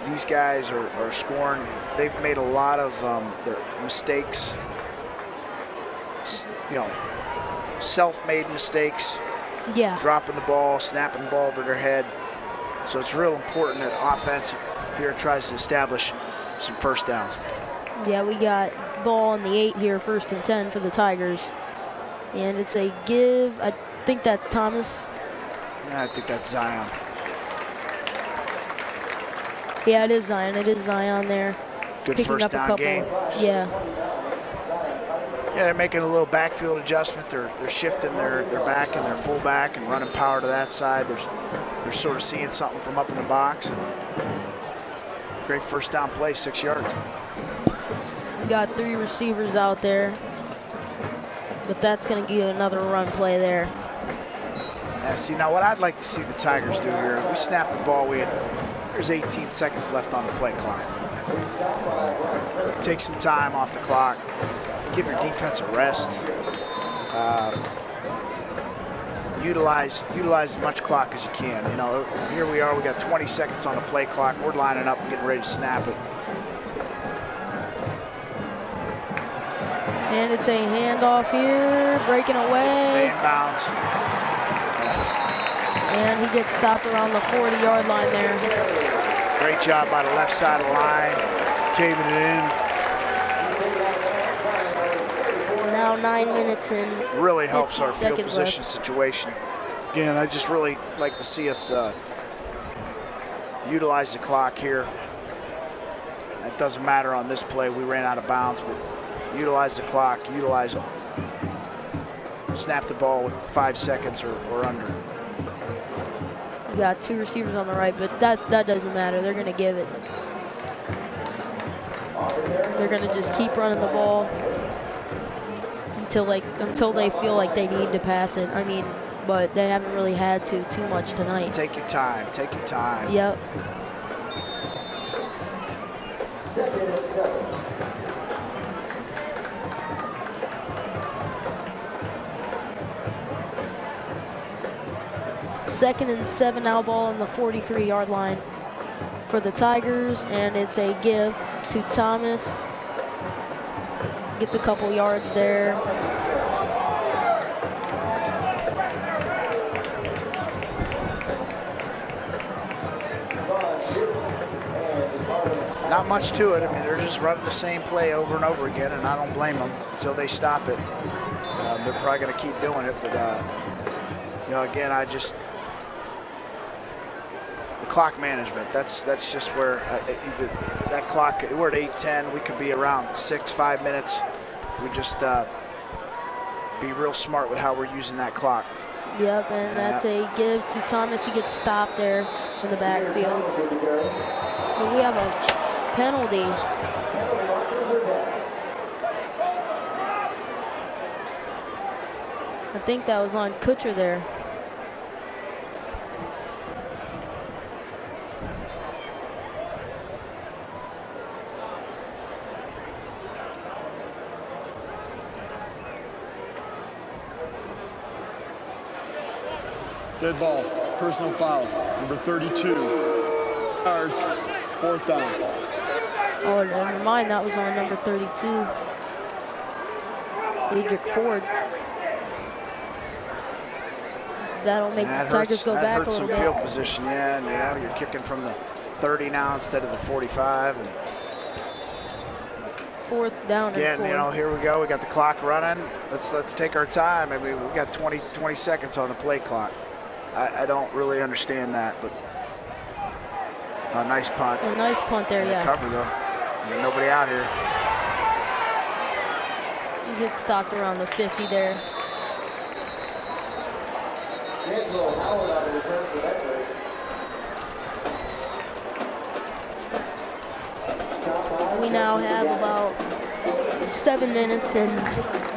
these guys are scoring. They've made a lot of their mistakes, you know, self-made mistakes. Yeah. Dropping the ball, snapping the ball over their head. So it's real important that offense here tries to establish some first downs. Yeah, we got ball on the 8 here, 1st and 10 for the Tigers. And it's a give. I think that's Thomas. I think that's Zion. Yeah, it is Zion. It is Zion there. Good picking first up down a couple. game. Yeah. Yeah, they're making a little backfield adjustment. They're shifting their back and their fullback and running power to that side. They're sort of seeing something from up in the box. And great first down play, 6 yards. We got 3 receivers out there, but that's going to give another run play there. Yeah, see, now what I'd like to see the Tigers do here, we snapped the ball. There's 18 seconds left on the play clock. Take some time off the clock. Give your defense a rest. Utilize as much clock as you can. You know, here we are. We got 20 seconds on the play clock. We're lining up and getting ready to snap it. And it's a handoff here, breaking away. Stay in bounds. And he gets stopped around the 40-yard line there. Great job by the left side of the line, caving it in. Now 9 minutes in. Really helps our field 15 position left. situation. Again, I just really like to see us utilize the clock here. It doesn't matter on this play. We ran out of bounds, but utilize the clock, utilize it. Snap the ball with 5 seconds or under. We got 2 receivers on the right, but that doesn't matter. They're going to give it. They're going to just keep running the ball until they feel like they need to pass it. I mean, but they haven't really had to too much tonight. Take your time. Take your time. Yep. Second and 7 now, ball on the 43-yard line for the Tigers, and it's a give to Thomas. Gets a couple yards there. Not much to it. I mean, they're just running the same play over and over again, and I don't blame them until they stop it. They're probably going to keep doing it, but you know, again, the clock management. That's just where that clock. We're at 8:10. We could be around 5 minutes if we just be real smart with how we're using that clock. Yep, and that's a give to Thomas. He gets stopped there in the backfield. But we have a penalty. I think that was on Kutcher there. Dead ball, personal foul, number 32. Yards, 4th down. Oh, never mind, that was on number 32. Adric Ford. That'll make the Tigers go back a little bit. That hurts some field position, yeah, and you know, you're kicking from the 30 now instead of the 45. And 4th down and 4. again, you know, here we go. We got the clock running. Let's take our time. I mean, we got 20 seconds on the play clock. I don't really understand that, but a nice punt. A nice punt there, yeah. Cover though. There's nobody out here. He gets stopped around the 50 there. We now have about 7 minutes and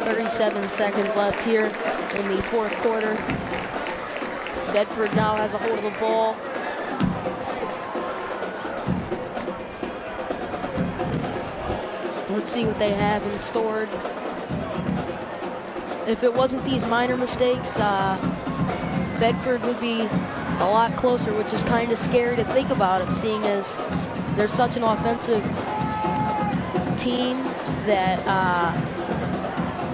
37 seconds left here in the 4th quarter. Bedford now has a hold of the ball. Let's see what they have in stored. If it wasn't these minor mistakes, Bedford would be a lot closer, which is kind of scary to think about it, seeing as they're such an offensive team that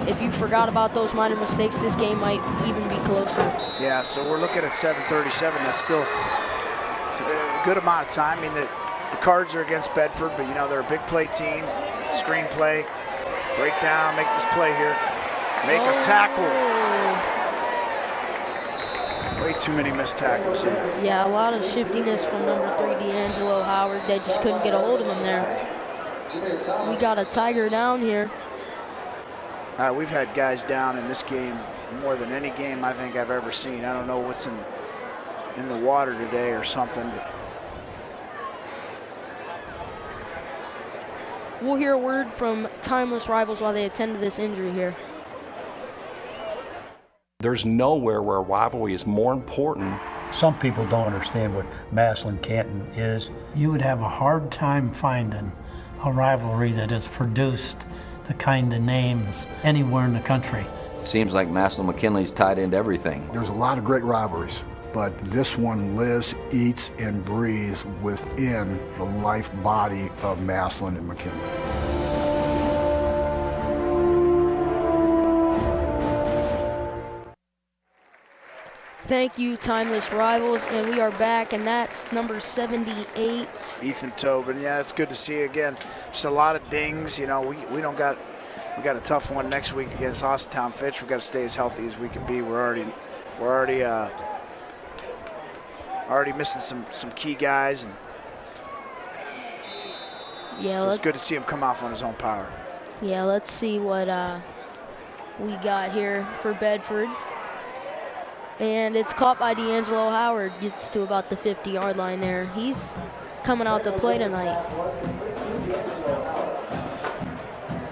if you forgot about those minor mistakes, this game might even be closer. Yeah, so we're looking at 7:37. That's still a good amount of time. I mean, the Cards are against Bedford, but you know they're a big play team. Screen play, break down, make this play here, make a tackle. Way too many missed tackles here. Yeah, a lot of shiftiness from number 3, D'Angelo Howard. They just couldn't get a hold of him there. We got a Tiger down here. We've had guys down in this game more than any game I think I've ever seen. I don't know what's in the water today or something. But we'll hear a word from Timeless Rivals while they attend to this injury here. There's nowhere where a rivalry is more important. Some people don't understand what Massillon-Canton is. You would have a hard time finding a rivalry that has produced the kind of names anywhere in the country. It seems like Massillon-McKinley's tied into everything. There's a lot of great rivalries, but this one lives, eats, and breathes within the life body of Massillon and McKinley. Thank you, Timeless Rivals, and we are back, and that's number 78. Ethan Tobin, yeah, it's good to see you again. Just a lot of dings, you know, we got a tough one next week against Austintown Fitch. We've got to stay as healthy as we can be. We're already missing some key guys, and yeah, so it's good to see him come off on his own power. Yeah, let's see what we got here for Bedford. And it's caught by D'Angelo Howard. Gets to about the 50-yard line there. He's coming out to play tonight.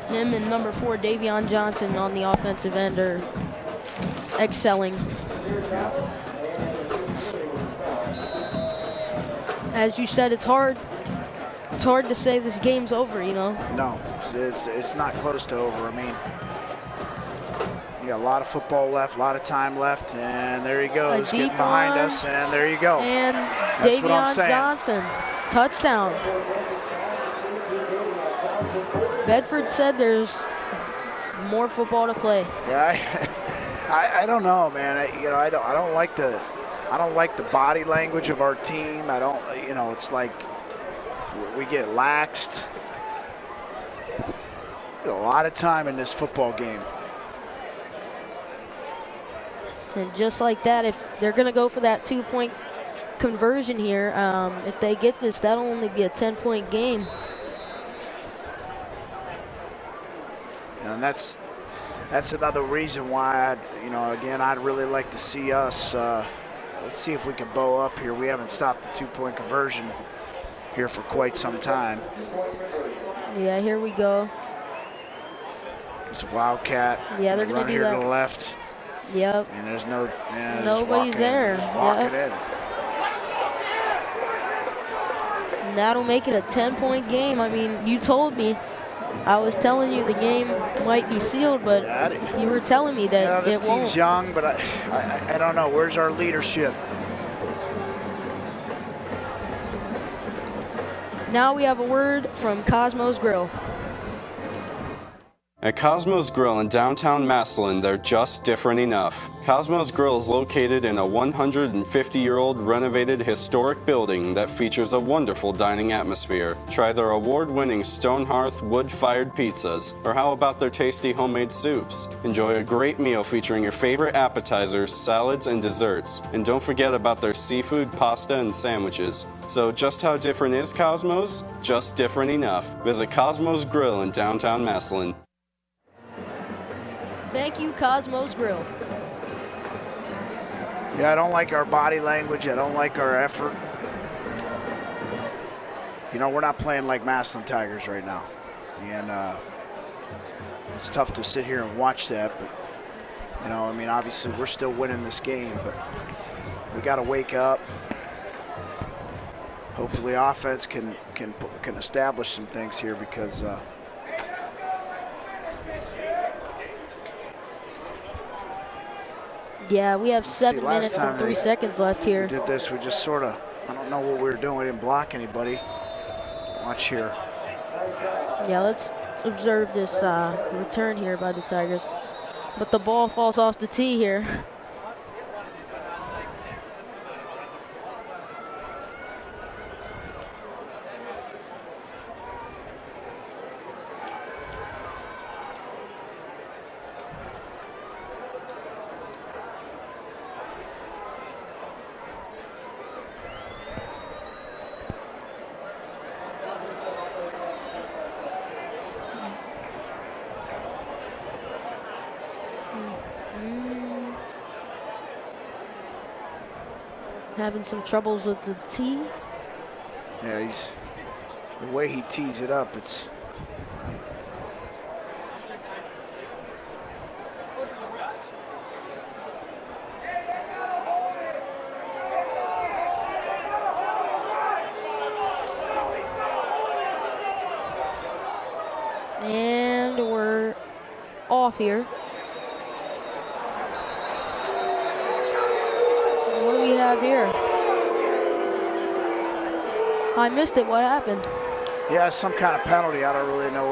Him and number 4, Davion Johnson, on the offensive end are excelling. As you said, it's hard to say this game's over, you know? No, it's not close to over. I mean, you got a lot of football left, a lot of time left, and there he goes, getting behind us, and there you go. And that's what I'm saying. Johnson, touchdown. Bedford said there's more football to play. Yeah, I don't know, man. I don't like the body language of our team. I don't, it's like we get laxed. A lot of time in this football game. And just like that, if they're going to go for that 2-point conversion here, if they get this, that'll only be a 10-point game. And that's another reason why, I'd really like to see us. Let's see if we can bow up here. We haven't stopped the 2-point conversion here for quite some time. Yeah, here we go. It's a Wildcat. Yeah, they're going to do that. Here to the left. Yep. And there's no, nobody's there. Walk it in. And that'll make it a 10-point game. I mean, you told me. I was telling you the game might be sealed, but you were telling me that this it won't. team's young, but I don't know. Where's our leadership? Now we have a word from Cosmo's Grill. At Cosmo's Grill in downtown Massillon, they're just different enough. Cosmo's Grill is located in a 150-year-old renovated historic building that features a wonderful dining atmosphere. Try their award-winning stone hearth wood-fired pizzas, or how about their tasty homemade soups? Enjoy a great meal featuring your favorite appetizers, salads, and desserts. And don't forget about their seafood, pasta, and sandwiches. So just how different is Cosmo's? Just different enough. Visit Cosmo's Grill in downtown Massillon. Thank you, Cosmo's Grill. Yeah, I don't like our body language. I don't like our effort. We're not playing like Massillon Tigers right now. And it's tough to sit here and watch that. But, obviously we're still winning this game, but we got to wake up. Hopefully offense can establish some things here because yeah, we have 7 minutes and 3 seconds left here. We did this, we just sort of, I don't know what we were doing. We didn't block anybody. Watch here. Yeah, let's observe this return here by the Tigers. But the ball falls off the tee here. Having some troubles with the tee. Yeah, the way he tees it up, it's. And we're off here. What do we have here? I missed it. What happened? Yeah, some kind of penalty. I don't really know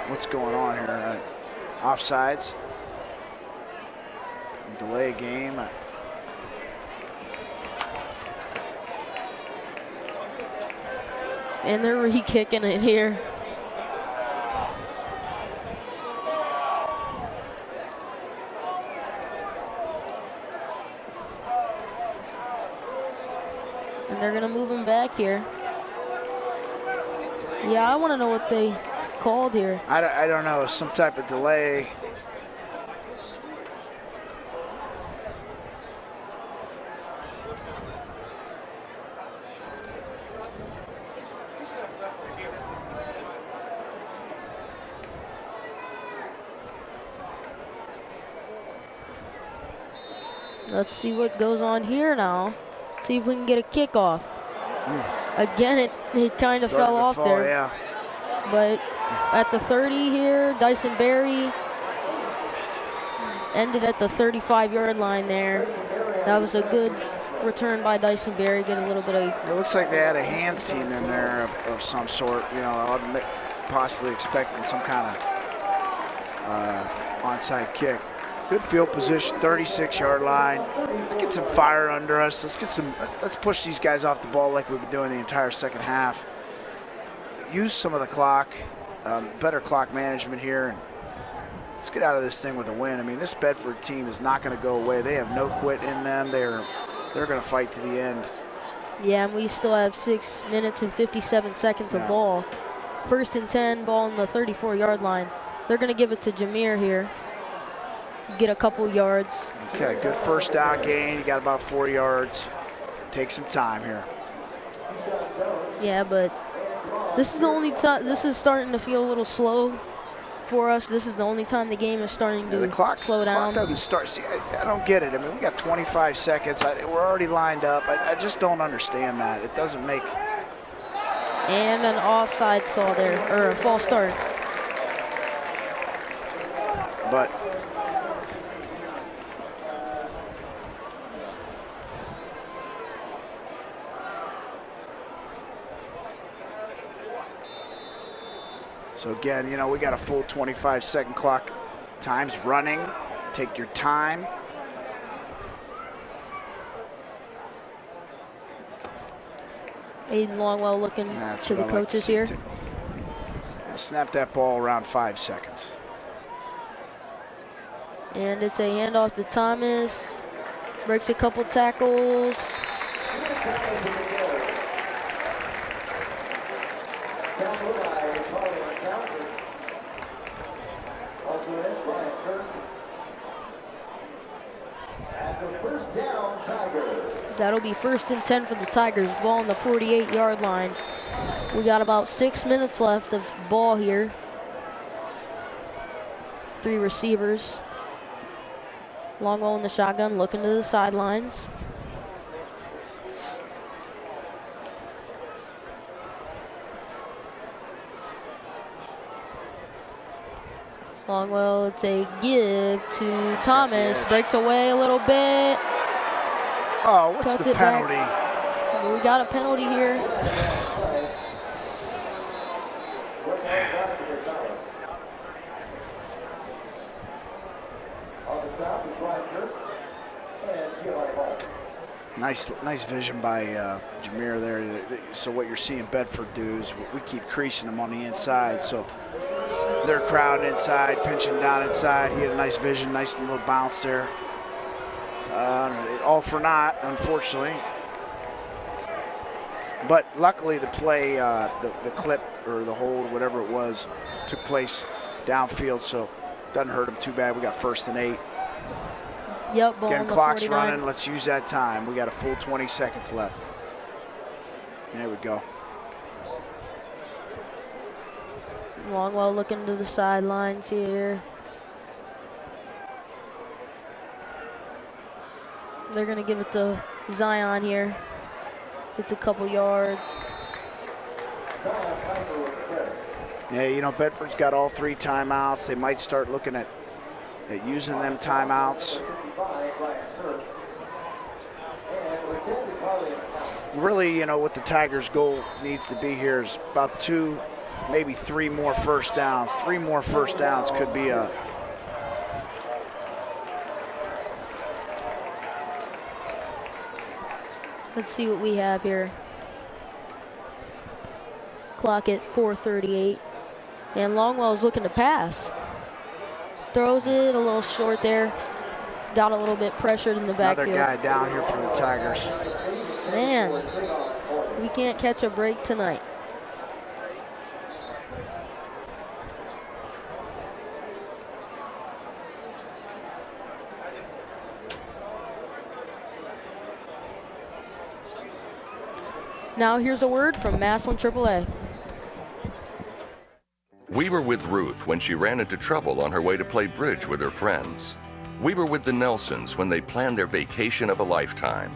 what's going on here. Offsides. Delay game. And they're re-kicking it here. And they're gonna move him back here. Yeah, I want to know what they called here. I don't know, some type of delay. Let's see what goes on here now. See if we can get a kickoff. Again, it kind of fell off there. Yeah. But at the 30 here, Dyson Berry ended at the 35-yard line there. That was a good return by Dyson Berry. Get a little bit of. It looks like they had a hands team in there of some sort. You know, I'm possibly expecting some kind of onside kick. Good field position, 36-yard line. Let's get some fire under us. Let's push these guys off the ball like we've been doing the entire second half. Use some of the clock, better clock management here, and let's get out of this thing with a win. I mean, this Bedford team is not going to go away. They have no quit in them. They're going to fight to the end. Yeah, and we still have 6 minutes and 57 seconds of ball. 1st and 10, ball on the 34-yard line. They're going to give it to Jameer here. Get a couple yards. Okay, good first down gain. You got about 4 yards. Take some time here. Yeah, but this is the only time. This is starting to feel a little slow for us. This is the only time the game is starting to slow down. The clock doesn't start. See, I don't get it. I mean, we got 25 seconds. We're already lined up. I just don't understand that. It doesn't make. And an offsides call there, or a false start. But. So again, you know, we got a full 25-second clock. Time's running. Take your time. Aiden Longwell looking to the coaches here. Snap that ball around 5 seconds. And it's a handoff to Thomas. Breaks a couple tackles. That'll be 1st and 10 for the Tigers. Ball on the 48-yard line. We got about 6 minutes left of ball here. 3 receivers. Longwell in the shotgun, looking to the sidelines. Longwell, it's a give to Thomas. Breaks away a little bit. Oh, what's the penalty? Back. We got a penalty here. Nice vision by Jameer there. So what you're seeing Bedford do is we keep creasing them on the inside. So they're crowding inside, pinching down inside. He had a nice vision, nice little bounce there. All for naught, unfortunately. But luckily the play, the clip or the hold, whatever it was, took place downfield, so doesn't hurt him too bad. We got 1st and 8. Yep, ball Again, on the clock's 49. running. Let's use that time. We got a full 20 seconds left. There we go. Longwell looking to the sidelines here. They're going to give it to Zion here. Gets a couple yards. Yeah, you know, Bedford's got all 3 timeouts. They might start looking at using them timeouts. Really, you know, what the Tigers' goal needs to be here is about 2, maybe 3 more first downs. 3 more first downs could be a... Let's see what we have here. Clock at 4:38. And Longwell's looking to pass. Throws it a little short there. Got a little bit pressured in the backfield. Another guy down here for the Tigers. Man, we can't catch a break tonight. Now here's a word from Massillon AAA. We were with Ruth when she ran into trouble on her way to play bridge with her friends. We were with the Nelsons when they planned their vacation of a lifetime.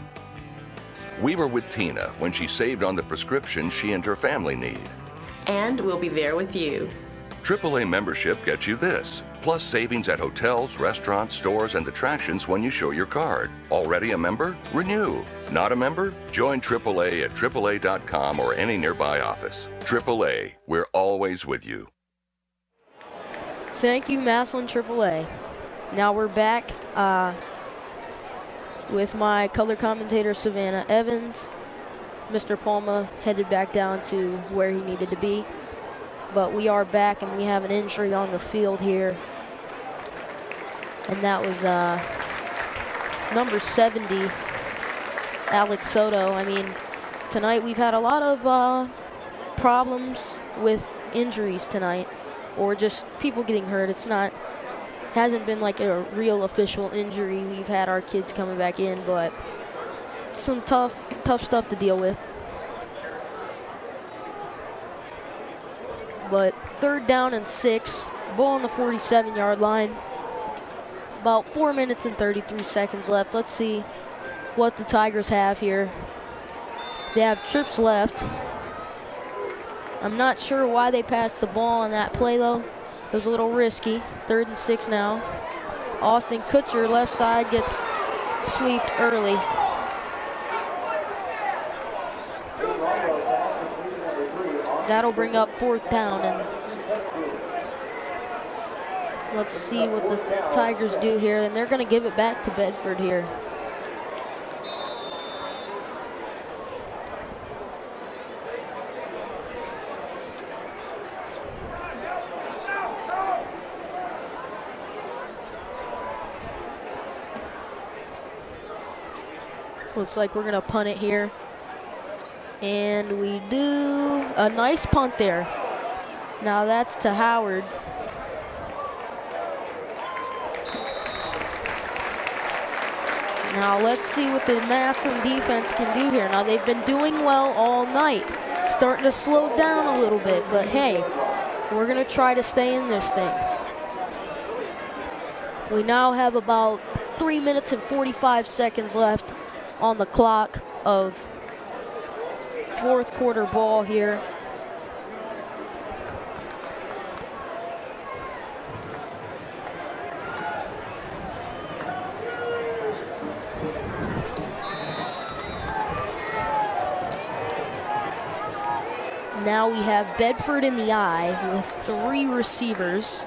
We were with Tina when she saved on the prescription she and her family need. And we'll be there with you. AAA membership gets you this, plus savings at hotels, restaurants, stores, and attractions when you show your card. Already a member? Renew. Not a member? Join AAA at AAA.com or any nearby office. AAA, we're always with you. Thank you, Massillon AAA. Now we're back with my color commentator, Savannah Evans. Mr. Palma headed back down to where he needed to be. But we are back, and we have an injury on the field here. And that was number 70, Alex Soto. I mean, tonight we've had a lot of problems with injuries tonight, or just people getting hurt. Hasn't been like a real official injury. We've had our kids coming back in, but it's some tough stuff to deal with. But 3rd down and 6, ball on the 47-yard line. About 4 minutes and 33 seconds left. Let's see what the Tigers have here. They have trips left. I'm not sure why they passed the ball on that play, though. It was a little risky. 3rd and 6 now. Austin Kutcher, left side, gets sweeped early. That'll bring up 4th down, and let's see what the Tigers do here. And they're going to give it back to Bedford here. Looks like we're going to punt it here. And we do a nice punt there. Now that's to Howard. Now let's see what the Massillon defense can do here. Now they've been doing well all night. It's starting to slow down a little bit, but hey, we're gonna try to stay in this thing. We now have about 3 minutes and 45 seconds left on the clock of 4th quarter ball here. Now we have Bedford in the eye with 3 receivers.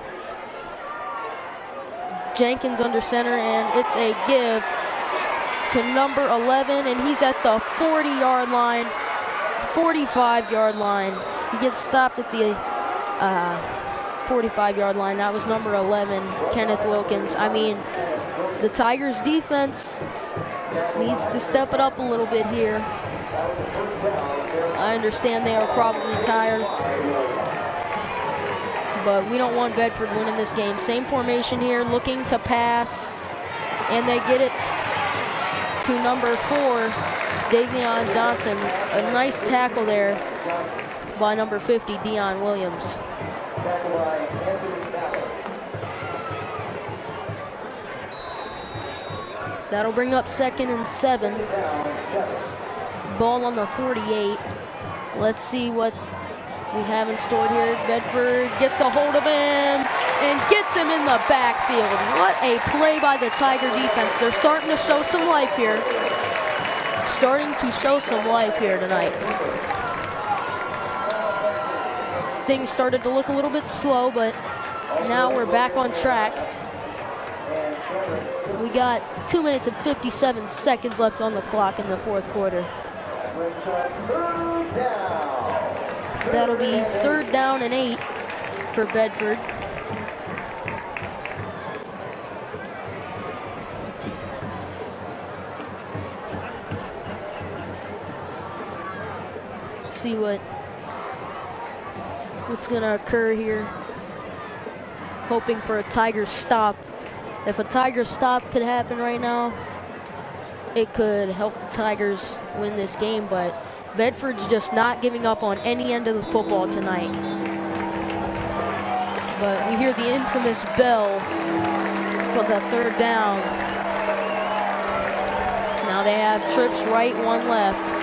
Jenkins under center, and it's a give to number 11, and he's at the 40-yard line, 45-yard line. He gets stopped at the 45-yard line. That was number 11, Kenneth Wilkins. I mean, the Tigers defense needs to step it up a little bit here. I understand they are probably tired, but we don't want Bedford winning this game. Same formation here, looking to pass, and they get it to number 4, Davion Johnson. A nice tackle there by number 50, Dion Williams. That'll bring up 2nd and 7. Ball on the 48. Let's see what we have in store here. Bedford gets a hold of him and gets him in the backfield. What a play by the Tiger defense. They're starting to show some life here. Tonight. Things started to look a little bit slow, but now we're back on track. We got 2 minutes and 57 seconds left on the clock in the 4th quarter. That'll be 3rd down and 8 for Bedford. Let's see what's gonna occur here. Hoping for a Tiger stop. If a Tiger stop could happen right now, it could help the Tigers win this game, but Bedford's just not giving up on any end of the football tonight. But we hear the infamous bell for the 3rd down. Now they have trips right, 1 left.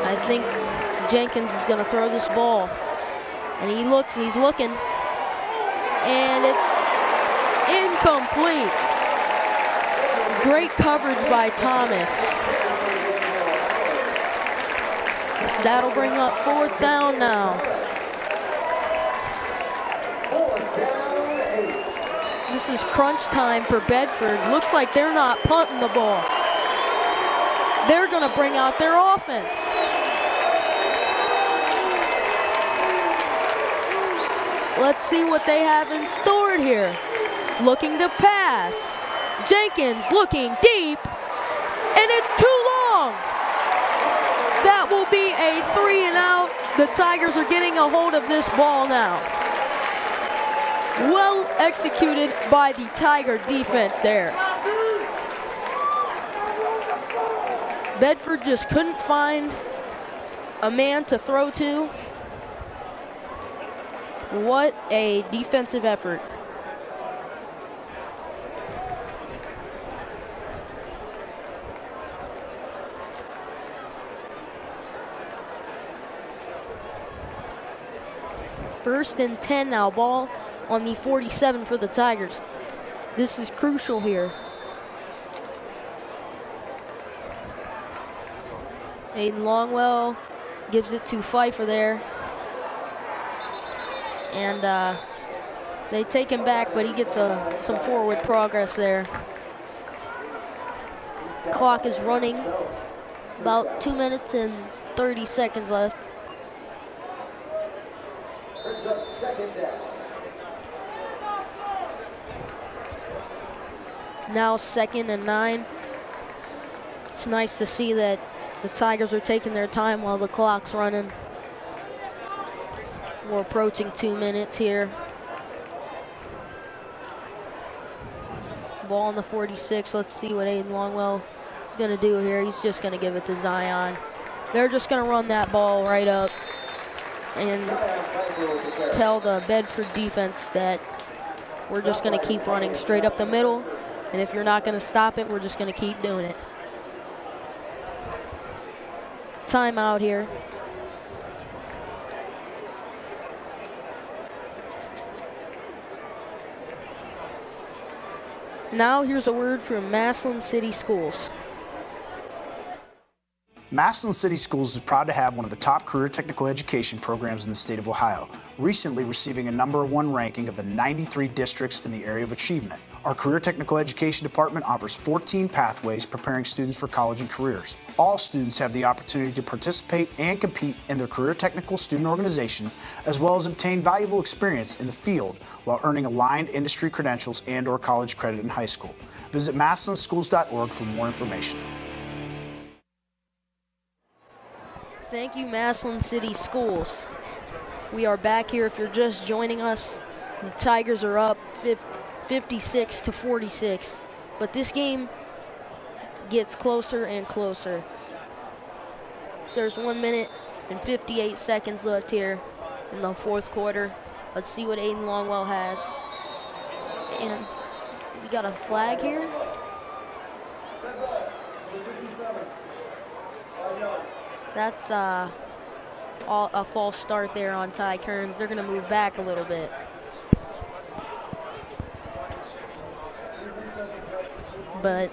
I think Jenkins is gonna throw this ball. And he's looking. And it's incomplete. Great coverage by Thomas. That'll bring up 4th down now. This is crunch time for Bedford. Looks like they're not punting the ball. They're going to bring out their offense. Let's see what they have in store here. Looking to pass. Jenkins looking deep, and it's too long. That will be a 3 and out. The Tigers are getting a hold of this ball now. Well executed by the Tiger defense there. Bedford just couldn't find a man to throw to. What a defensive effort. First and 10 now, ball on the 47 for the Tigers. This is crucial here. Aiden Longwell gives it to Pfeiffer there. And they take him back, but he gets some forward progress there. Clock is running. About 2 minutes and 30 seconds left. Now 2nd and 9. It's nice to see that the Tigers are taking their time while the clock's running. We're approaching 2 minutes here. Ball on the 46. Let's see what Aiden Longwell is going to do here. He's just going to give it to Zion. They're just going to run that ball right up and tell the Bedford defense that we're just going to keep running straight up the middle. And if you're not going to stop it, we're just going to keep doing it. Timeout here. Now here's a word from Massillon City Schools. Massillon City Schools is proud to have one of the top career technical education programs in the state of Ohio, recently receiving a #1 ranking of the 93 districts in the area of achievement. Our Career Technical Education Department offers 14 pathways preparing students for college and careers. All students have the opportunity to participate and compete in their Career Technical Student Organization, as well as obtain valuable experience in the field while earning aligned industry credentials and/or college credit in high school. Visit massillonschools.org for more information. Thank you, Massillon City Schools. We are back here if you're just joining us. The Tigers are up 56-46, but this game gets closer and closer. There's 1 minute and 58 seconds left here in the fourth quarter. Let's see what Aiden Longwell has. And we got a flag here. That's a false start there on Ty Kearns. They're gonna move back a little bit. But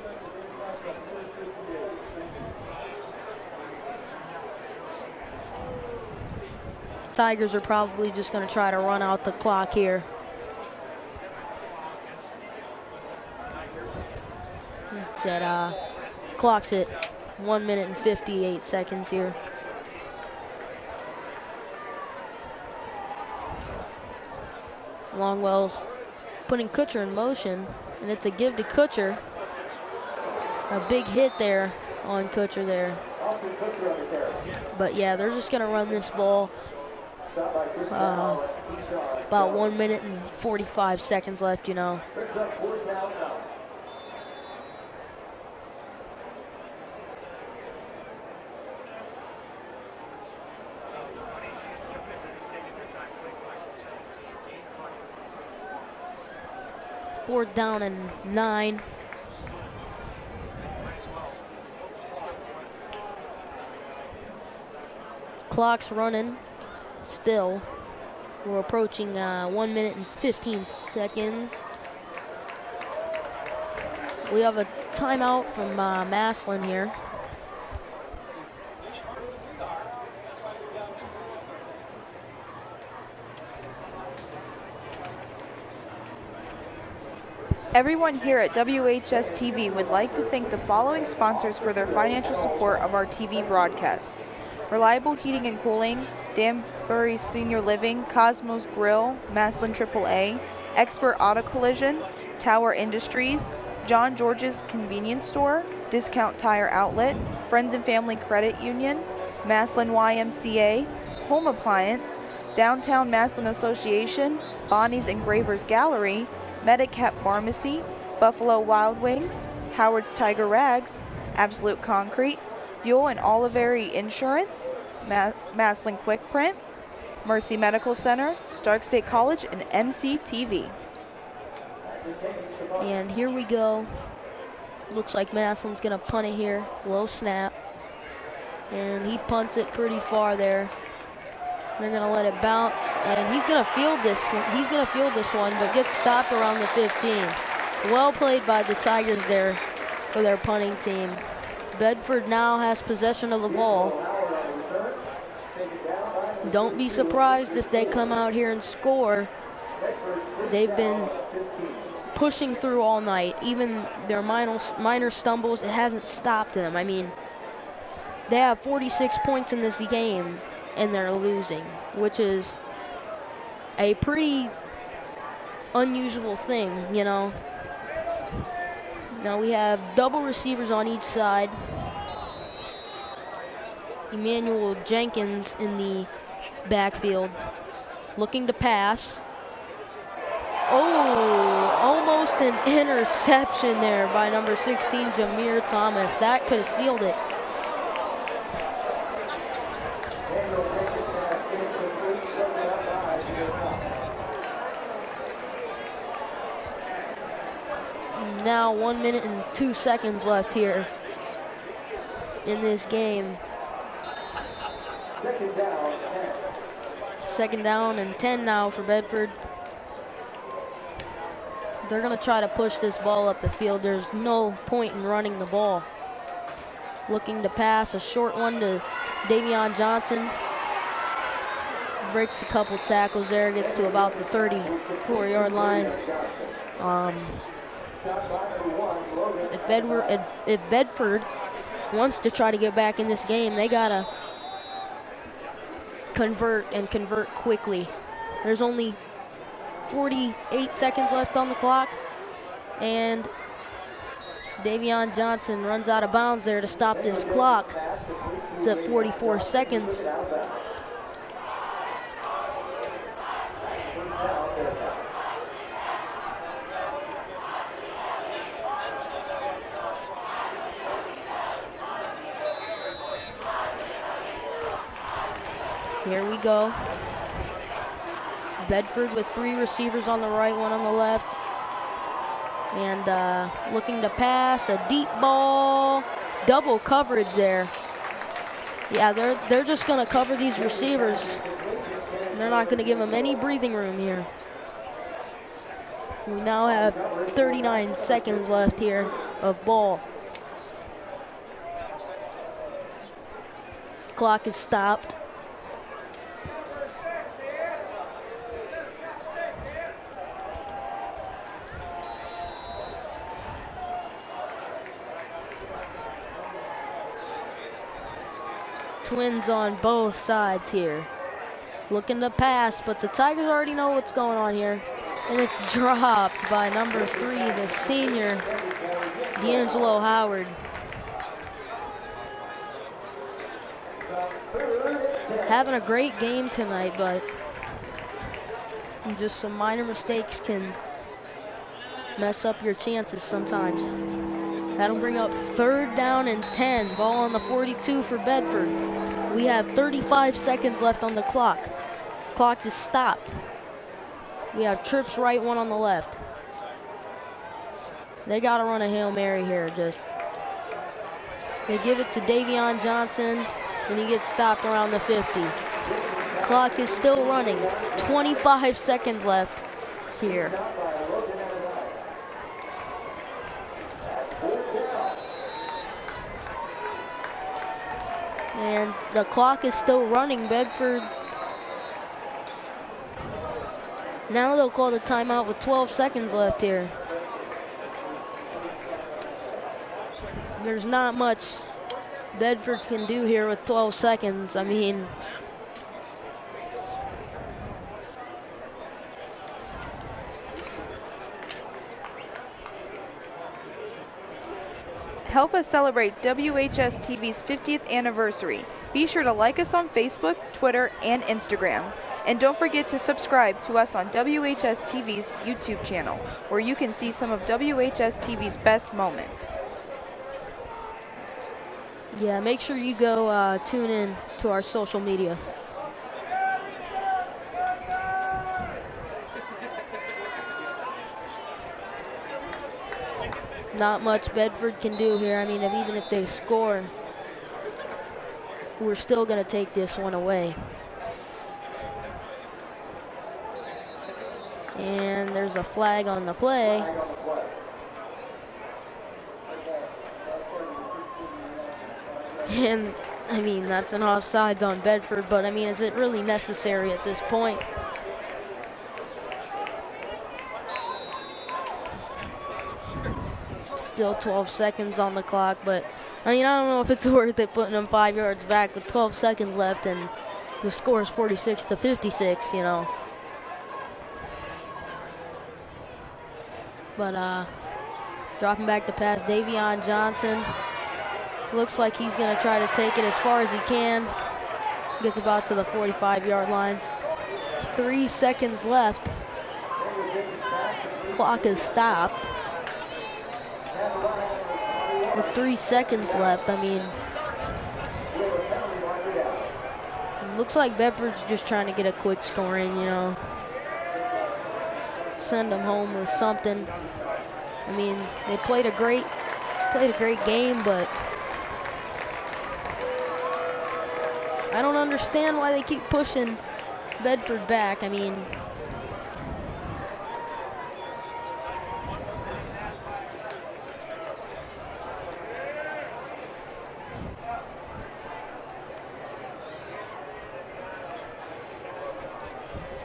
Tigers are probably just going to try to run out the clock here. It's at clock's at 1 minute and 58 seconds here. Longwell's putting Kutcher in motion, and it's a give to Kutcher. A big hit there on Kutcher there. But yeah, they're just gonna run this ball. About 1 minute and 45 seconds left, you know. Fourth down and 9. Clock's running still. We're approaching 1 minute and 15 seconds. We have a timeout from Massillon here. Everyone here at WHS-TV would like to thank the following sponsors for their financial support of our TV broadcast: Reliable Heating and Cooling, Danbury Senior Living, Cosmos Grill, Massillon AAA, Expert Auto Collision, Tower Industries, John George's Convenience Store, Discount Tire Outlet, Friends and Family Credit Union, Massillon YMCA, Home Appliance, Downtown Massillon Association, Bonnie's Engravers Gallery, Medicap Pharmacy, Buffalo Wild Wings, Howard's Tiger Rags, Absolute Concrete, Buell and Oliveri Insurance, Massillon Quick Print, Mercy Medical Center, Stark State College, and MCTV. And here we go. Looks like Massillon's gonna punt it here. Low snap. And he punts it pretty far there. They're gonna let it bounce, and he's gonna field this. He's gonna field this one, but gets stopped around the 15. Well played by the Tigers there for their punting team. Bedford now has possession of the ball. Don't be surprised if they come out here and score. They've been pushing through all night. Even their minor stumbles, it hasn't stopped them. I mean, they have 46 points in this game, and they're losing, which is a pretty unusual thing, you know. Now we have double receivers on each side. Emmanuel Jenkins in the backfield, looking to pass. Oh, almost an interception there by number 16, Jameer Thomas. That could have sealed it. Now 1 minute and 2 seconds left here in this game. Second down and 10 now for Bedford. They're gonna try to push this ball up the field. There's no point in running the ball. Looking to pass a short one to Davion Johnson. Breaks a couple tackles there, gets to about the 34-yard line. If Bedford wants to try to get back in this game, they gotta convert and convert quickly. There's only 48 seconds left on the clock, and Davion Johnson runs out of bounds there to stop this clock. It's at 44 seconds. Here we go. Bedford with 3 receivers on the right, 1 on the left. And looking to pass, a deep ball, double coverage there. Yeah, they're just gonna cover these receivers. They're not gonna give them any breathing room here. We now have 39 seconds left here of ball. Clock is stopped. Twins on both sides here. Looking to pass, but the Tigers already know what's going on here. And it's dropped by number 3, the senior, D'Angelo Howard. Having a great game tonight, but just some minor mistakes can mess up your chances sometimes. That'll bring up 3rd down and 10. Ball on the 42 for Bedford. We have 35 seconds left on the clock. Clock is stopped. We have trips right, 1 on the left. They got to run a Hail Mary here. They give it to Davion Johnson, and he gets stopped around the 50. Clock is still running. 25 seconds left here. And the clock is still running. Bedford. Now they'll call the timeout with 12 seconds left here. There's not much Bedford can do here with 12 seconds. I mean, help us celebrate WHS-TV's 50th anniversary. Be sure to like us on Facebook, Twitter, and Instagram. And don't forget to subscribe to us on WHS-TV's YouTube channel, where you can see some of WHS-TV's best moments. Yeah, make sure you go tune in to our social media. Not much Bedford can do here. I mean, even if they score, we're still going to take this one away. And there's a flag on the play. And, I mean, that's an offsides on Bedford, but, I mean, is it really necessary at this point? Still 12 seconds on the clock, but, I mean, I don't know if it's worth it putting them 5 yards back with 12 seconds left and the score is 46-56, you know. But dropping back to pass, Davion Johnson. Looks like he's going to try to take it as far as he can. Gets about to the 45-yard line. 3 seconds left. Clock is stopped. With 3 seconds left, I mean, looks like Bedford's just trying to get a quick score in, you know. Send them home with something. I mean, they played a great game, but I don't understand why they keep pushing Bedford back. I mean,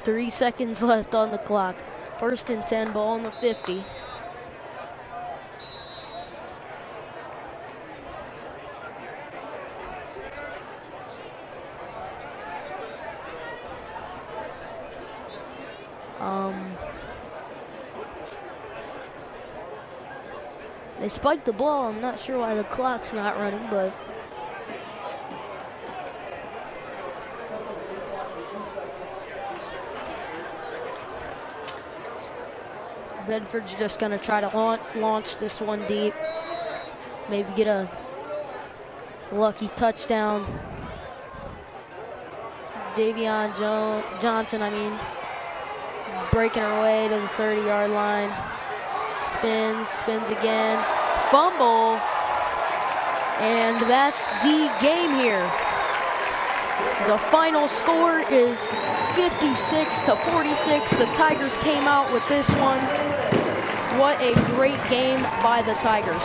.3 seconds left on the clock. 1st and 10, ball on the 50. They spiked the ball. I'm not sure why the clock's not running, but Bedford's just going to try to launch this one deep. Maybe get a lucky touchdown. Davion Johnson, breaking her way to the 30-yard line. Spins again. Fumble. And that's the game here. The final score is 56-46. The Tigers came out with this one. What a great game by the Tigers.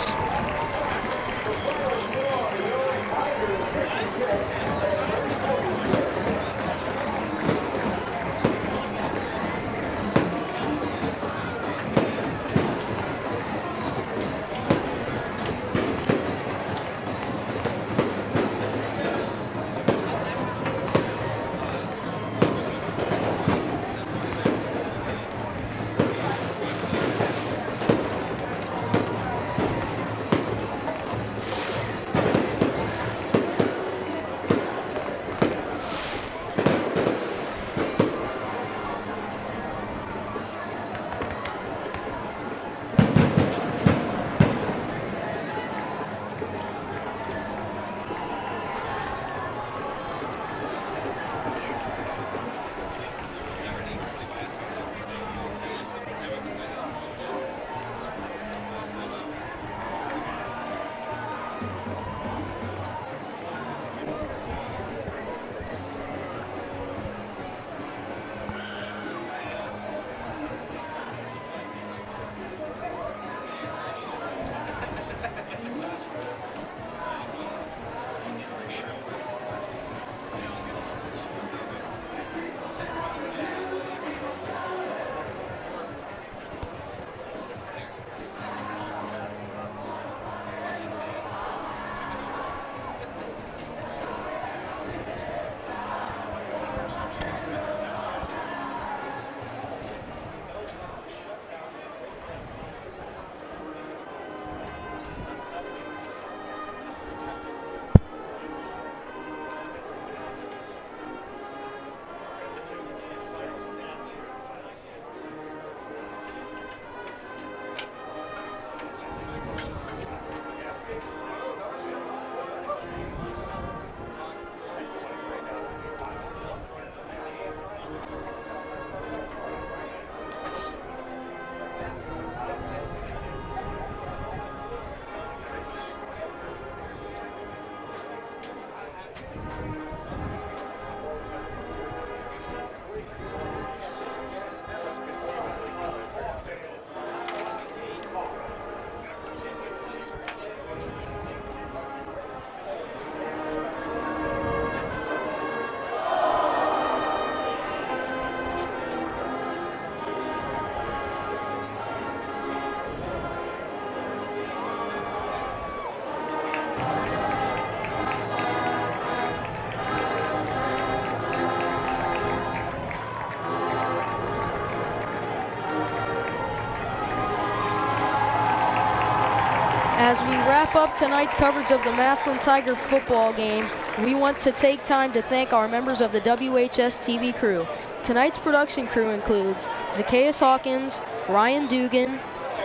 As we wrap up tonight's coverage of the Massillon Tiger football game, we want to take time to thank our members of the WHS-TV crew. Tonight's production crew includes Zacchaeus Hawkins, Ryan Dugan,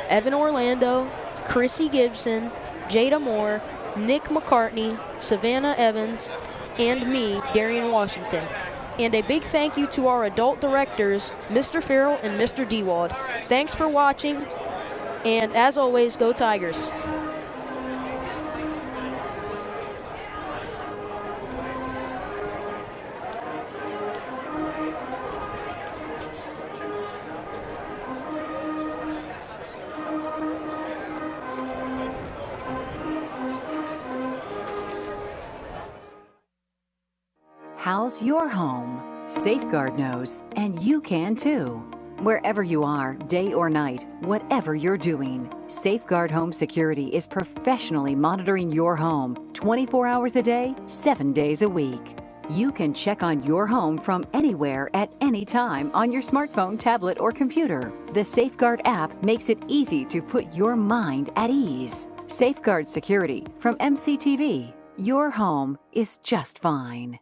Evan Orlando, Chrissy Gibson, Jada Moore, Nick McCartney, Savannah Evans, and me, Darian Washington. And a big thank you to our adult directors, Mr. Farrell and Mr. Dewald. Thanks for watching, and as always, go Tigers. House your home. Safeguard knows, and you can too. Wherever you are, day or night, whatever you're doing, Safeguard Home Security is professionally monitoring your home 24 hours a day, 7 days a week. You can check on your home from anywhere at any time on your smartphone, tablet, or computer. The Safeguard app makes it easy to put your mind at ease. Safeguard Security from MCTV. Your home is just fine.